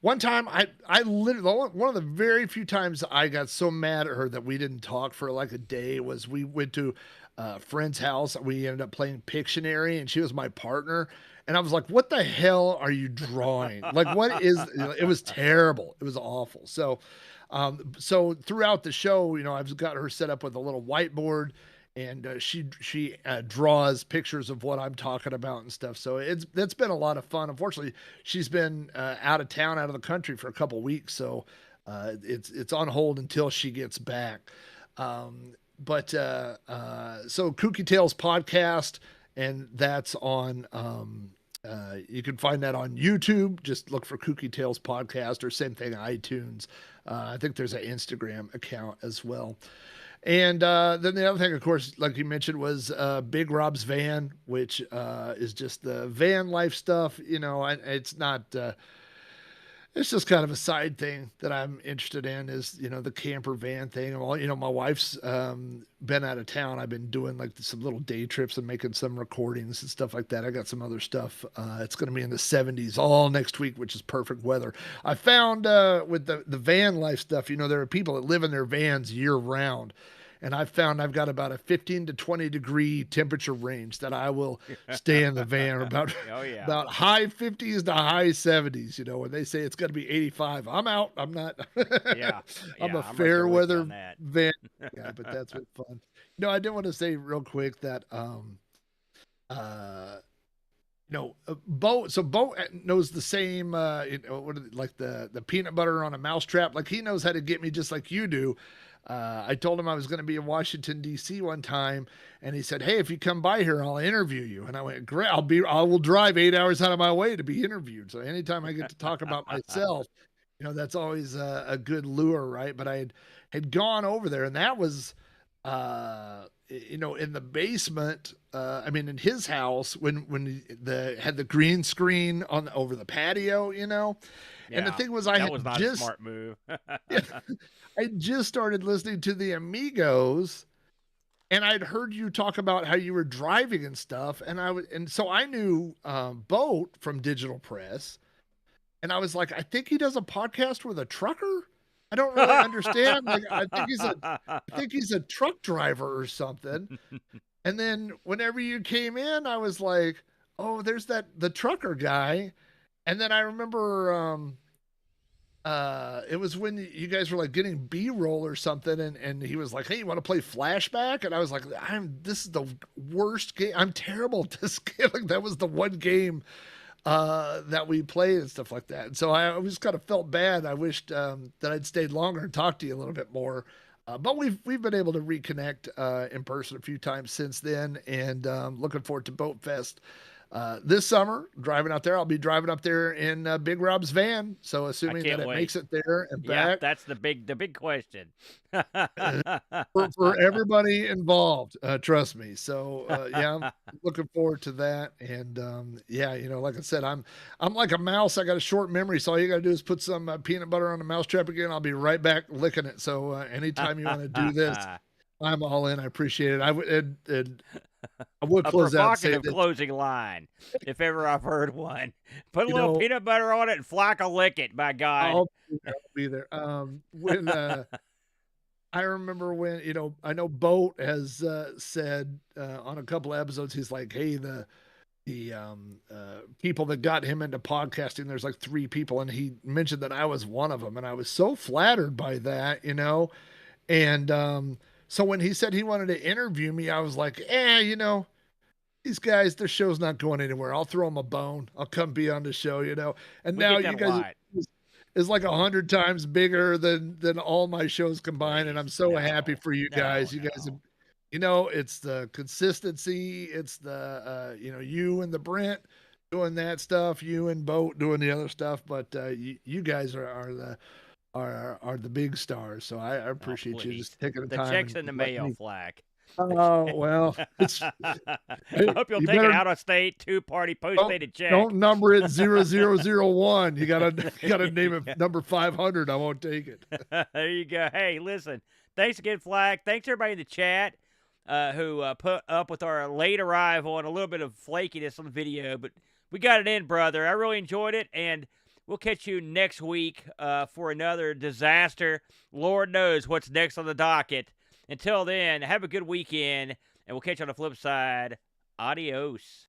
one time I literally, one of the very few times I got so mad at her that we didn't talk for like a day was we went to a friend's house. We ended up playing Pictionary, and she was my partner. And I was like, what the hell are you drawing? Like, what is, it was terrible. It was awful. So, so throughout the show, I've got her set up with a little whiteboard, and she draws pictures of what I'm talking about and stuff. So that's been a lot of fun. Unfortunately, she's been out of town, out of the country for a couple weeks, so it's on hold until she gets back. But so Kooky Tales podcast, and that's on. You can find that on YouTube. Just look for Kooky Tales podcast, or same thing, iTunes. I think there's an Instagram account as well. And then the other thing, of course, like you mentioned, was Big Rob's Van, which is just the van life stuff. You know, it's not. It's just kind of a side thing that I'm interested in, is, you know, the camper van thing. Well, you know, my wife's been out of town. I've been doing like some little day trips and making some recordings and stuff like that. I got some other stuff. It's going to be in the 70s all next week, which is perfect weather. I found with the van life stuff, you know, there are people that live in their vans year round. And I've found I've got about a 15 to 20 degree temperature range that I will stay in the van, about about high 50s to high 70s. You know, when they say it's going to be 85, I'm out. I'm not. I'm a fair weather van. Yeah, but that's been fun. You know, I did want to say real quick that Boat knows the same, you know, like the peanut butter on a mousetrap. Like, he knows how to get me just like you do. I told him I was going to be in Washington, D.C. one time, and he said, "Hey, if you come by here, I'll interview you." And I went, "Great, I will drive 8 hours out of my way to be interviewed." So anytime I get to talk about myself, you know, that's always a good lure, right? But I had gone over there, and that was, you know, in the basement. I mean, in his house, when had the green screen on over the patio, you know. And the thing was, that was not a smart move. I just started listening to the Amigos, and I'd heard you talk about how you were driving and stuff, and so I knew Boat from Digital Press, and I was like, I think he does a podcast with a trucker. I don't really understand. Like, I think he's a truck driver or something. And then whenever you came in, I was like, oh, there's the trucker guy. And then I remember it was when you guys were like getting B-roll or something, and he was like, "Hey, you want to play Flashback?" And I was like, this is the worst game. I'm terrible at this game. Like, that was the one game that we played and stuff like that. And so I always kind of felt bad. I wished that I'd stayed longer and talked to you a little bit more. But we've been able to reconnect in person a few times since then, and looking forward to Boatfest this summer. Driving out there, I'll be driving up there in Big Rob's van. So assuming that it makes it there and back. That's the big question for everybody involved. Trust me. So yeah, I'm looking forward to that. And yeah, you know, like I said, I'm like a mouse. I got a short memory, so all you got to do is put some peanut butter on the mousetrap again. I'll be right back licking it. So anytime you want to do this, I'm all in. I appreciate it. I would close a provocative closing line, if ever I've heard one. Put a little peanut butter on it and Flack will lick it, by God. I'll be there. When I remember when, you know, I know Boat has said on a couple of episodes, he's like, hey, the people that got him into podcasting, there's like 3 people, and he mentioned that I was one of them, and I was so flattered by that, you know. And so when he said he wanted to interview me, I was like, you know, these guys, their show's not going anywhere. I'll throw them a bone. I'll come be on the show, you know. And now you guys is like 100 times bigger than all my shows combined, and I'm so happy for you guys. You guys, you know, it's the consistency. It's the you know, you and the Brent doing that stuff, you and Boat doing the other stuff, but you guys are the big stars. So I appreciate you just taking the time. The check's in the mail, Flack. Oh, well. I hope you'll take it out of state, 2-party post-dated check. Don't number it 0001. You gotta name it number 500. I won't take it. There you go. Hey, listen. Thanks again, Flack. Thanks everybody in the chat who put up with our late arrival and a little bit of flakiness on the video, but we got it in, brother. I really enjoyed it, and we'll catch you next week for another disaster. Lord knows what's next on the docket. Until then, have a good weekend, and we'll catch you on the flip side. Adios.